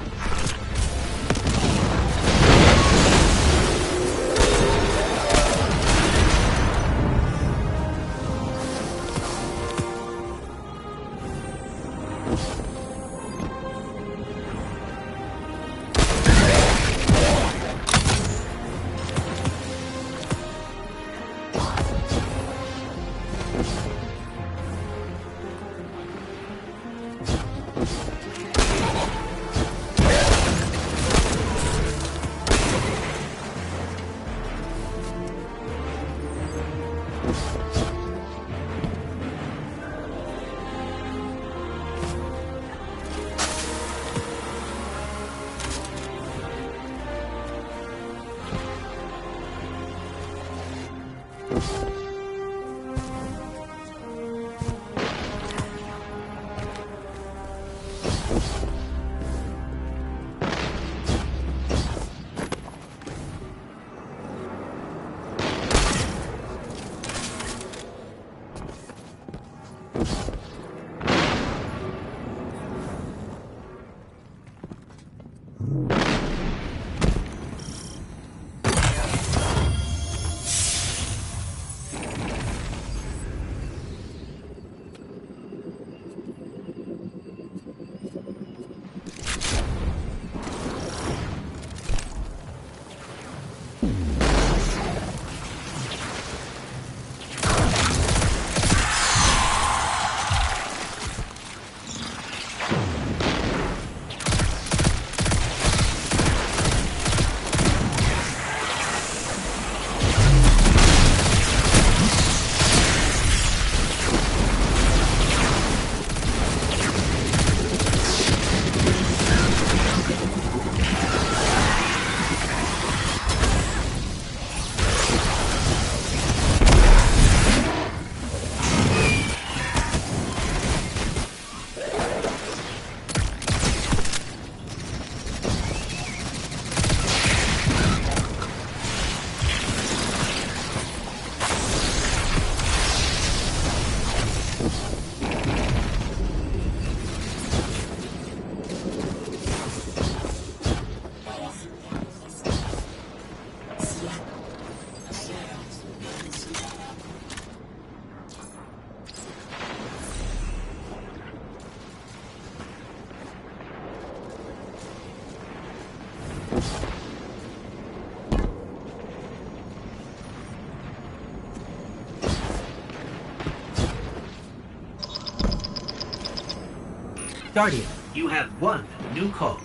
Guardian, you have one new call.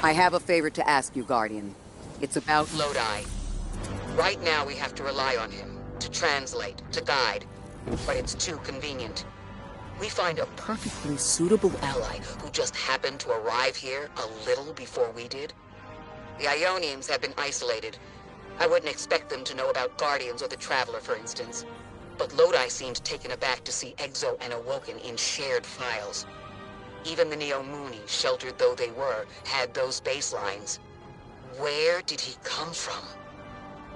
I have a favor to ask you, Guardian. It's about Lodi. Right now we have to rely on him to translate, to guide, but it's too convenient. We find a perfectly suitable ally who just happened to arrive here a little before we did. The Ionians have been isolated. I wouldn't expect them to know about Guardians or the Traveler, for instance. But Lodi seemed taken aback to see Exo and Awoken in shared files. Even the Neomuni, sheltered though they were, had those baselines. Where did he come from?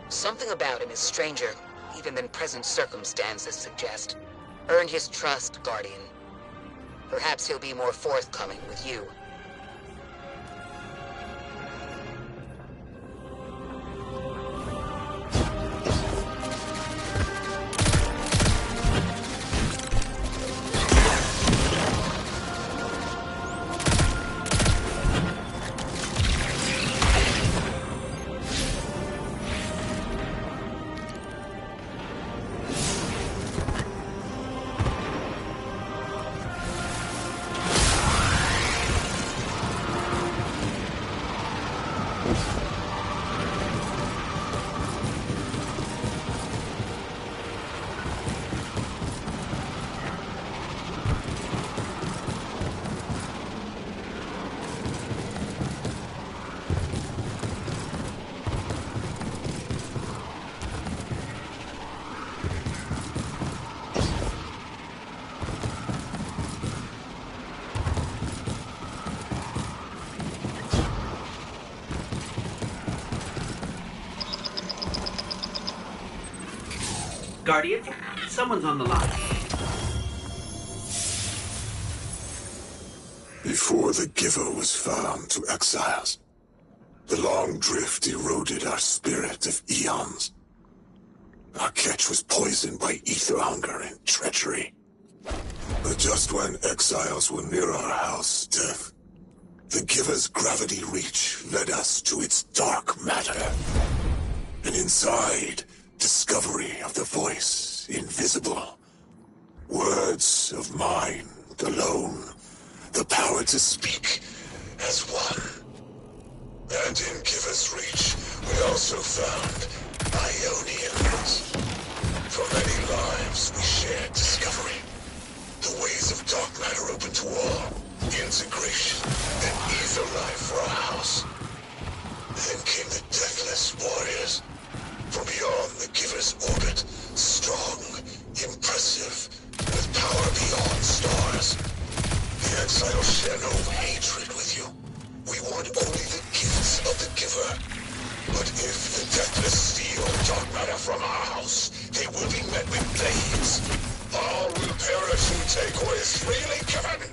Something about him is stranger, even than present circumstances suggest. Earn his trust, Guardian. Perhaps he'll be more forthcoming with you. Guardian, someone's on the line. Before the Giver was found to exiles, the long drift eroded our spirit of eons. Our catch was poisoned by ether hunger and treachery. But just when exiles were near our house, death, the Giver's gravity reach led us to its dark matter. And inside, discovery of the voice invisible. Words of mind alone. The power to speak as one. And in Giver's reach, we also found Ionians. For many lives, we shared discovery. The ways of dark matter open to all. Integration and ether life for our house. Then came the Deathless Warriors. From beyond the Giver's orbit, strong, impressive, with power beyond stars. The exiles share no hatred with you. We want only the gifts of the Giver. But if the Deathless steal dark matter from our house, they will be met with blades. All will perish who take what is freely given.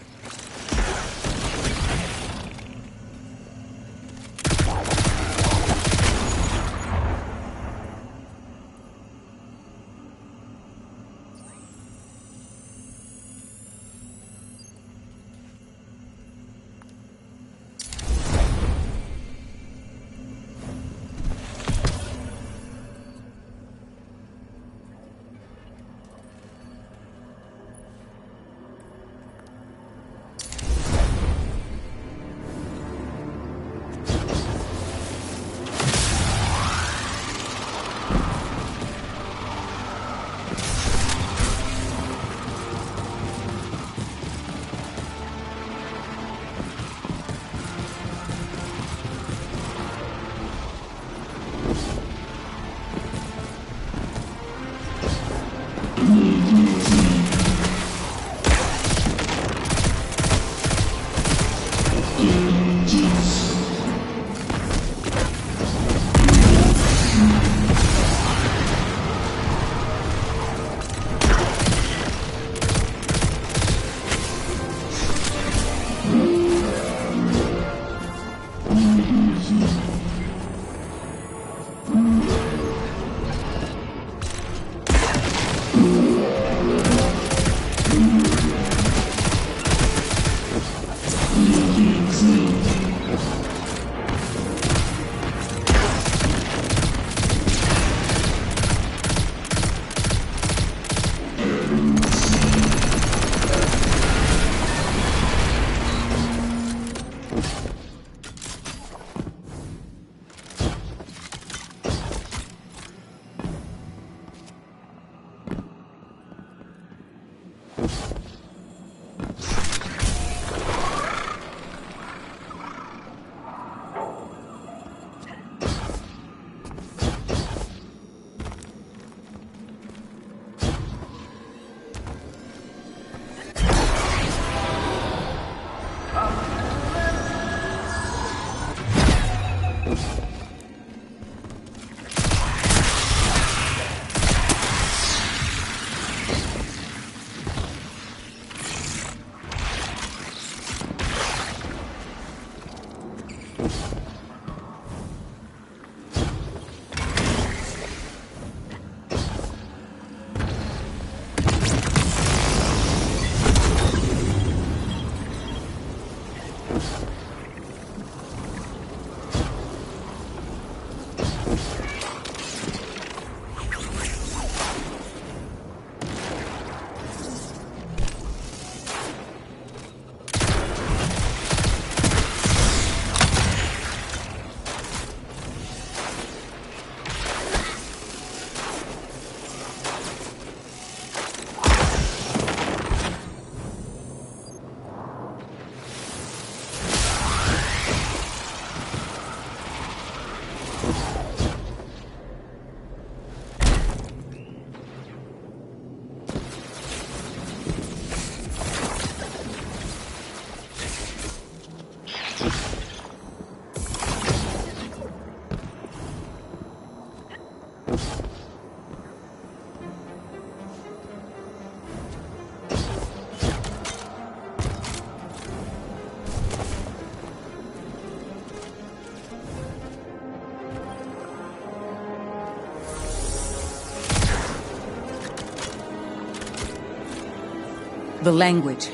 The language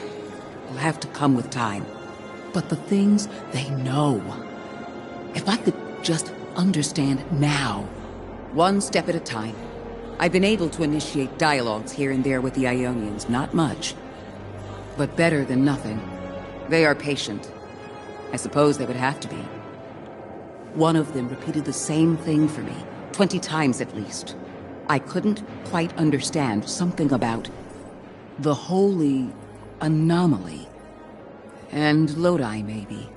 will have to come with time. But the things they know. If I could just understand now, one step at a time. I've been able to initiate dialogues here and there with the Ionians, not much. But better than nothing. They are patient. I suppose they would have to be. One of them repeated the same thing for me, 20 times at least. I couldn't quite understand something about the holy anomaly. And Lodi, maybe.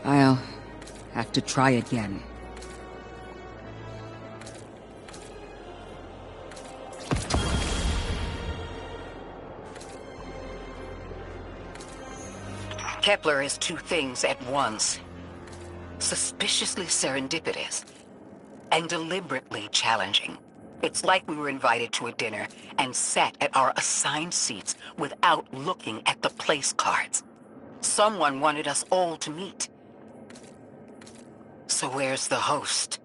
I'll have to try again. Kepler is two things at once. Suspiciously serendipitous, and deliberately challenging. It's like we were invited to a dinner and sat at our assigned seats without looking at the place cards. Someone wanted us all to meet. So where's the host?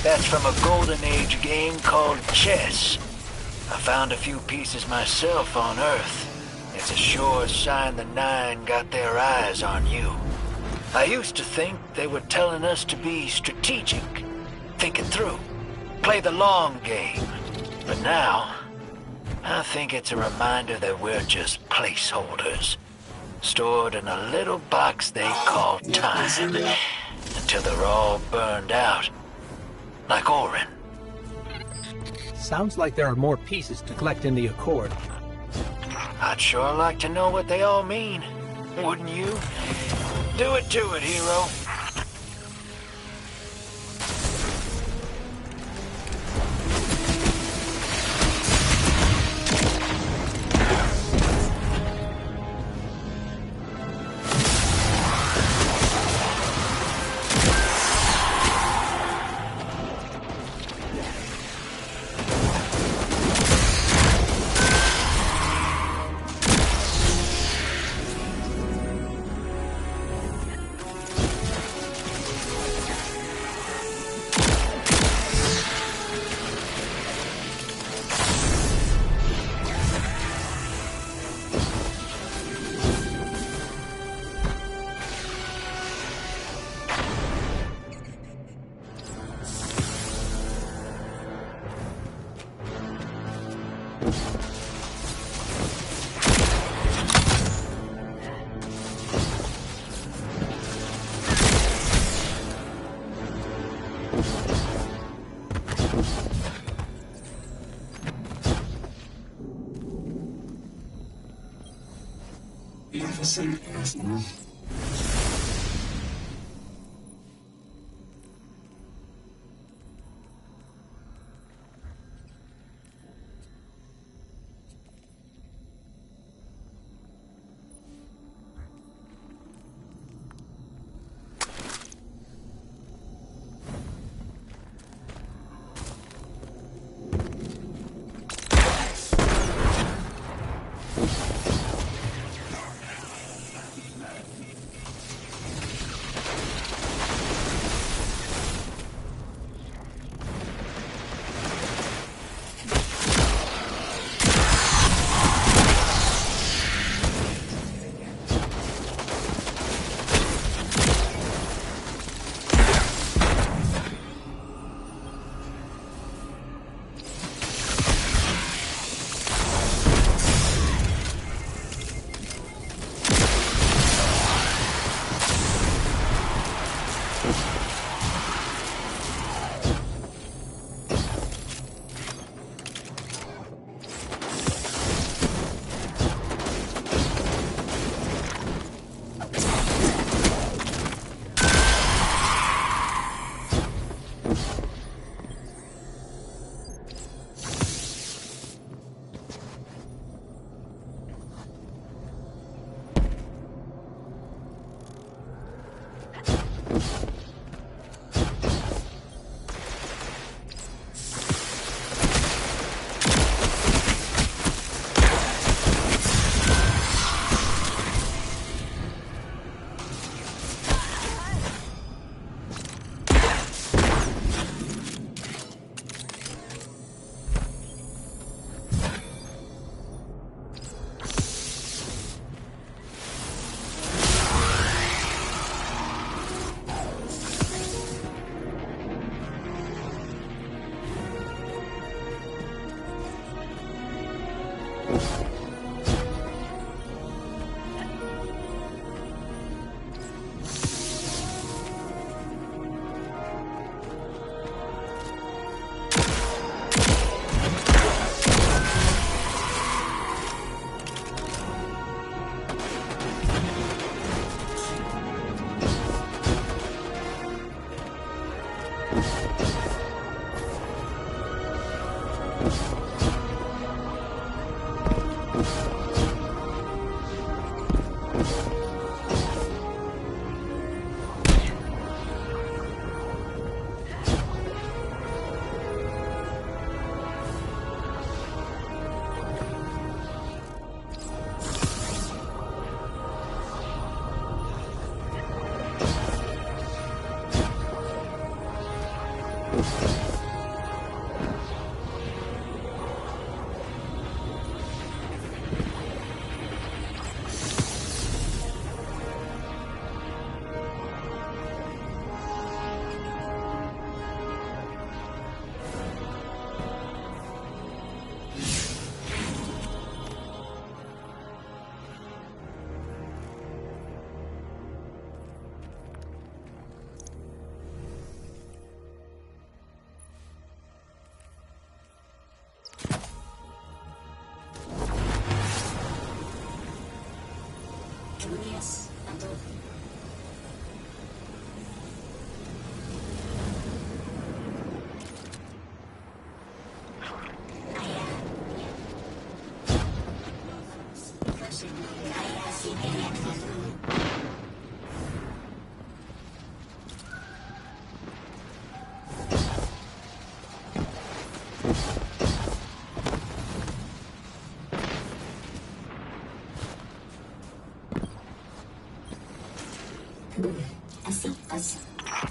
That's from a Golden Age game called chess. I found a few pieces myself on Earth. It's a sure sign the Nine got their eyes on you. I used to think they were telling us to be strategic, think it through, play the long game. But now, I think it's a reminder that we're just placeholders, stored in a little box they call time, till they're all burned out. Like Orin. Sounds like there are more pieces to collect in the Accord. I'd sure like to know what they all mean. Wouldn't you? Do it to it, hero.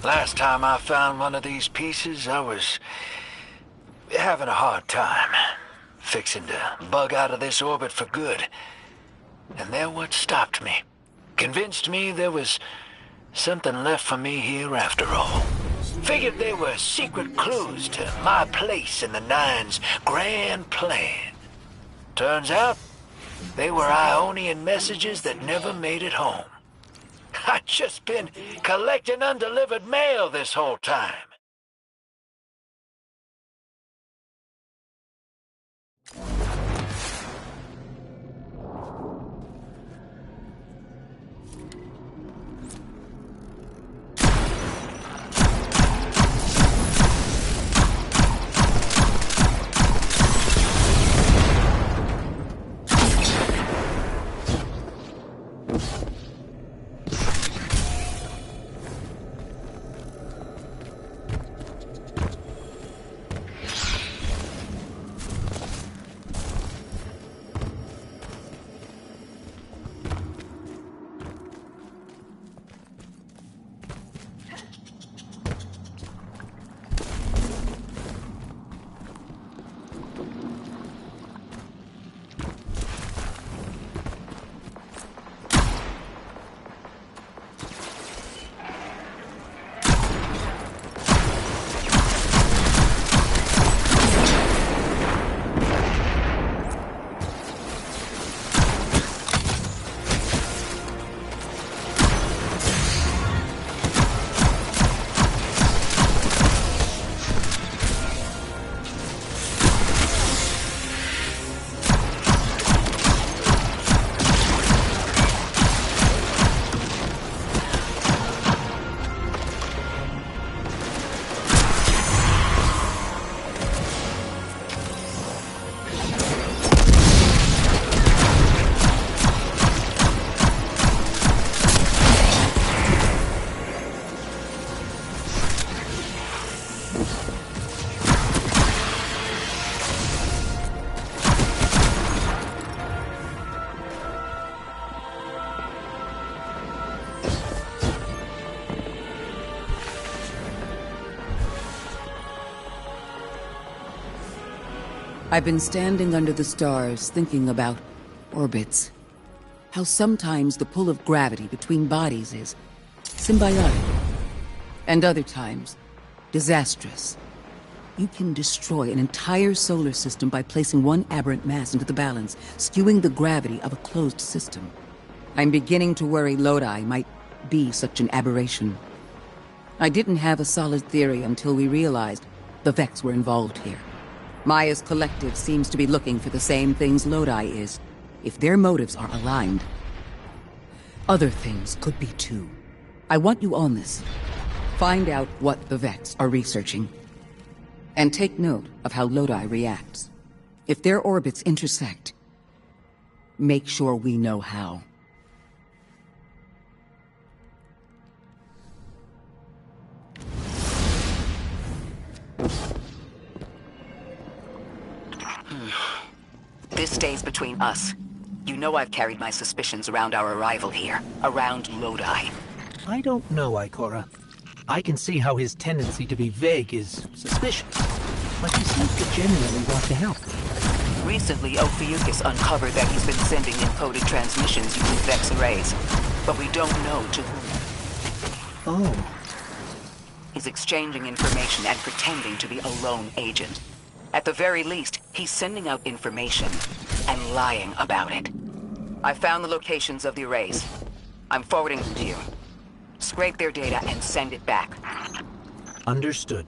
Last time I found one of these pieces, I was having a hard time. Fixing to bug out of this orbit for good. And they're what stopped me. Convinced me there was something left for me here after all. Figured they were secret clues to my place in the Nine's grand plan. Turns out, they were Ionian messages that never made it home. I've just been collecting undelivered mail this whole time. I've been standing under the stars thinking about orbits. How sometimes the pull of gravity between bodies is symbiotic, and other times disastrous. You can destroy an entire solar system by placing one aberrant mass into the balance, skewing the gravity of a closed system. I'm beginning to worry Lodi might be such an aberration. I didn't have a solid theory until we realized the Vex were involved here. Maya's collective seems to be looking for the same things Lodi is. If their motives are aligned, other things could be too. I want you on this. Find out what the Vex are researching. And take note of how Lodi reacts. If their orbits intersect, make sure we know how. This stays between us. You know I've carried my suspicions around our arrival here, around Lodi. I don't know, Ikora. I can see how his tendency to be vague is suspicious, but he seems to genuinely want to help. Recently, Ophiuchus uncovered that he's been sending encoded transmissions using Vex arrays, but we don't know to whom. Oh. He's exchanging information and pretending to be a lone agent. At the very least, he's sending out information and lying about it. I found the locations of the arrays. I'm forwarding them to you. Scrape their data and send it back. Understood.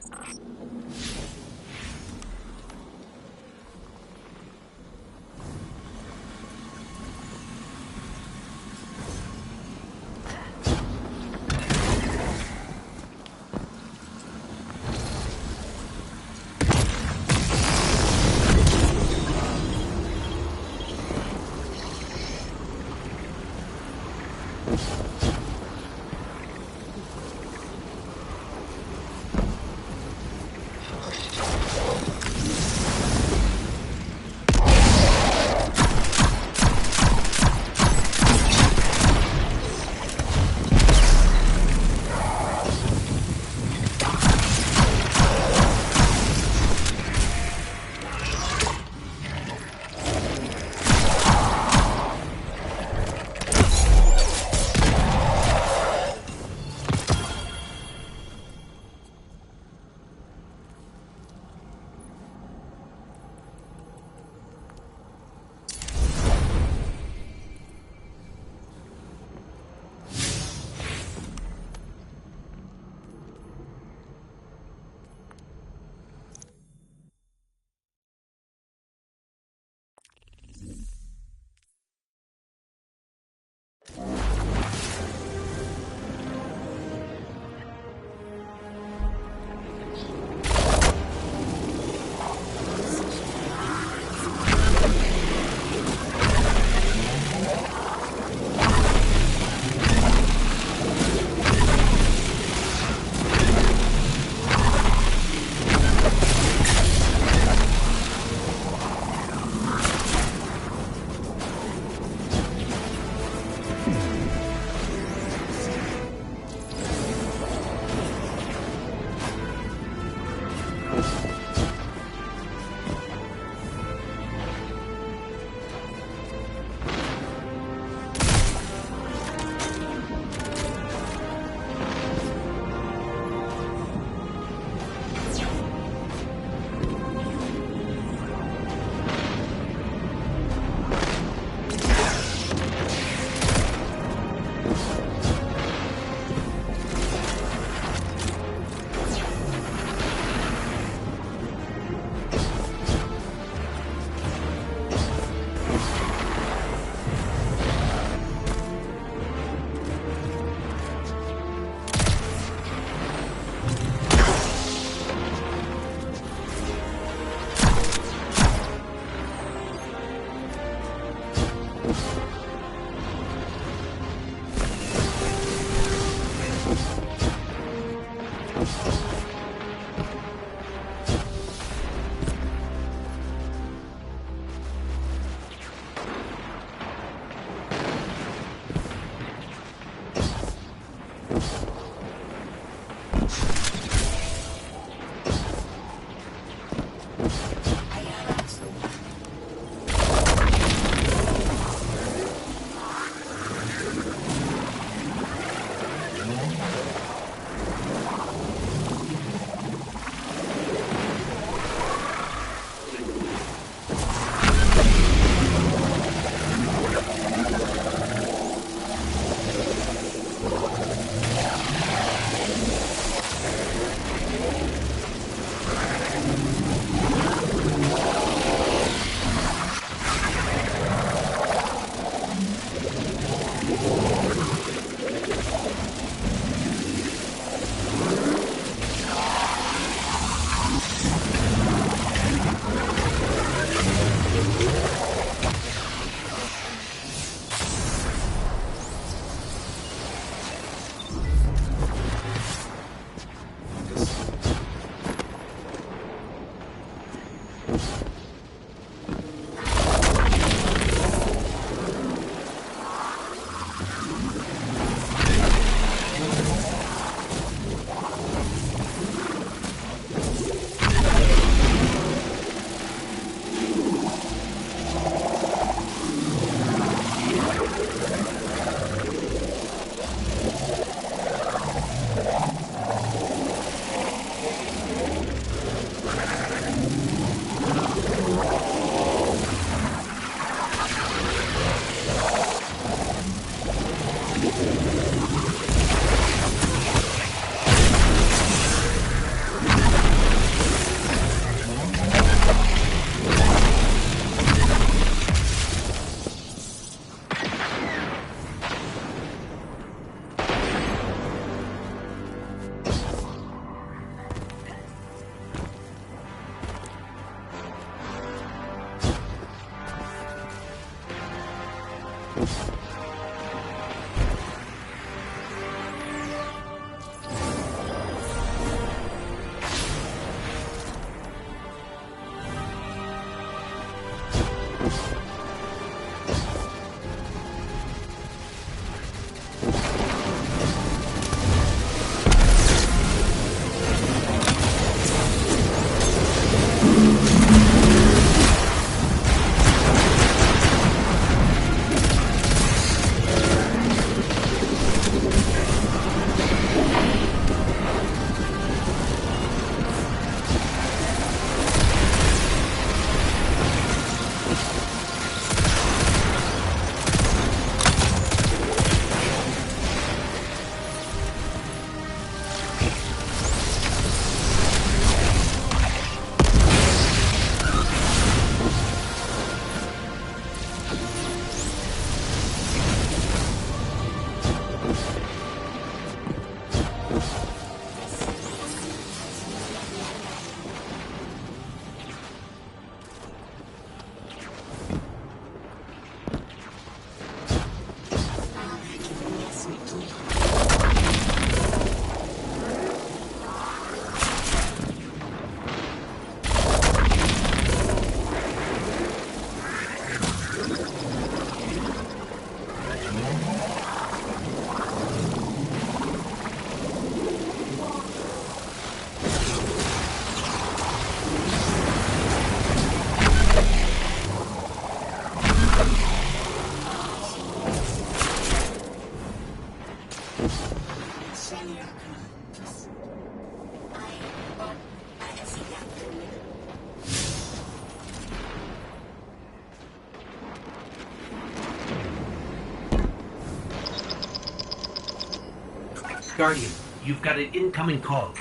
Guardian, you've got an incoming call.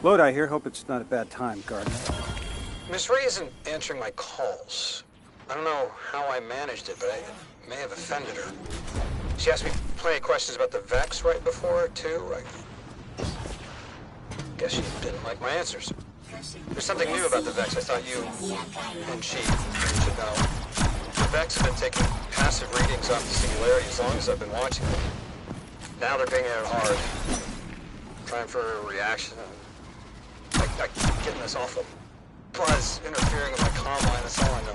Lodi here. Hope it's not a bad time, Gardner. Miss Ray isn't answering my calls. I don't know how I managed it, but I may have offended her. She asked me plenty of questions about the Vex right before, too. I guess she didn't like my answers. There's something new about the Vex I thought you and she should know. The Vex have been taking passive readings off the Singularity as long as I've been watching them. Now they're pinging it hard. Trying for a reaction. I keep getting this awful buzz interfering with my comm line, that's all I know.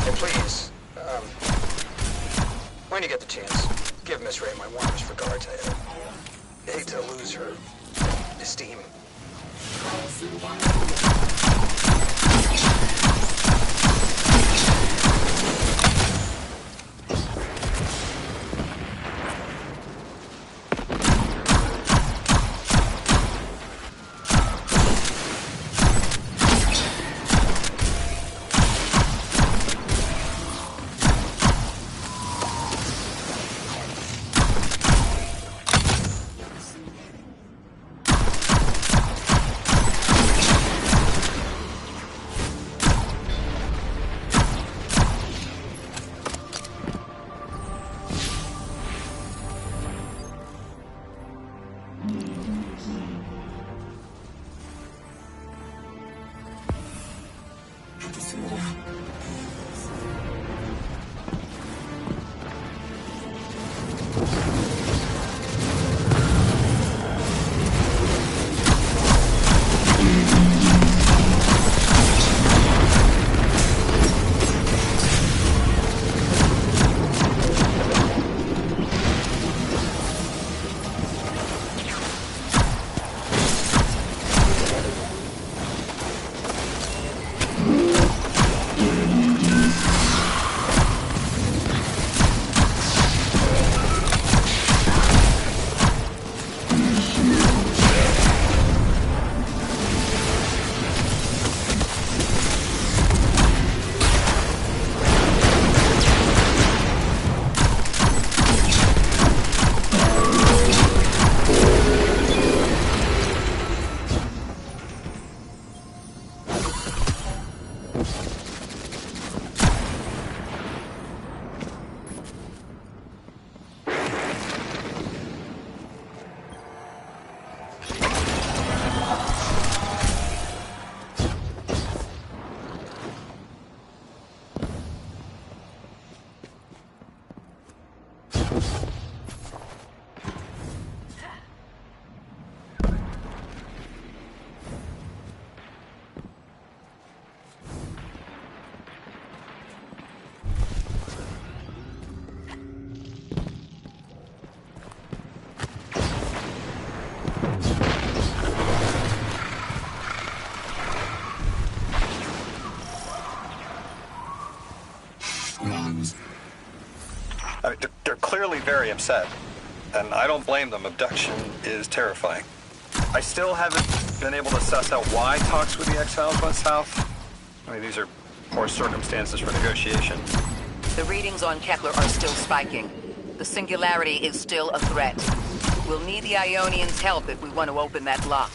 And please, when you get the chance, give Miss Ray my warmest regards. I hate to lose her esteem. They're clearly very upset, and I don't blame them. Abduction is terrifying. I still haven't been able to suss out why talks with the X-Files went south. I mean, these are poor circumstances for negotiation. The readings on Kepler are still spiking. The singularity is still a threat. We'll need the Ionians' help if we want to open that lock.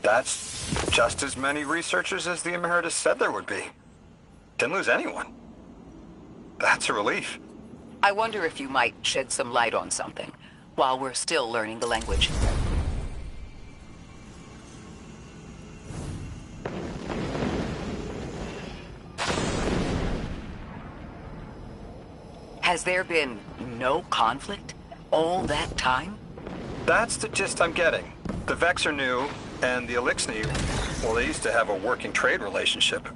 That's just as many researchers as the Emeritus said there would be. Didn't lose anyone. That's a relief. I wonder if you might shed some light on something while we're still learning the language. Has there been no conflict all that time? That's the gist I'm getting. The Vex are new, and the Eliksni, well, they used to have a working trade relationship.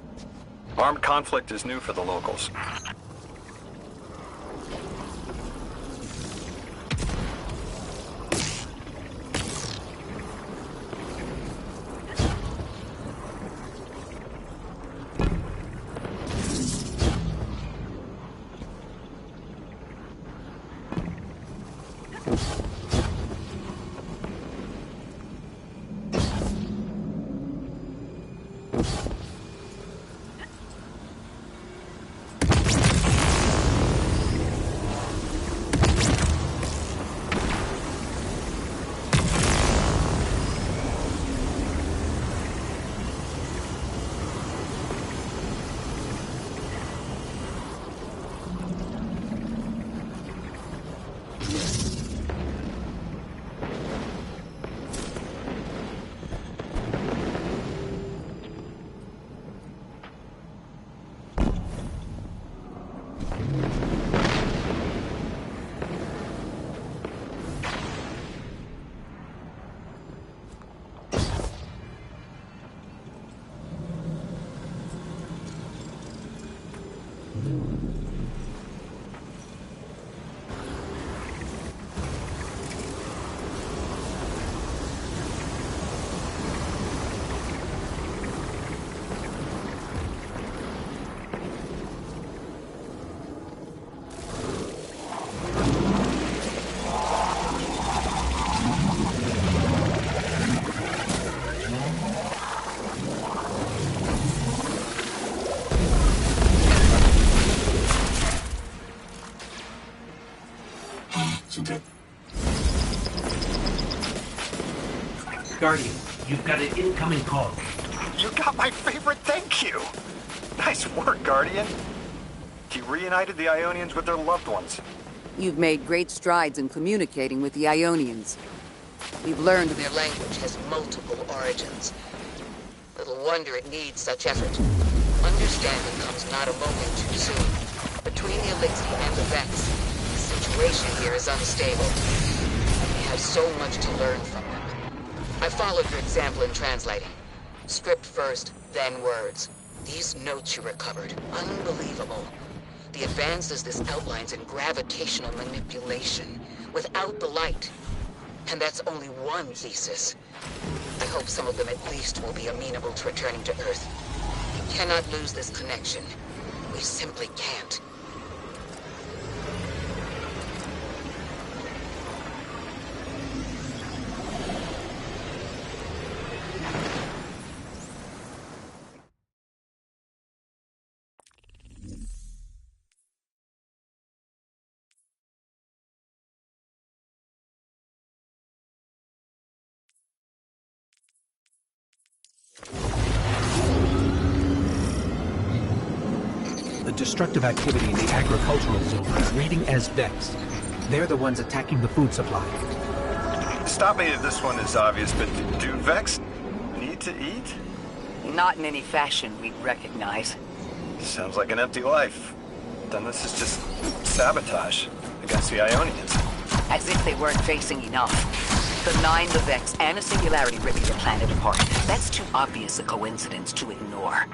Armed conflict is new for the locals. Guardian, you've got an incoming call. You got my favorite thank you! Nice work, Guardian. You reunited the Ionians with their loved ones. You've made great strides in communicating with the Ionians. We've learned Their language has multiple origins. Little wonder it needs such effort. Understanding comes not a moment too soon. Between the Eliksni and the Vex, the situation here is unstable. We have so much to learn from them. I followed your example in translating. Script first, then words. These notes you recovered, unbelievable. The advances this outlines in gravitational manipulation, without the light. And that's only one thesis. I hope some of them at least will be amenable to returning to Earth. We cannot lose this connection. We simply can't. The destructive activity in the agricultural zone is reading as Vex. They're the ones attacking the food supply. Stop me if this one is obvious, but do Vex need to eat? Not in any fashion we'd recognize. Sounds like an empty life. Then this is just sabotage against the Ionians. As if they weren't facing enough. The Nine, the Vex, and a singularity ripping the planet apart. That's too obvious a coincidence to ignore.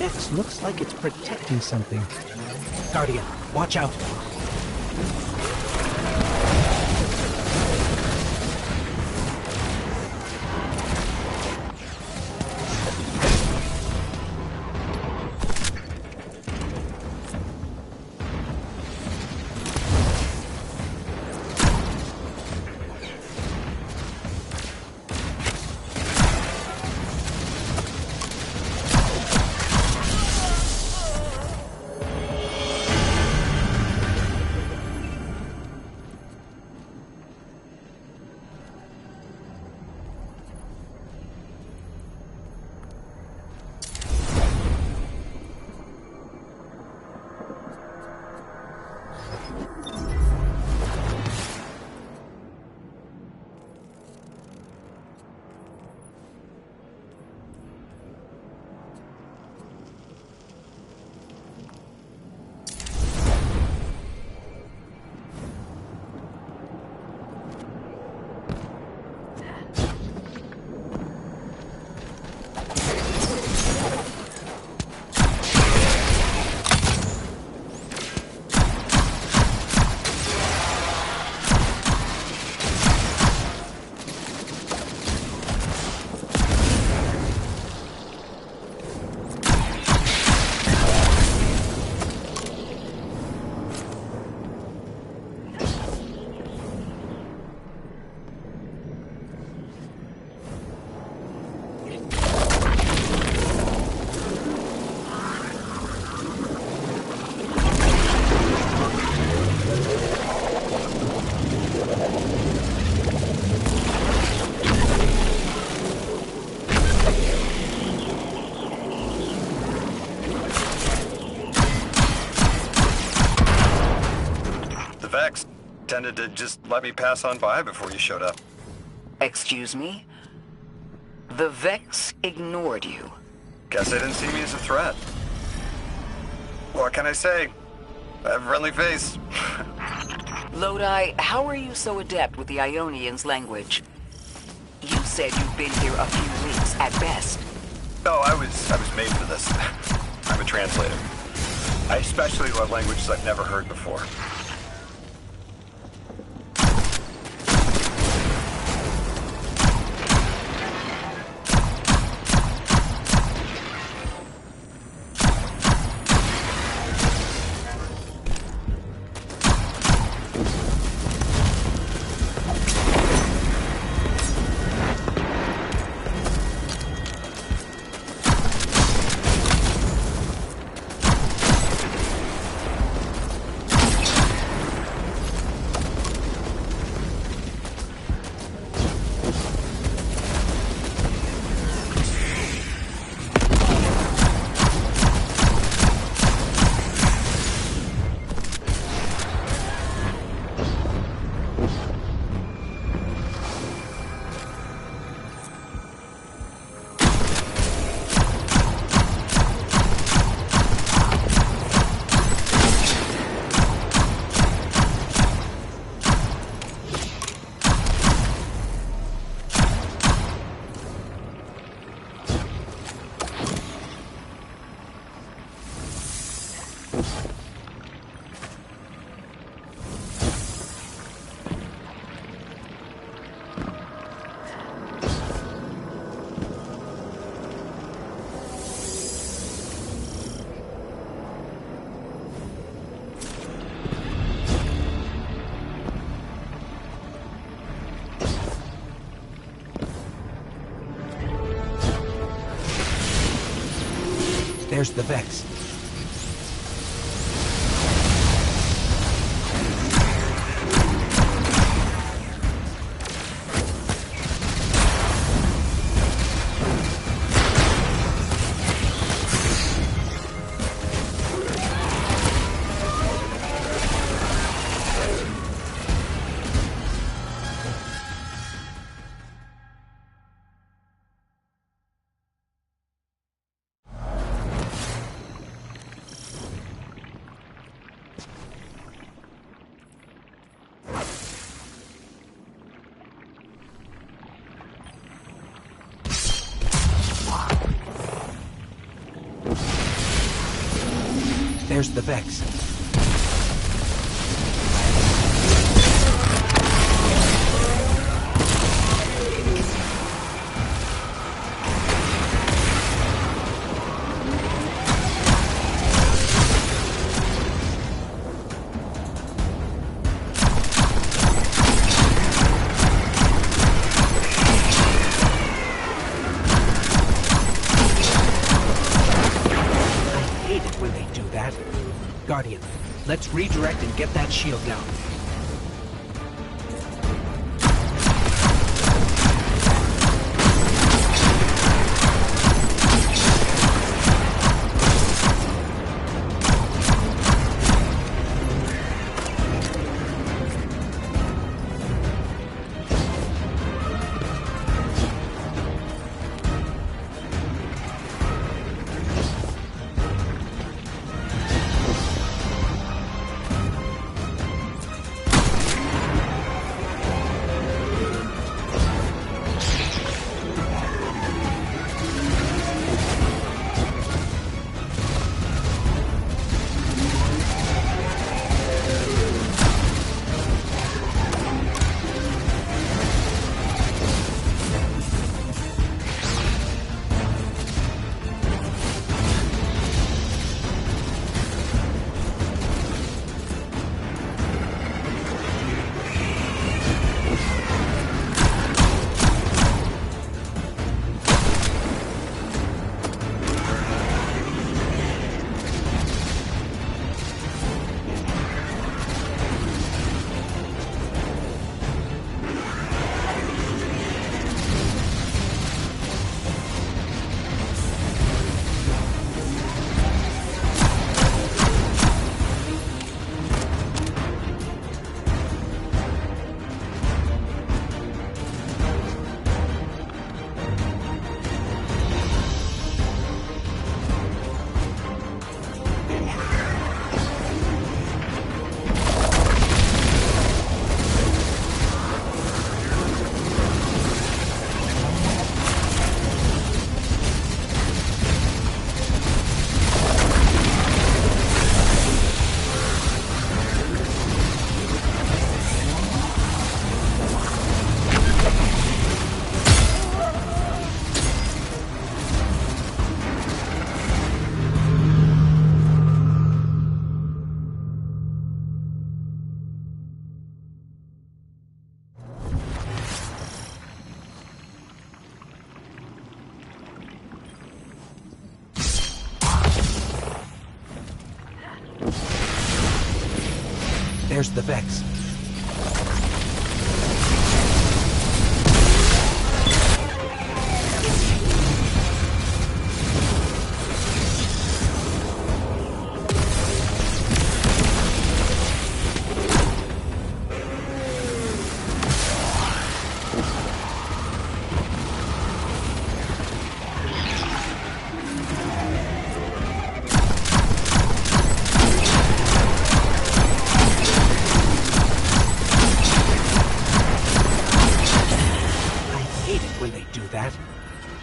Vex looks like it's protecting something. Guardian, watch out. Tended to just let me pass on by before you showed up. Excuse me? The Vex ignored you. Guess they didn't see me as a threat. What can I say? I have a friendly face. Lodi, how are you so adept with the Ionians' language? You said you've been here a few weeks at best. Oh, I was made for this. I'm a translator. I especially love languages I've never heard before. There's the Vex. There's the Vex. Guardian, let's redirect and get that shield down. There's the Vex.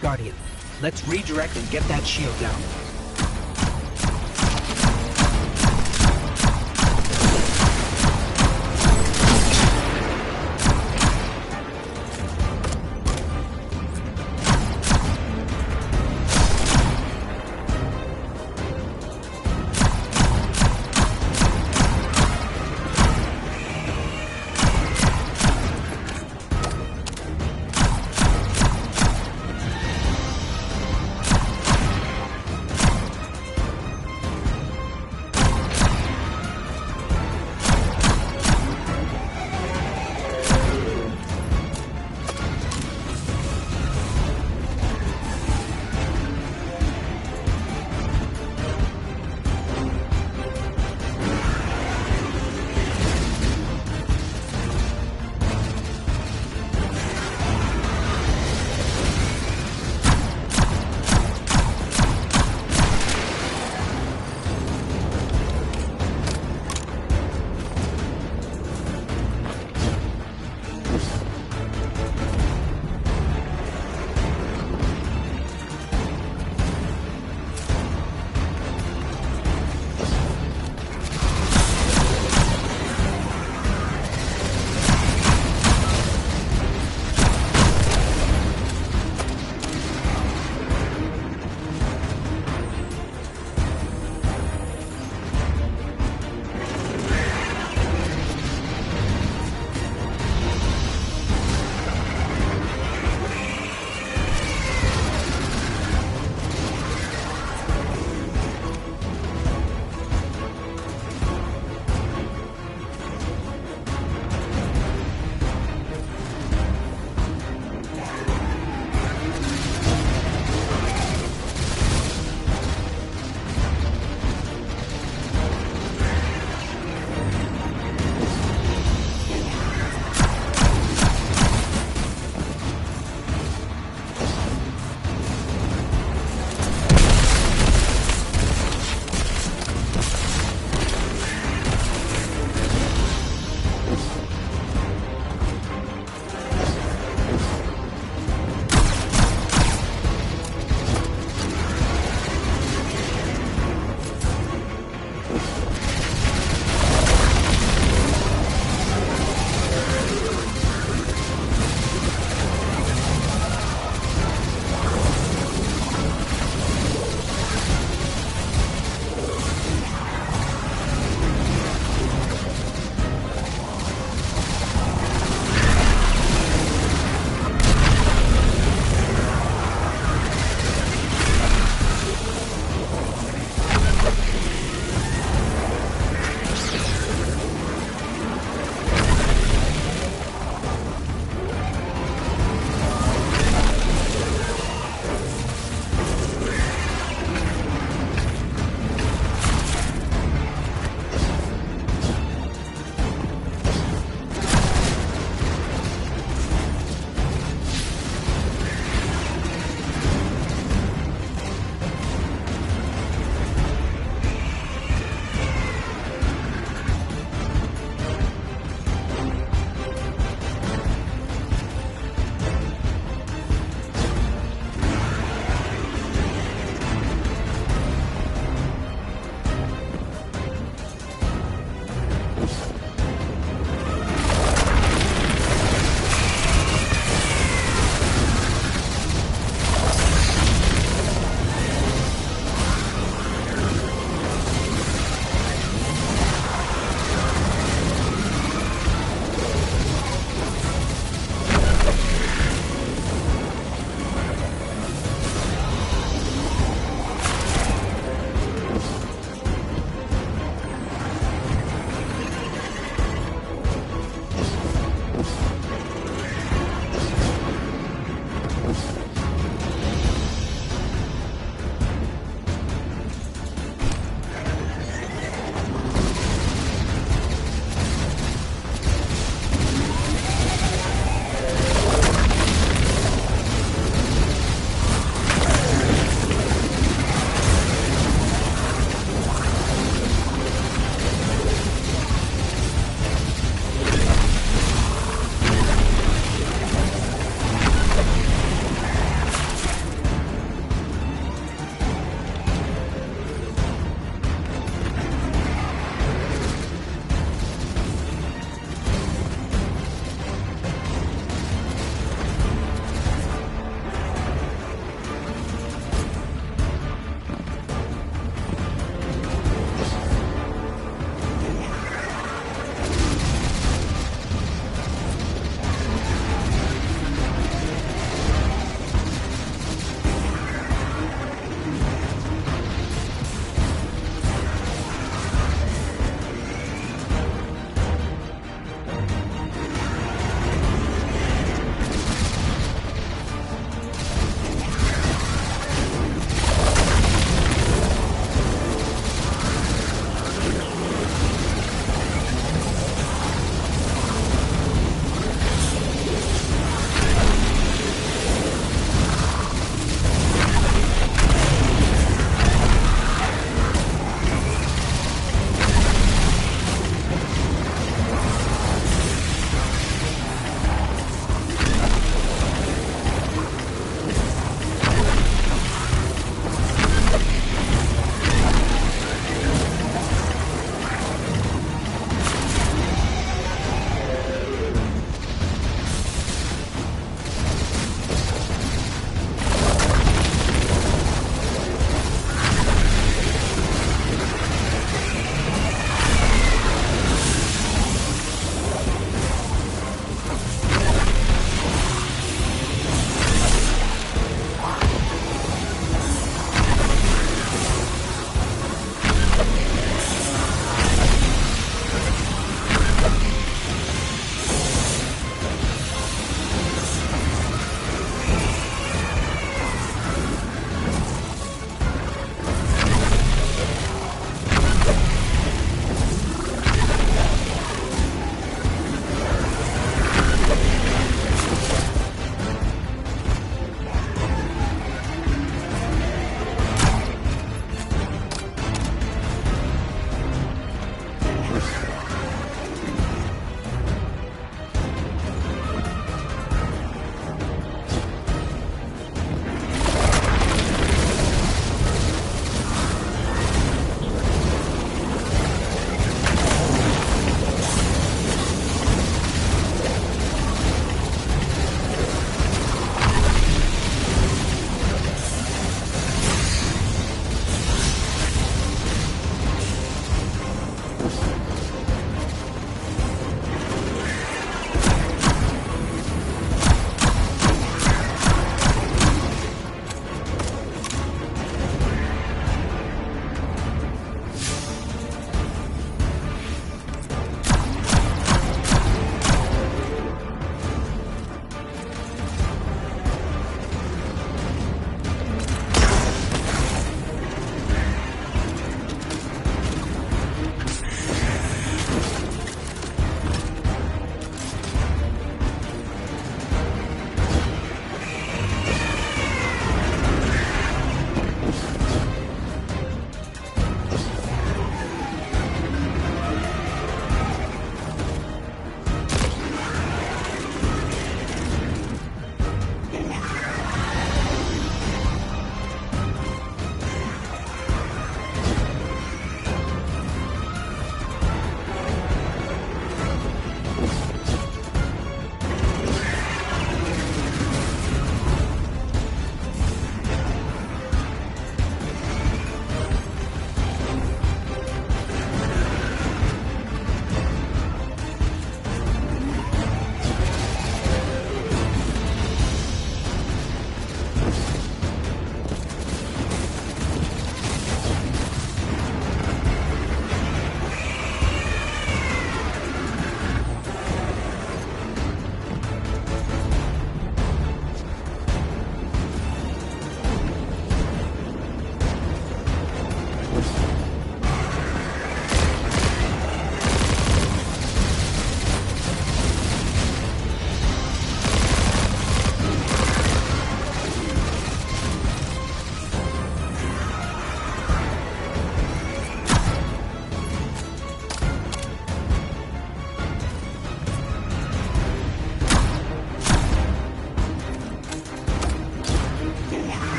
Guardian, let's redirect and get that shield down.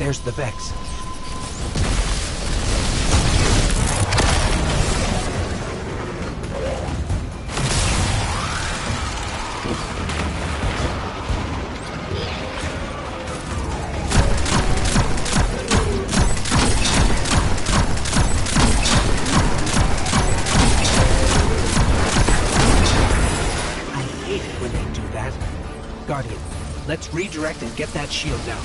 There's the Vex. Guardian, let's redirect and get that shield down.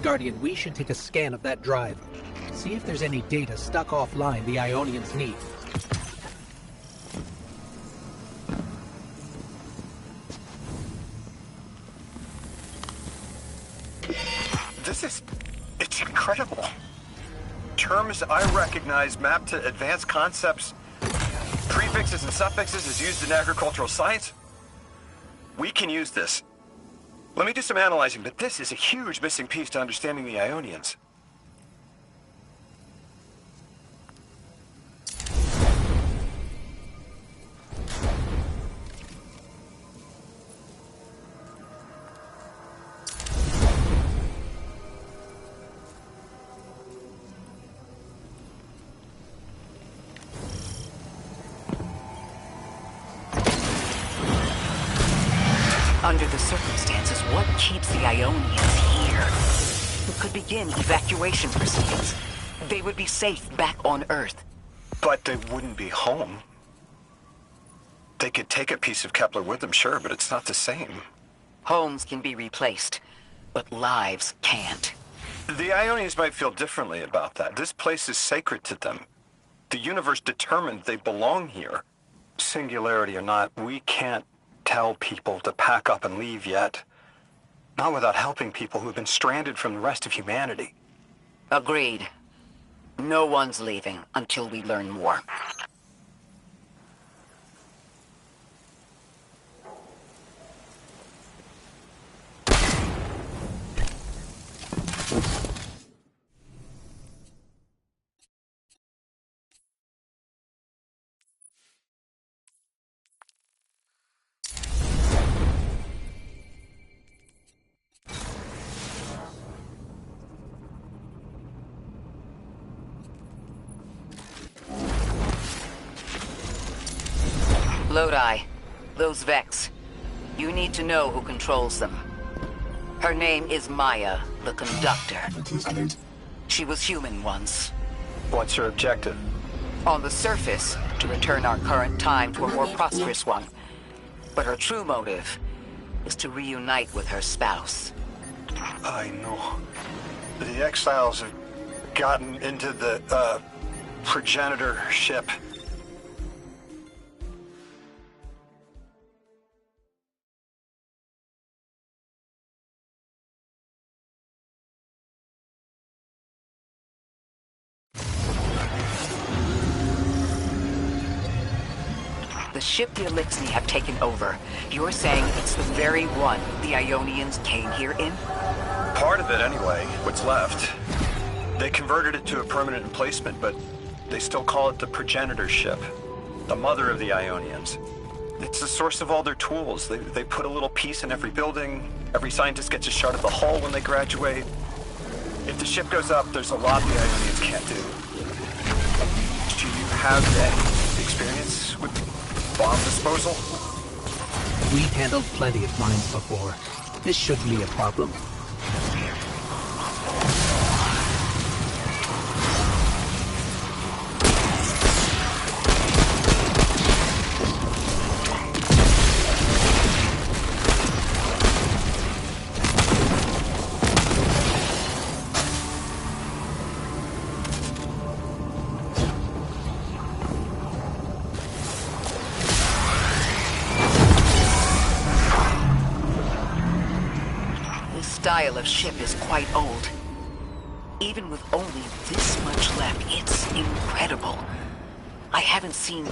Guardian, we should take a scan of that drive. See if there's any data stuck offline the Ionians need. It's incredible. Terms I recognize mapped to advanced concepts, prefixes and suffixes as used in agricultural science. We can use this. Let me do some analyzing, but this is a huge missing piece to understanding the Ionians. Under the circumstances, what keeps the Ionians here? We could begin evacuation proceedings. They would be safe back on Earth. But they wouldn't be home. They could take a piece of Kepler with them, sure, but it's not the same. Homes can be replaced, but lives can't. The Ionians might feel differently about that. This place is sacred to them. The universe determined they belong here. Singularity or not, we can't tell people to pack up and leave yet. Not without helping people who've been stranded from the rest of humanity. Agreed. No one's leaving until we learn more. Lodi, those Vex. You need to know who controls them. Her name is Maya, the Conductor. She was human once. What's her objective? On the surface, to return our current time to a more prosperous one. But her true motive is to reunite with her spouse. I know. The exiles have gotten into the, progenitor ship. The ship the Elixni have taken over. You're saying it's the very one the Ionians came here in? Part of it, anyway. What's left. They converted it to a permanent emplacement, but they still call it the progenitor ship. The mother of the Ionians. It's the source of all their tools. They put a little piece in every building. Every scientist gets a shot of the hull when they graduate. If the ship goes up, there's a lot the Ionians can't do. Do you have any experience with bomb disposal? We've handled plenty of mines before. This shouldn't be a problem. Style of ship is quite old. Even with only this much left, it's incredible. I haven't seen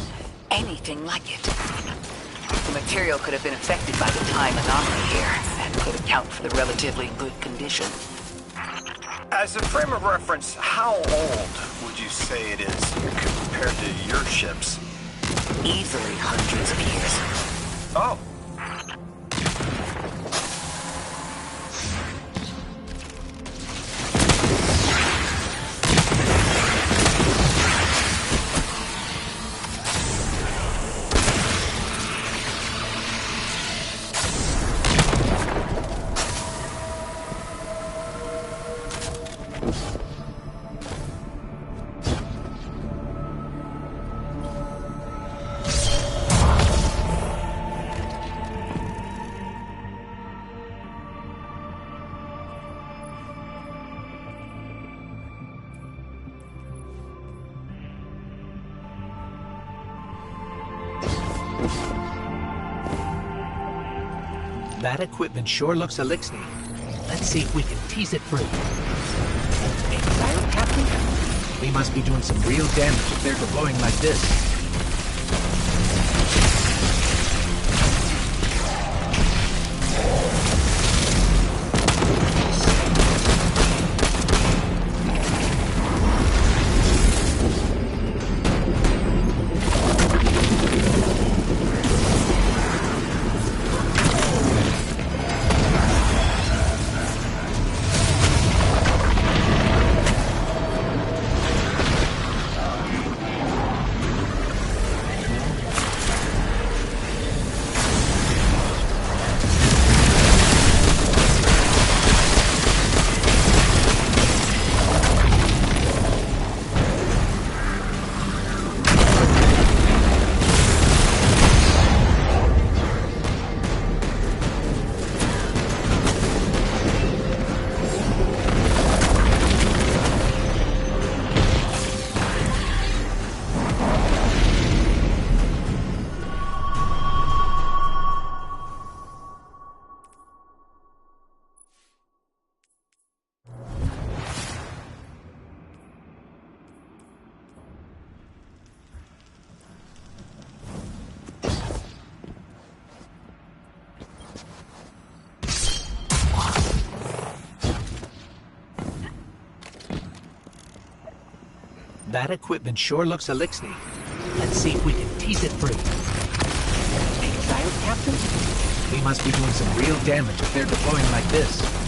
anything like it. The material could have been affected by the time anomaly here, and could account for the relatively good condition. As a frame of reference, how old would you say it is compared to your ships? Easily hundreds of years. Oh. That equipment sure looks Elixni. Let's see if we can tease it free. Exile Captain? We must be doing some real damage if they're deploying like this. That equipment sure looks Elixni. Let's see if we can tease it free. Exile Captain? We must be doing some real damage if they're deploying like this.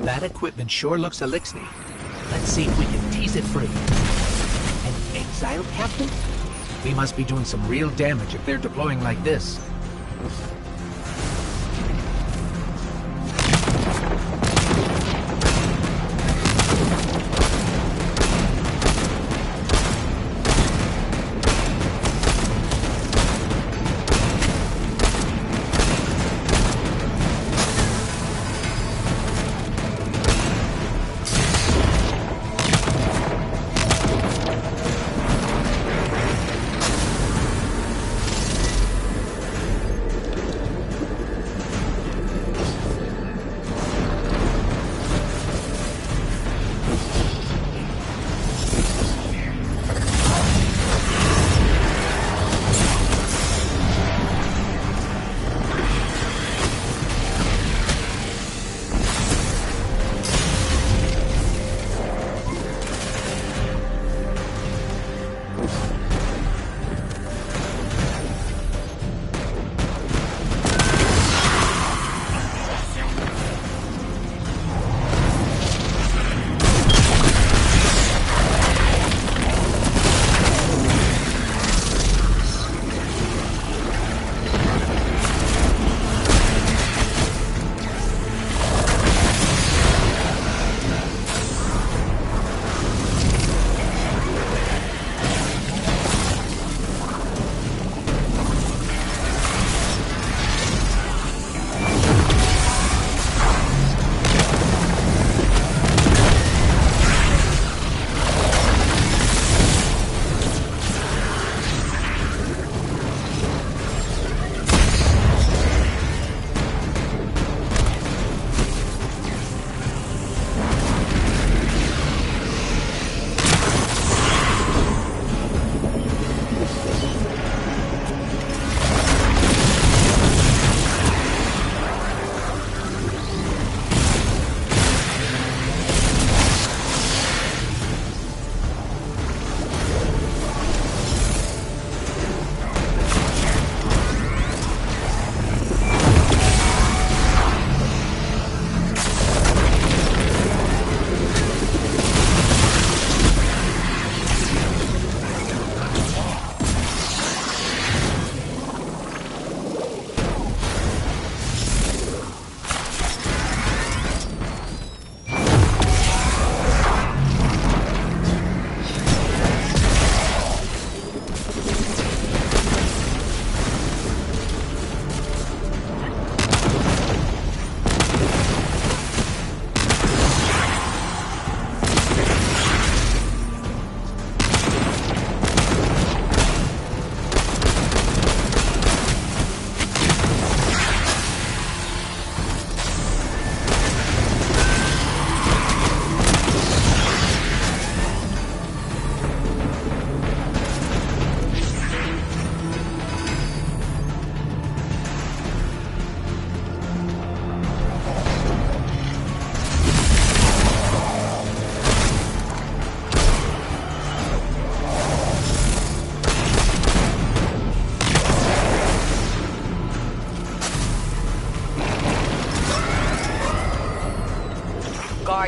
That equipment sure looks Elixni. Let's see if we can tease it free. An Exile Captain? We must be doing some real damage if they're deploying like this.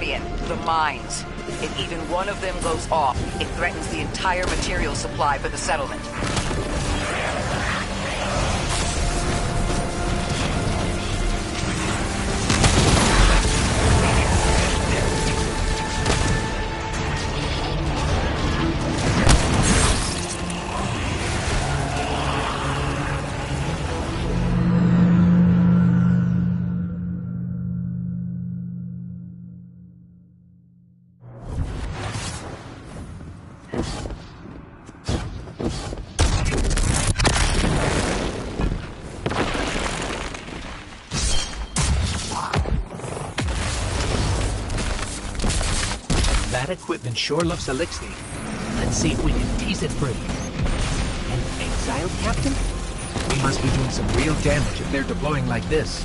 Guardian, the mines. If even one of them goes off, it threatens the entire material supply for the settlement. That equipment sure looks Elixir. Let's see if we can tease it free. An exiled captain? We must be doing some real damage if they're deploying like this.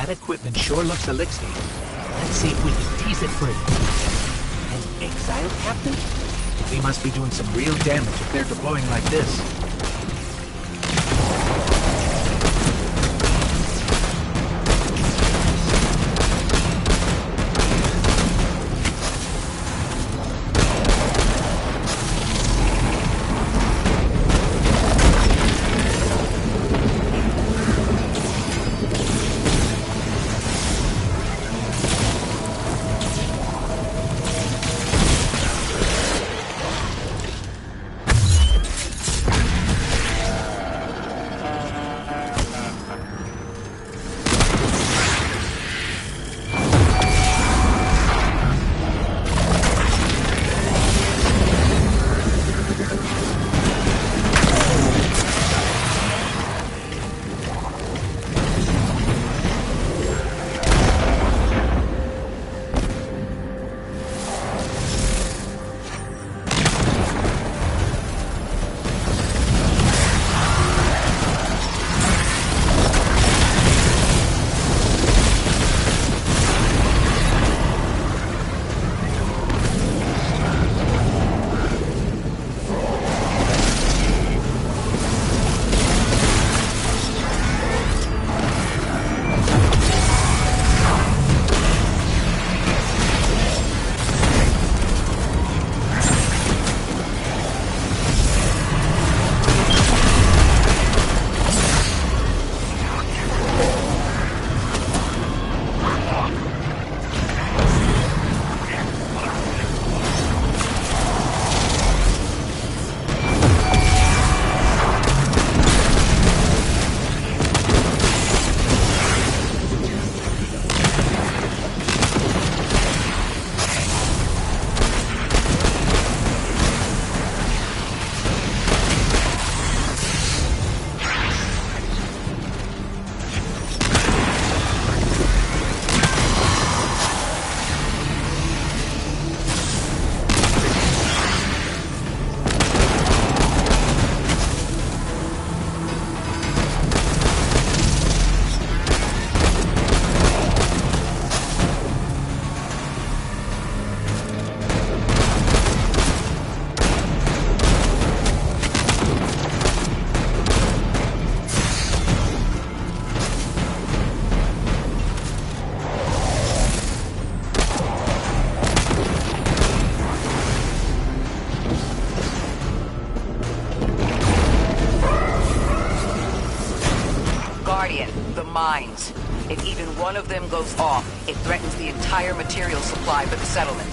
That equipment sure looks Elixir. Let's see if we can tease it free. An exiled captain? We must be doing some real damage if they're deploying like this. mines. If even one of them goes off, it threatens the entire material supply for the settlement.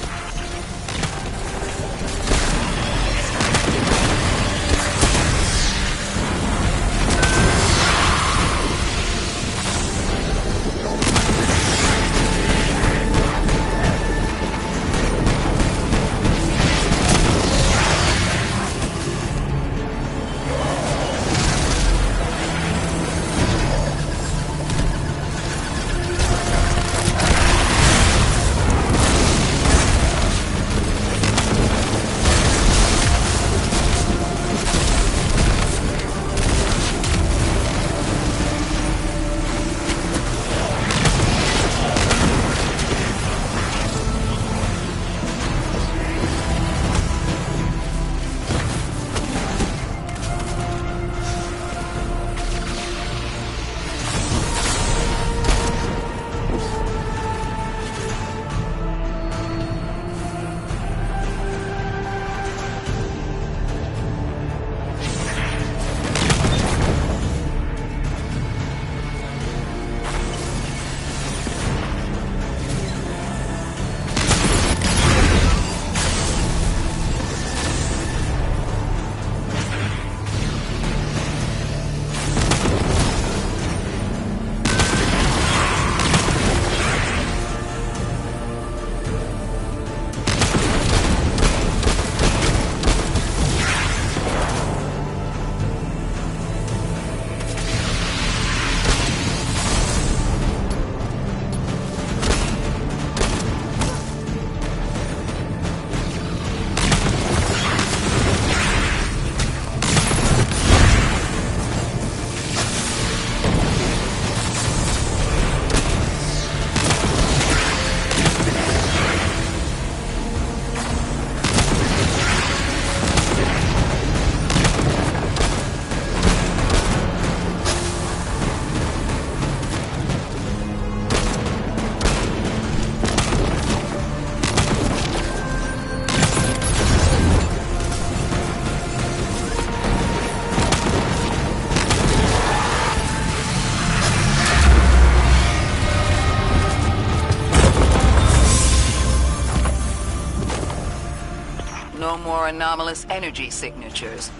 No more anomalous energy signatures.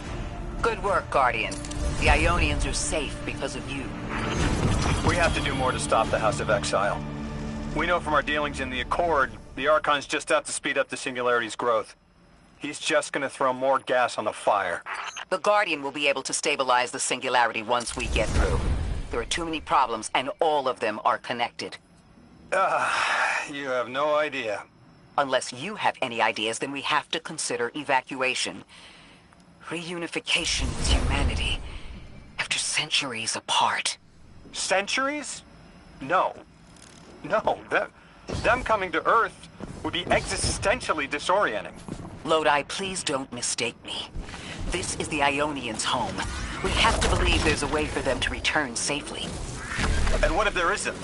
Good work, Guardian. The Ionians are safe because of you. We have to do more to stop the House of Exile. We know from our dealings in the Accord, the Archon's just out to speed up the Singularity's growth. He's just gonna throw more gas on the fire. The Guardian will be able to stabilize the Singularity once we get through. There are too many problems, and all of them are connected. You have no idea. Unless you have any ideas, then we have to consider evacuation. Reunification with humanity, after centuries apart. Centuries? No. No, them coming to Earth would be existentially disorienting. Lodi, please don't mistake me. This is the Ionians' home. We have to believe there's a way for them to return safely. And what if there isn't?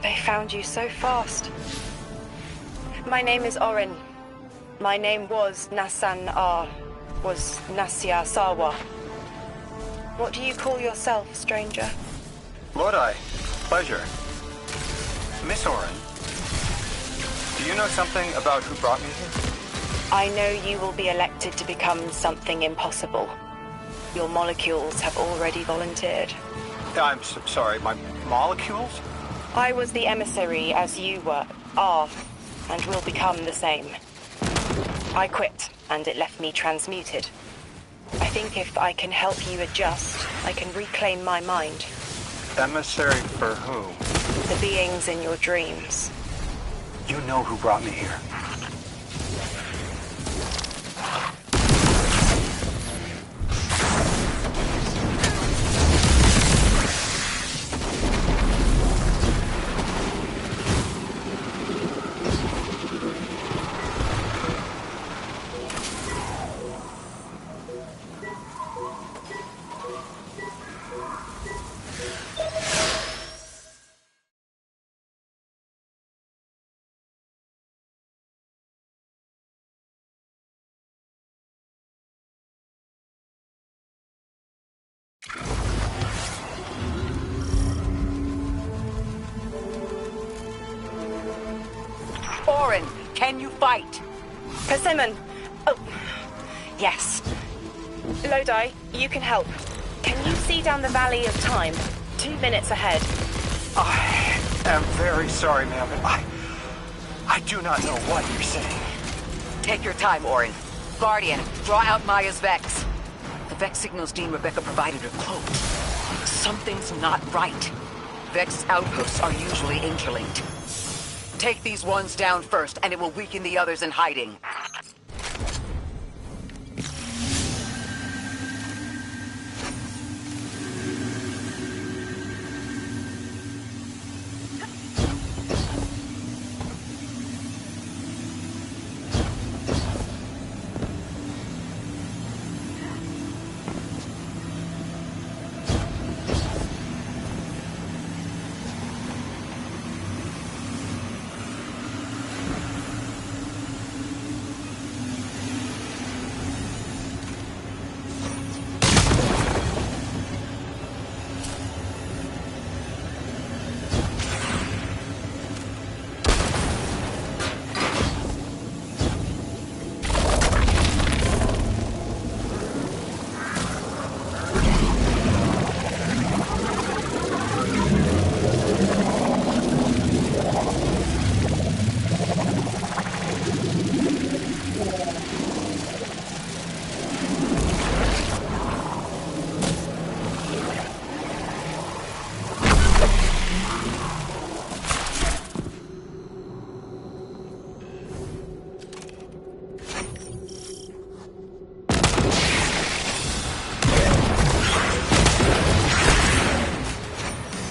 They found you so fast. My name is Orin. My name was Nassan was Nasya Sawa. What do you call yourself, stranger? Lodi, pleasure. Miss Orin, do you know something about who brought me here? I know you will be elected to become something impossible. Your molecules have already volunteered. I'm sorry, my molecules? I was the emissary as you are, and will become the same. I quit, and it left me transmuted. I think if I can help you adjust, I can reclaim my mind. Emissary for who? The beings in your dreams. You know who brought me here. Orin, can you fight? Persimmon! Oh, yes. Lodi, you can help. Can you see down the Valley of Time? 2 minutes ahead. I am very sorry, ma'am, but I do not know what you're saying. Take your time, Orin. Guardian, draw out Maya's Vex. The Vex signals Dean Rebecca provided are closed. Something's not right. Vex outposts are usually interlinked. Take these ones down first, and it will weaken the others in hiding.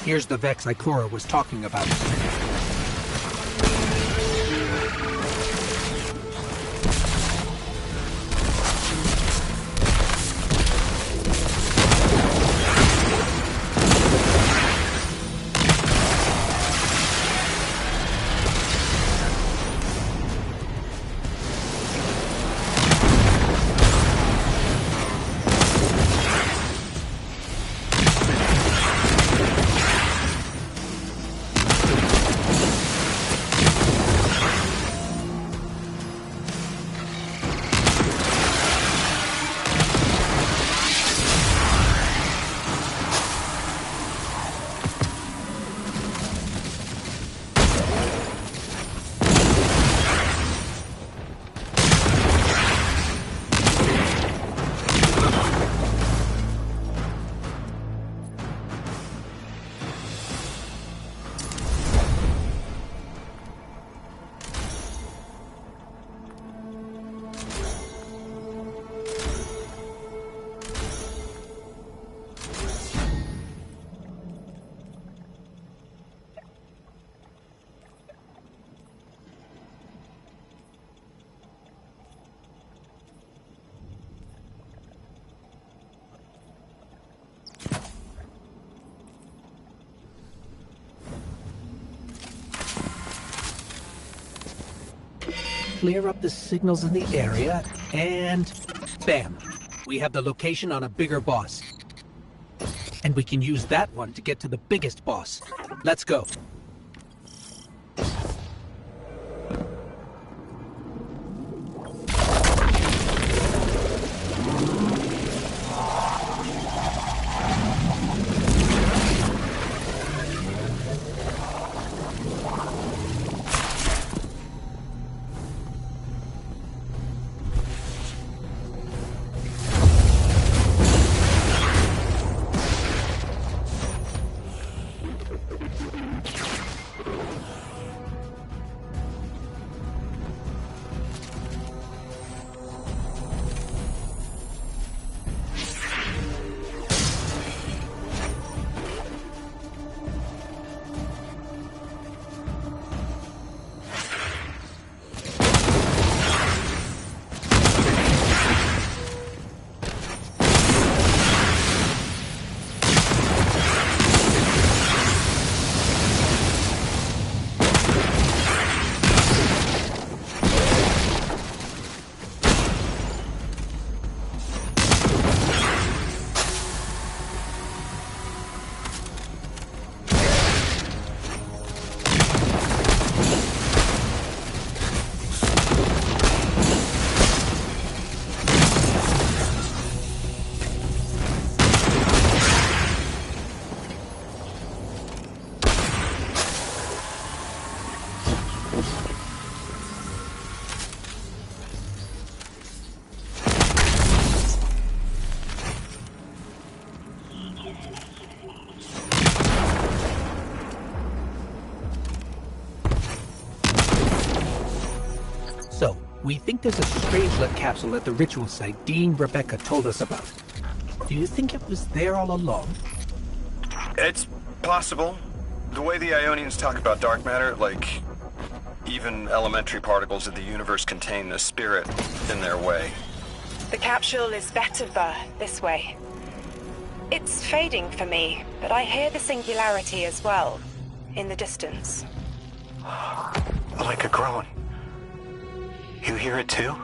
Here's the Vex Ikora was talking about. Clear up the signals in the area, and bam! We have the location on a bigger boss. And we can use that one to get to the biggest boss. Let's go. We think there's a Strangelet capsule at the ritual site Dean Rebecca told us about. Do you think it was there all along? It's possible. The way the Ionians talk about dark matter, like, even elementary particles of the universe contain a spirit in their way. The capsule is better this way. It's fading for me, but I hear the singularity as well, in the distance. Like a groan. You hear it too?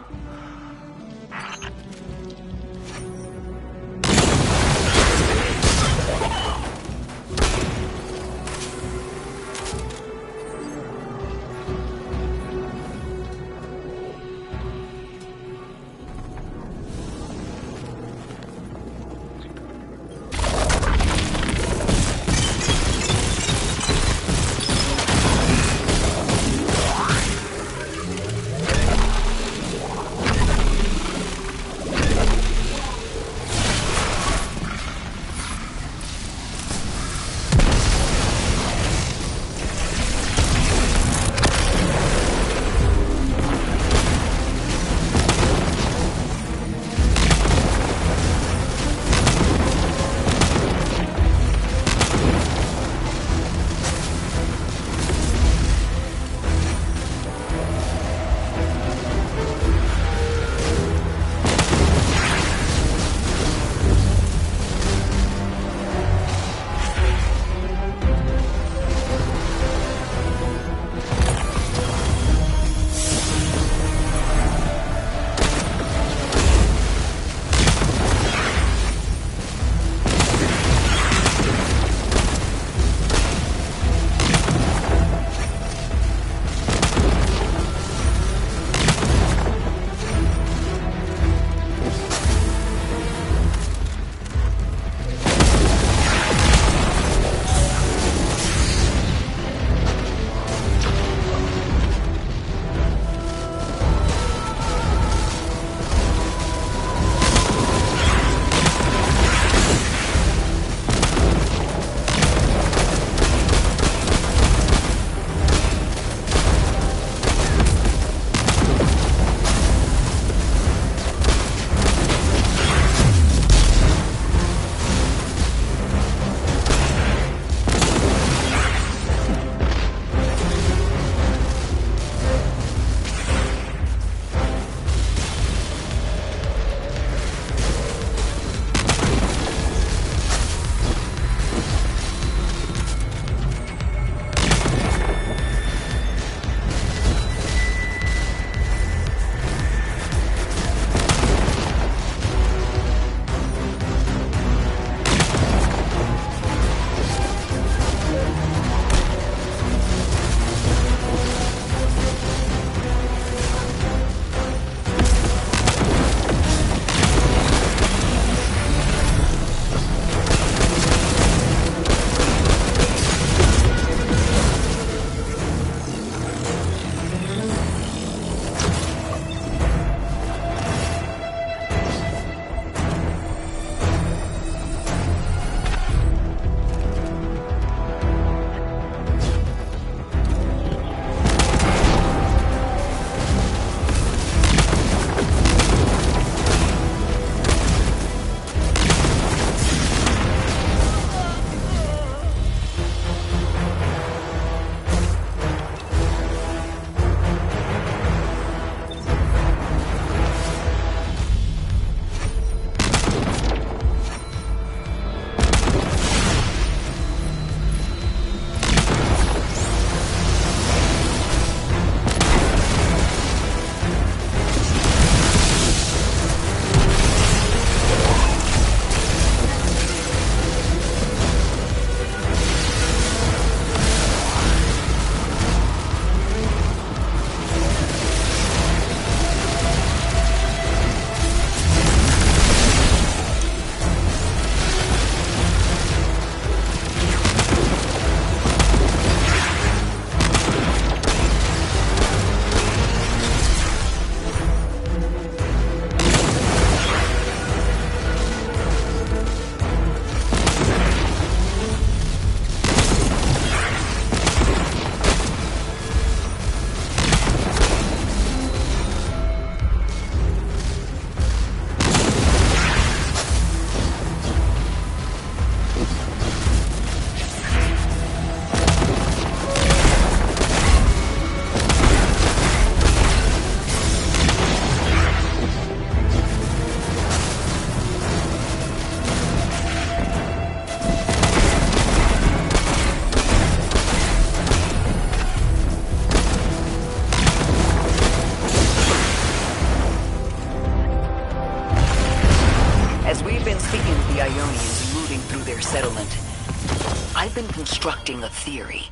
I've been constructing a theory.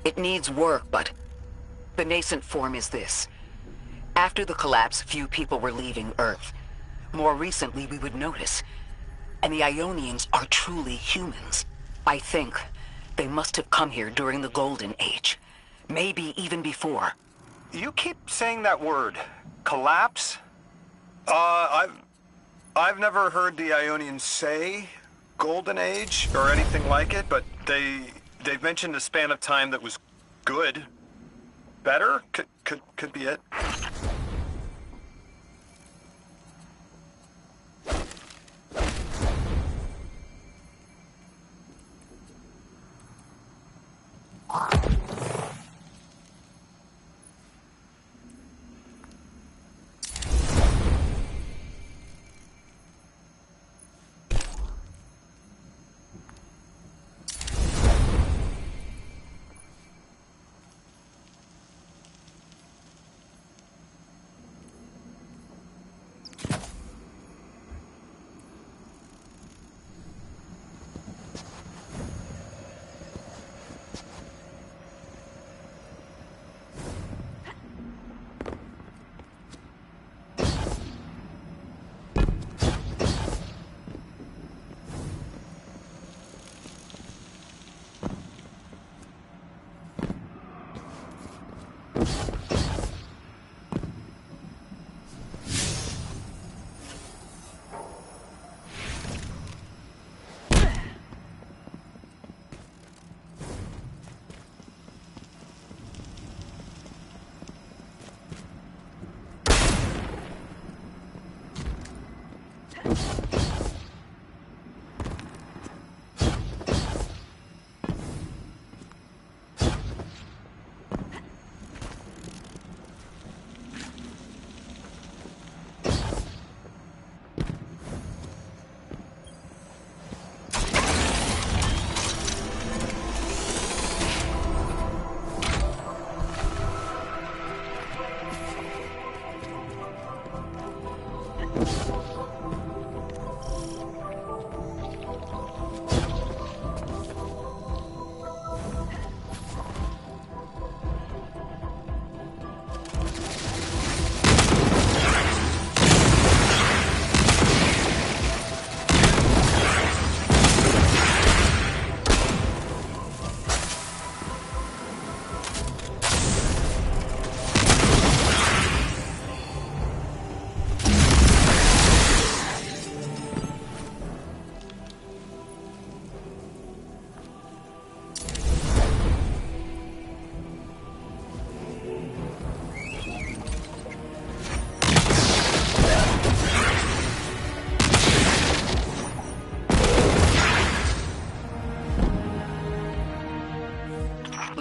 It needs work, but the nascent form is this. After the collapse, few people were leaving Earth. More recently, we would notice. And the Ionians are truly humans. I think they must have come here during the Golden Age. Maybe even before. You keep saying that word. Collapse? I've never heard the Ionians say Golden Age or anything like it, but they've mentioned a span of time that was good. Better? Could be it.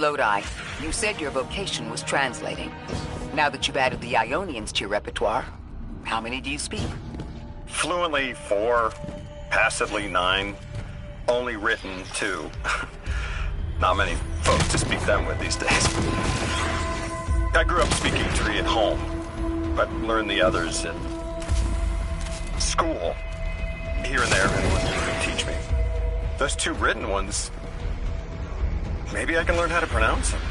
Lodi, you said your vocation was translating. Now that you've added the Ionians to your repertoire, how many do you speak? Fluently 4, passively 9, only written 2. Not many folks to speak them with these days. I grew up speaking 3 at home, but learned the others in school. Here and there, anyone could teach me. Those 2 written ones, maybe I can learn how to pronounce them.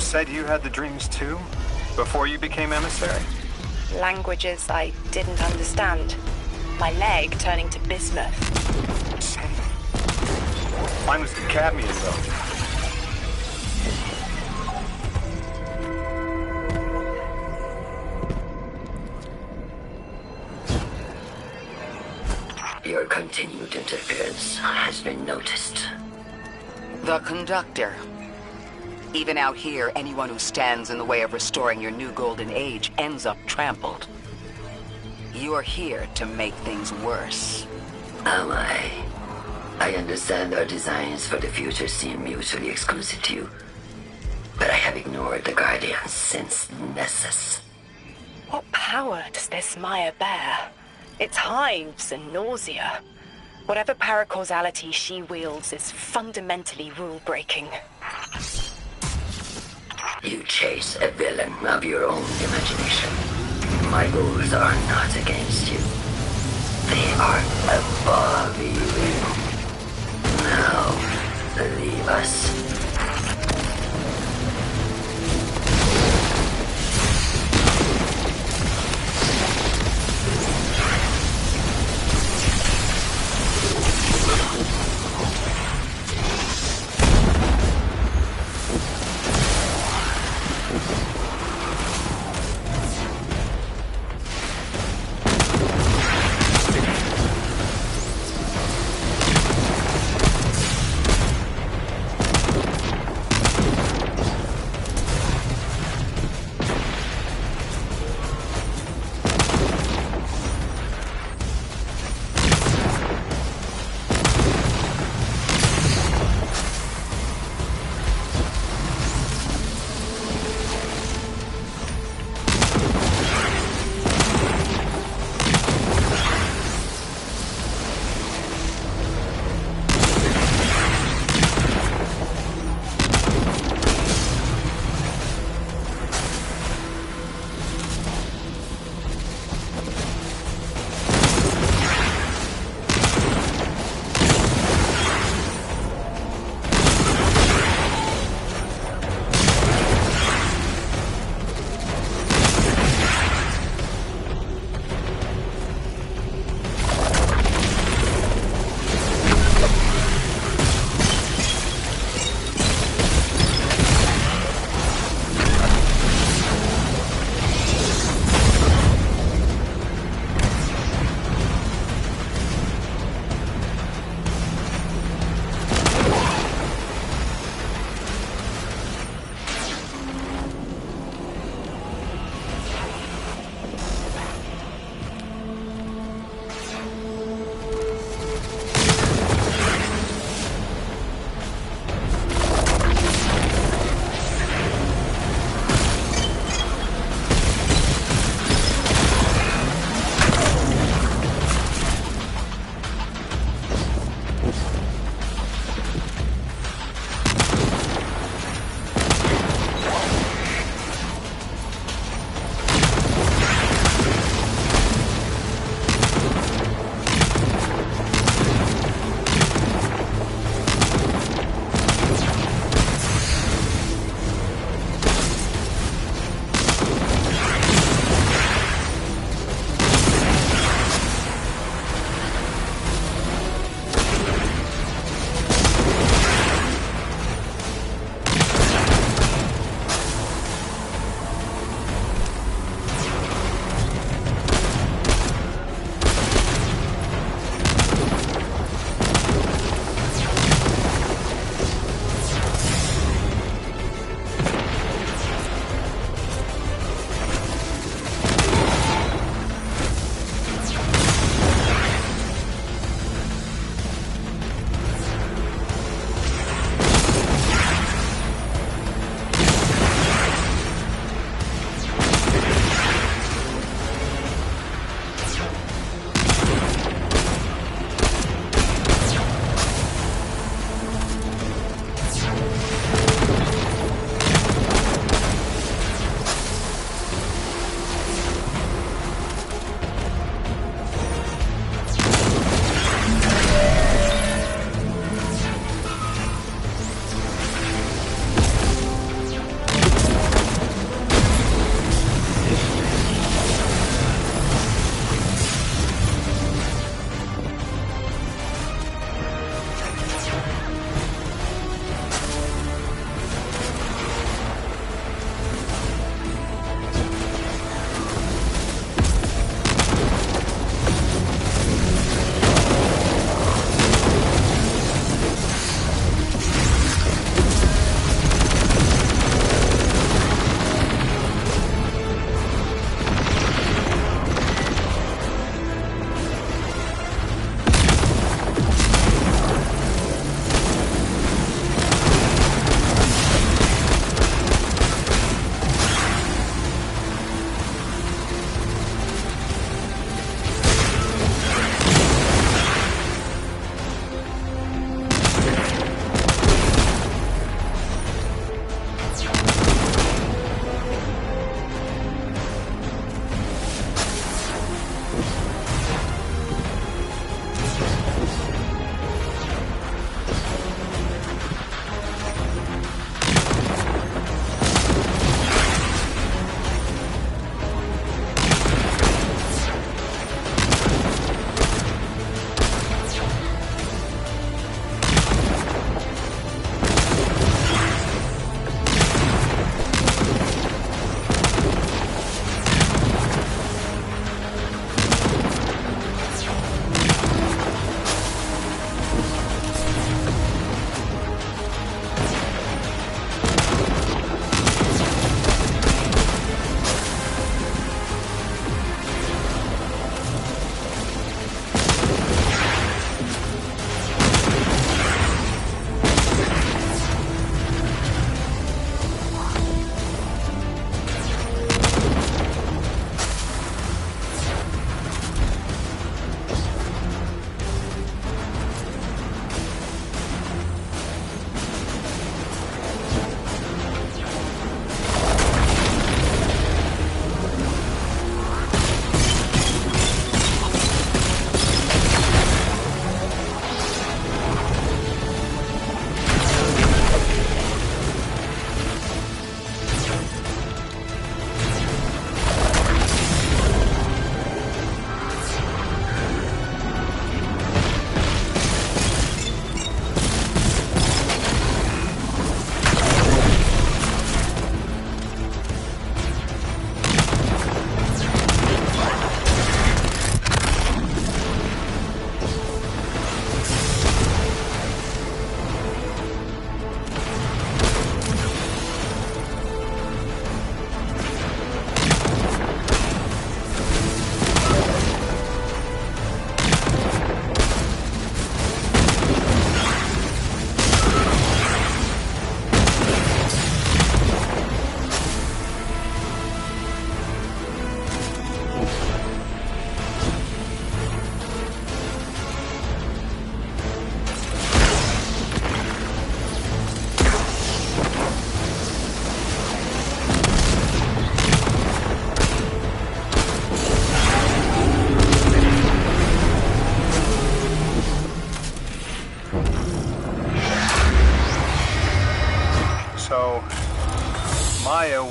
said you had the dreams too? Before you became emissary? Languages I didn't understand. My leg turning to bismuth. Same. Mine was cadmium, though. Your continued interference has been noticed. The Conductor. Even out here, anyone who stands in the way of restoring your new golden age ends up trampled. You're here to make things worse. Am I? I understand our designs for the future seem mutually exclusive to you, but I have ignored the Guardians since Nessus. What power does this Maya bear? It's hives and nausea. Whatever paracausality she wields is fundamentally rule-breaking. You chase a villain of your own imagination. My goals are not against you. They are above you. Now, leave us.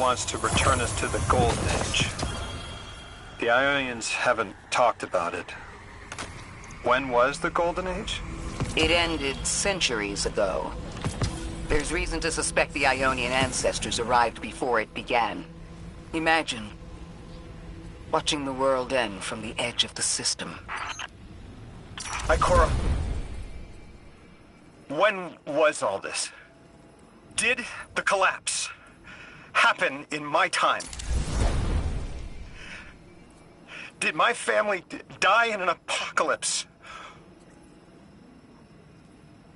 wants to return us to the Golden Age. The Ionians haven't talked about it. When was the Golden Age? It ended centuries ago. There's reason to suspect the Ionian ancestors arrived before it began. Imagine watching the world end from the edge of the system. Ikora, when was all this? Did the collapse happen in my time? Did my family die in an apocalypse?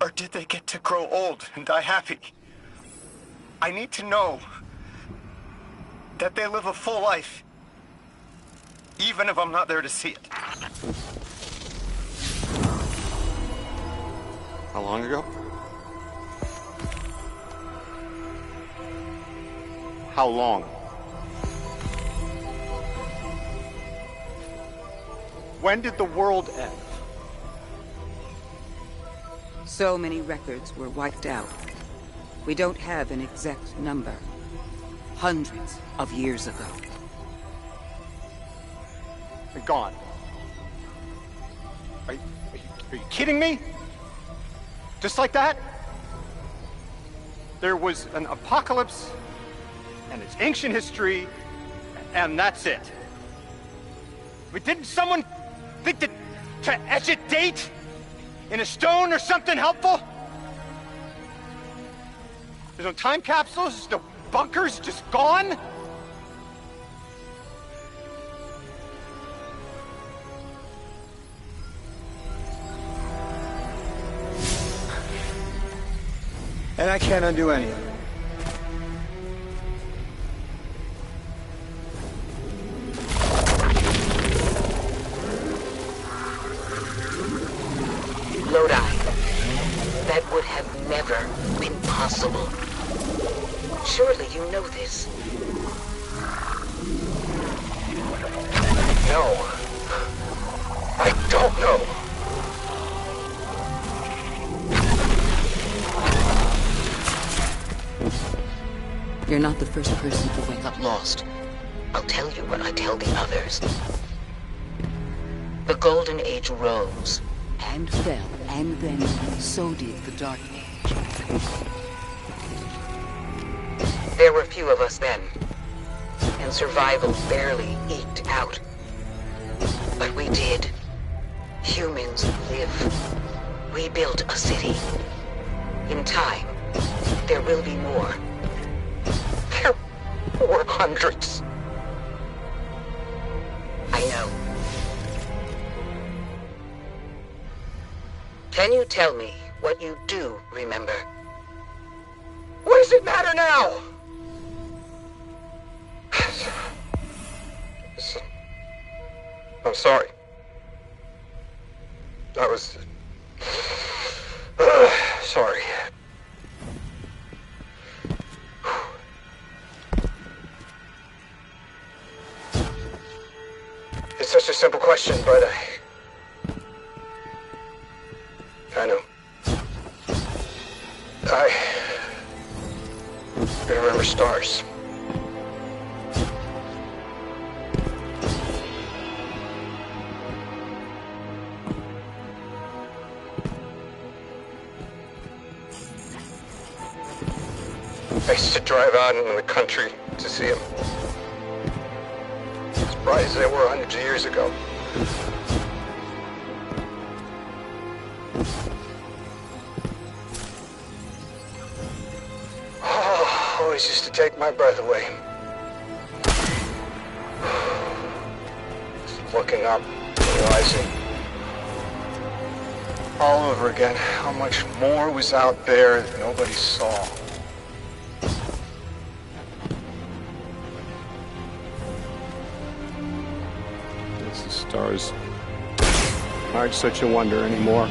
Or did they get to grow old and die happy? I need to know that they live a full life, even if I'm not there to see it. How long ago? How long? When did the world end? So many records were wiped out. We don't have an exact number. Hundreds of years ago. They're gone. Are you kidding me? Just like that? There was an apocalypse, and it's ancient history, and that's it. But didn't someone think that to etch a date in a stone or something helpful? There's no time capsules, no bunkers, just gone? And I can't undo any of it. Lodi, that would have never been possible. Surely you know this. No. I don't know. You're not the first person to wake up lost. I'll tell you what I tell the others. The Golden Age rose. And fell, and then so did the Dark Age. There were few of us then, and survival barely eked out. But we did. Humans live. We built a city. In time, there will be more. There were hundreds. I know. Can you tell me what you do remember? What does it matter now? I'm sorry. I was... sorry. It's such a simple question, but I know. I remember stars. I used to drive out into the country to see them. As bright as they were hundreds of years ago. Oh, always used to take my breath away. Just looking up, realizing all over again how much more was out there that nobody saw. The stars aren't such a wonder anymore.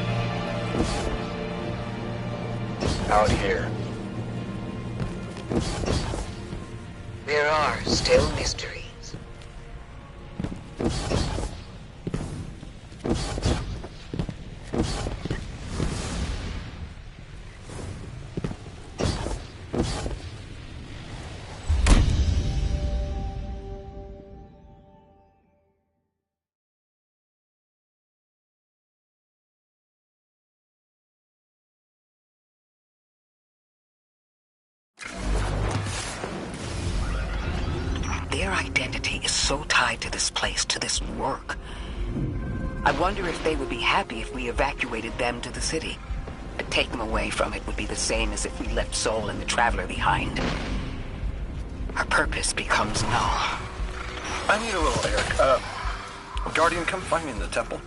Out here. There are still mysteries. Their identity is so tied to this place, to this work. I wonder if they would be happy if we evacuated them to the city. To take them away from it would be the same as if we left Soul and the Traveler behind. Our purpose becomes null. I need a little air. Guardian, come find me in the temple.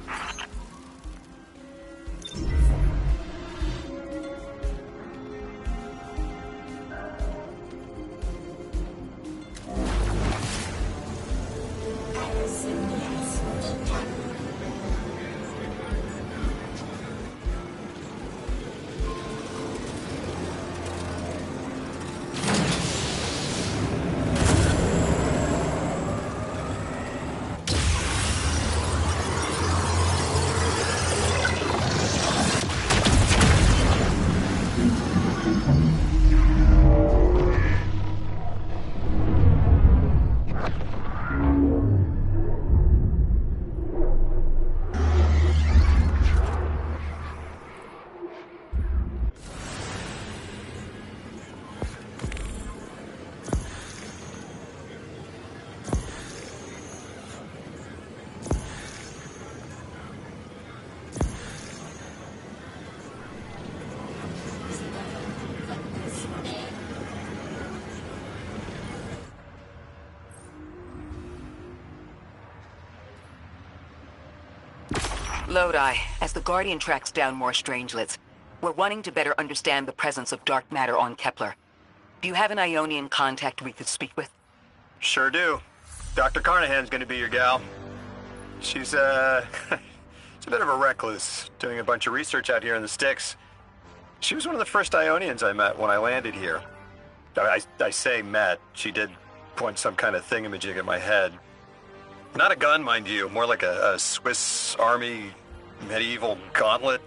Lodi, as the Guardian tracks down more strangelets, we're wanting to better understand the presence of dark matter on Kepler. Do you have an Ionian contact we could speak with? Sure do. Dr. Carnahan's gonna be your gal. She's, she's a bit of a recluse, doing a bunch of research out here in the sticks. She was one of the first Ionians I met when I landed here. I say met. She did point some kind of thingamajig at my head. Not a gun, mind you, more like a Swiss Army medieval gauntlet.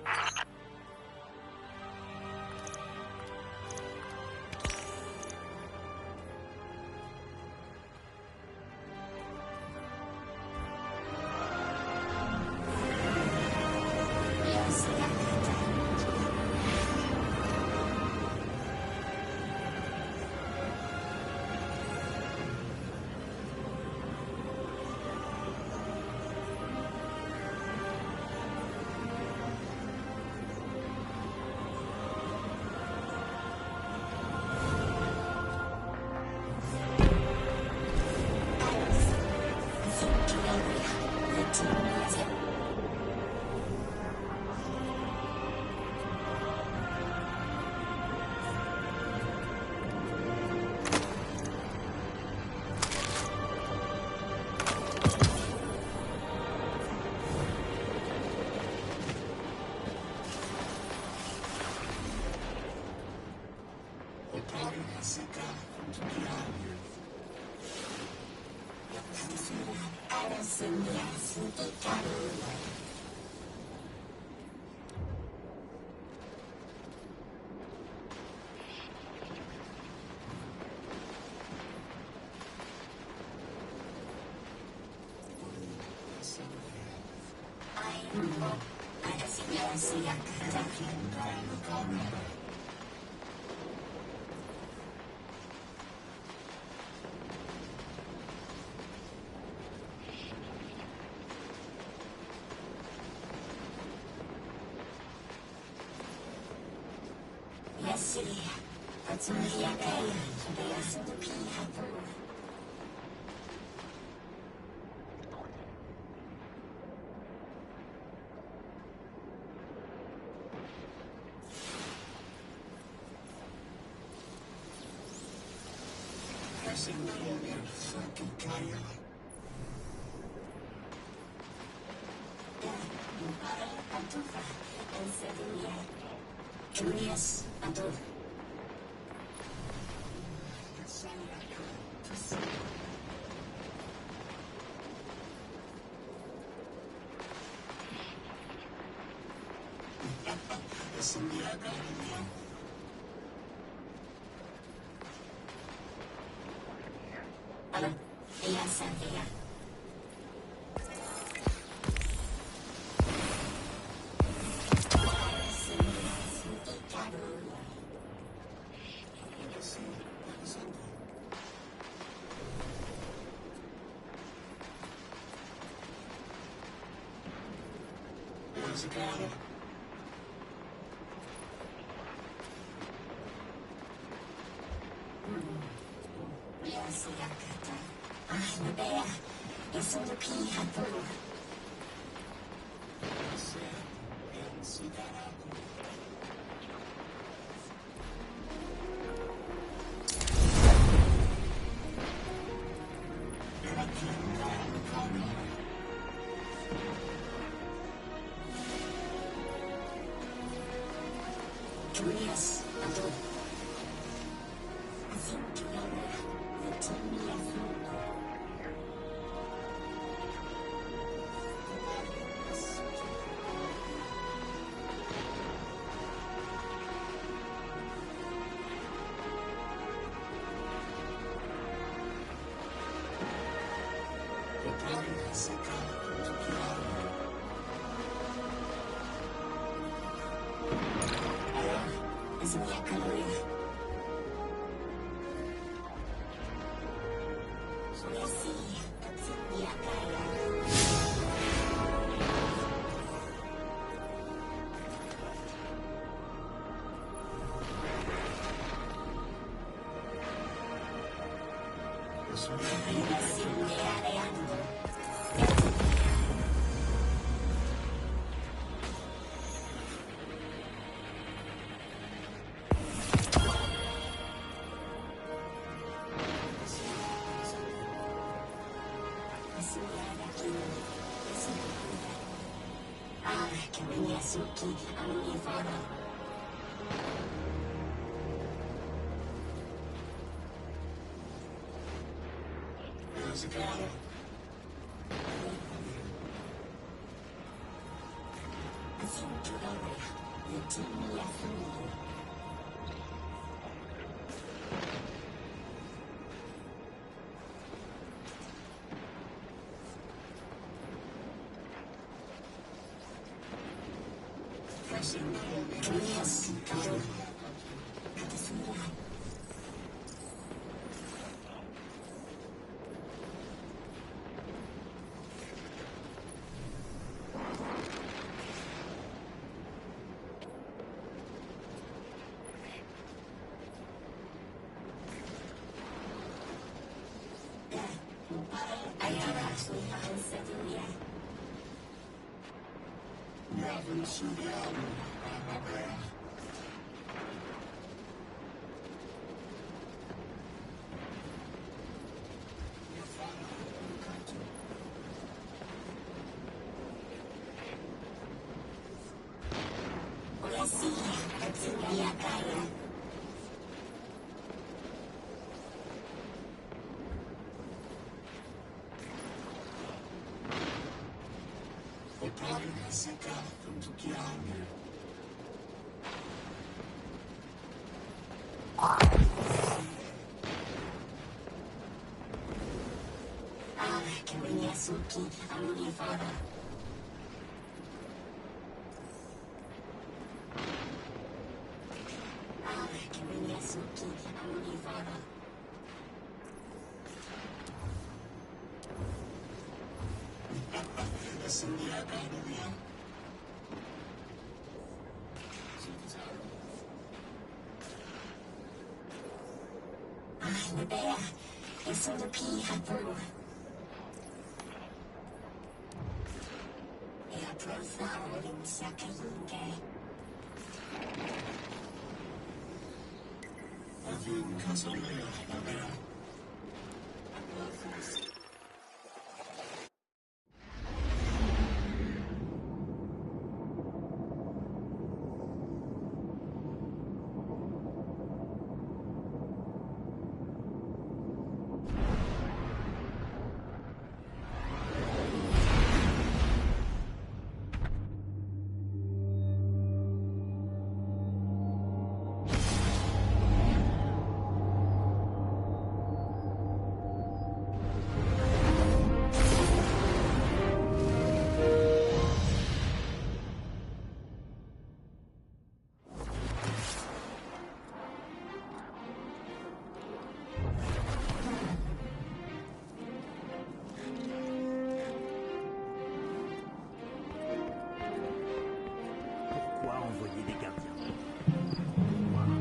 Pourquoi envoyer des gardiens?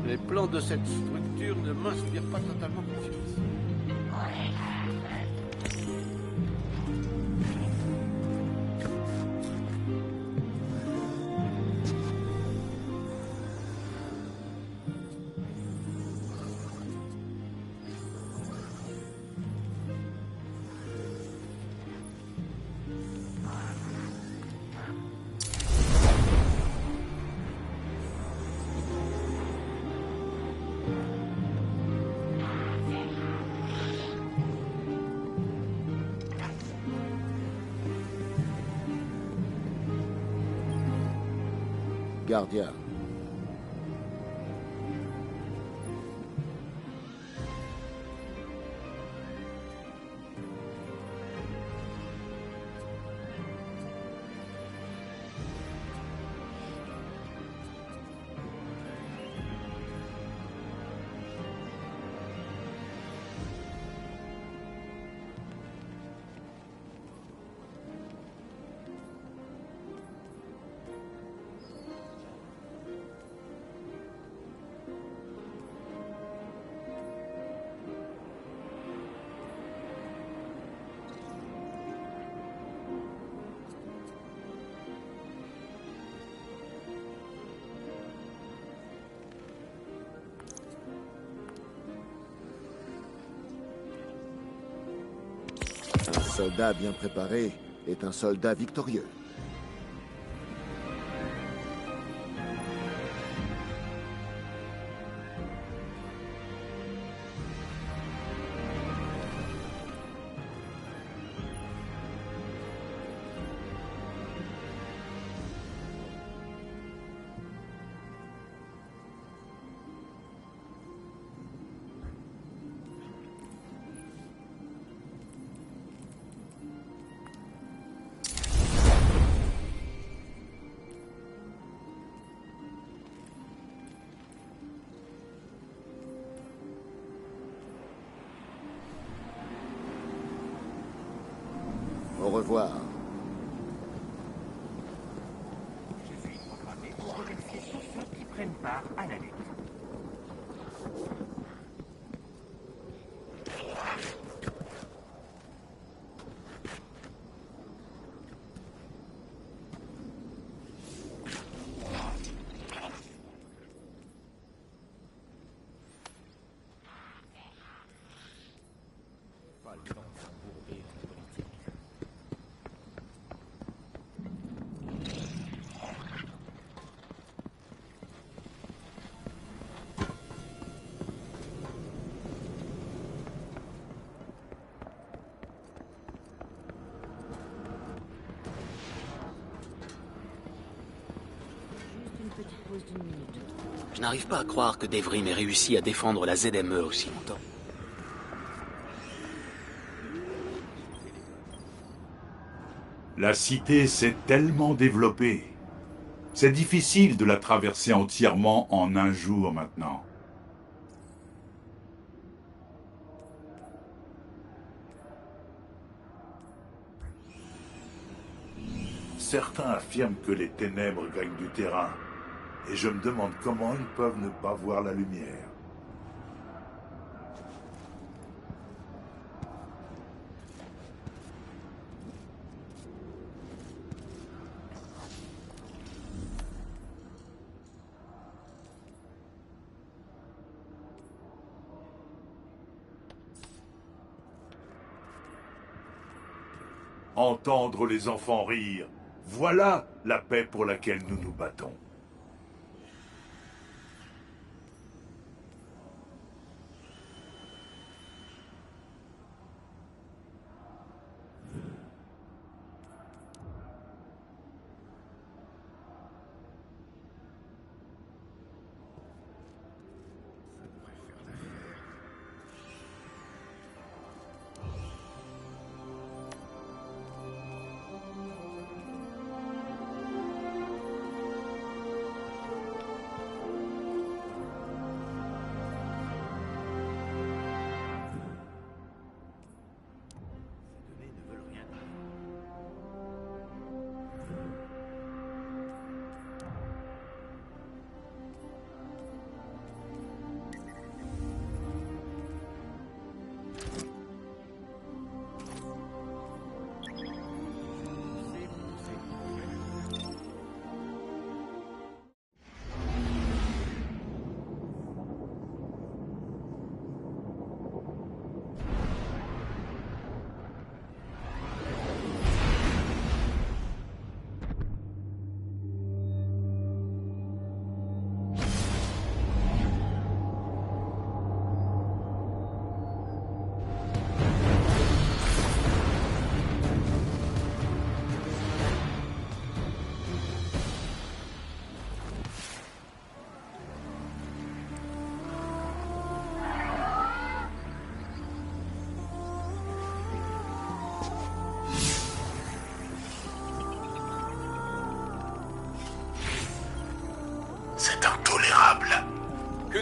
Les plans de cette structure ne m'inspirent pas totalement confiance. Gardien. Un soldat bien préparé est un soldat victorieux. Au revoir. Je suis programmé pour remercier tous ceux qui prennent part à la lutte. Je n'arrive pas à croire que Devrim ait réussi à défendre la ZME aussi longtemps. La cité s'est tellement développée. C'est difficile de la traverser entièrement en un jour maintenant. Certains affirment que les ténèbres gagnent du terrain. Et je me demande comment ils peuvent ne pas voir la lumière. Entendre les enfants rire, voilà la paix pour laquelle nous nous battons.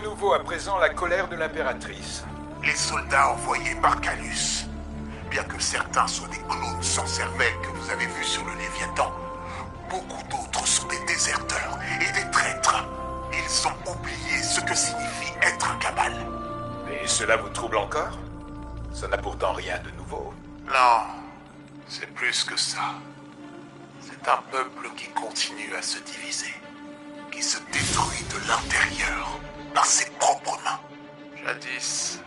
nouveau à présent la colère de l'impératrice? Les soldats envoyés par Calus. Bien que certains soient des clones sans cervelle que vous avez vus sur le Léviathan, beaucoup d'autres sont des déserteurs et des traîtres. Ils ont oublié ce que signifie être un cabal. Et cela vous trouble encore? Ça n'a pourtant rien de nouveau. Non, c'est plus que ça. C'est un peuple qui continue à se diviser, qui se détruit de l'intérieur, par ses propres mains. Jadis,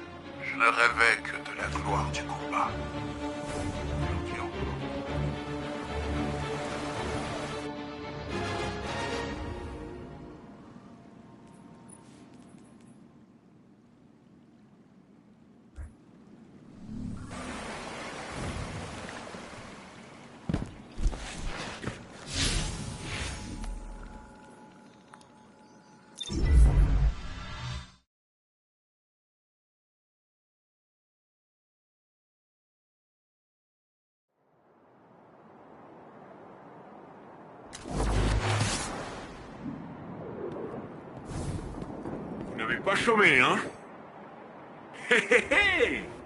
je ne rêvais que de la gloire du combat. Vous n'avez pas chômé, hein? Hé hé hé!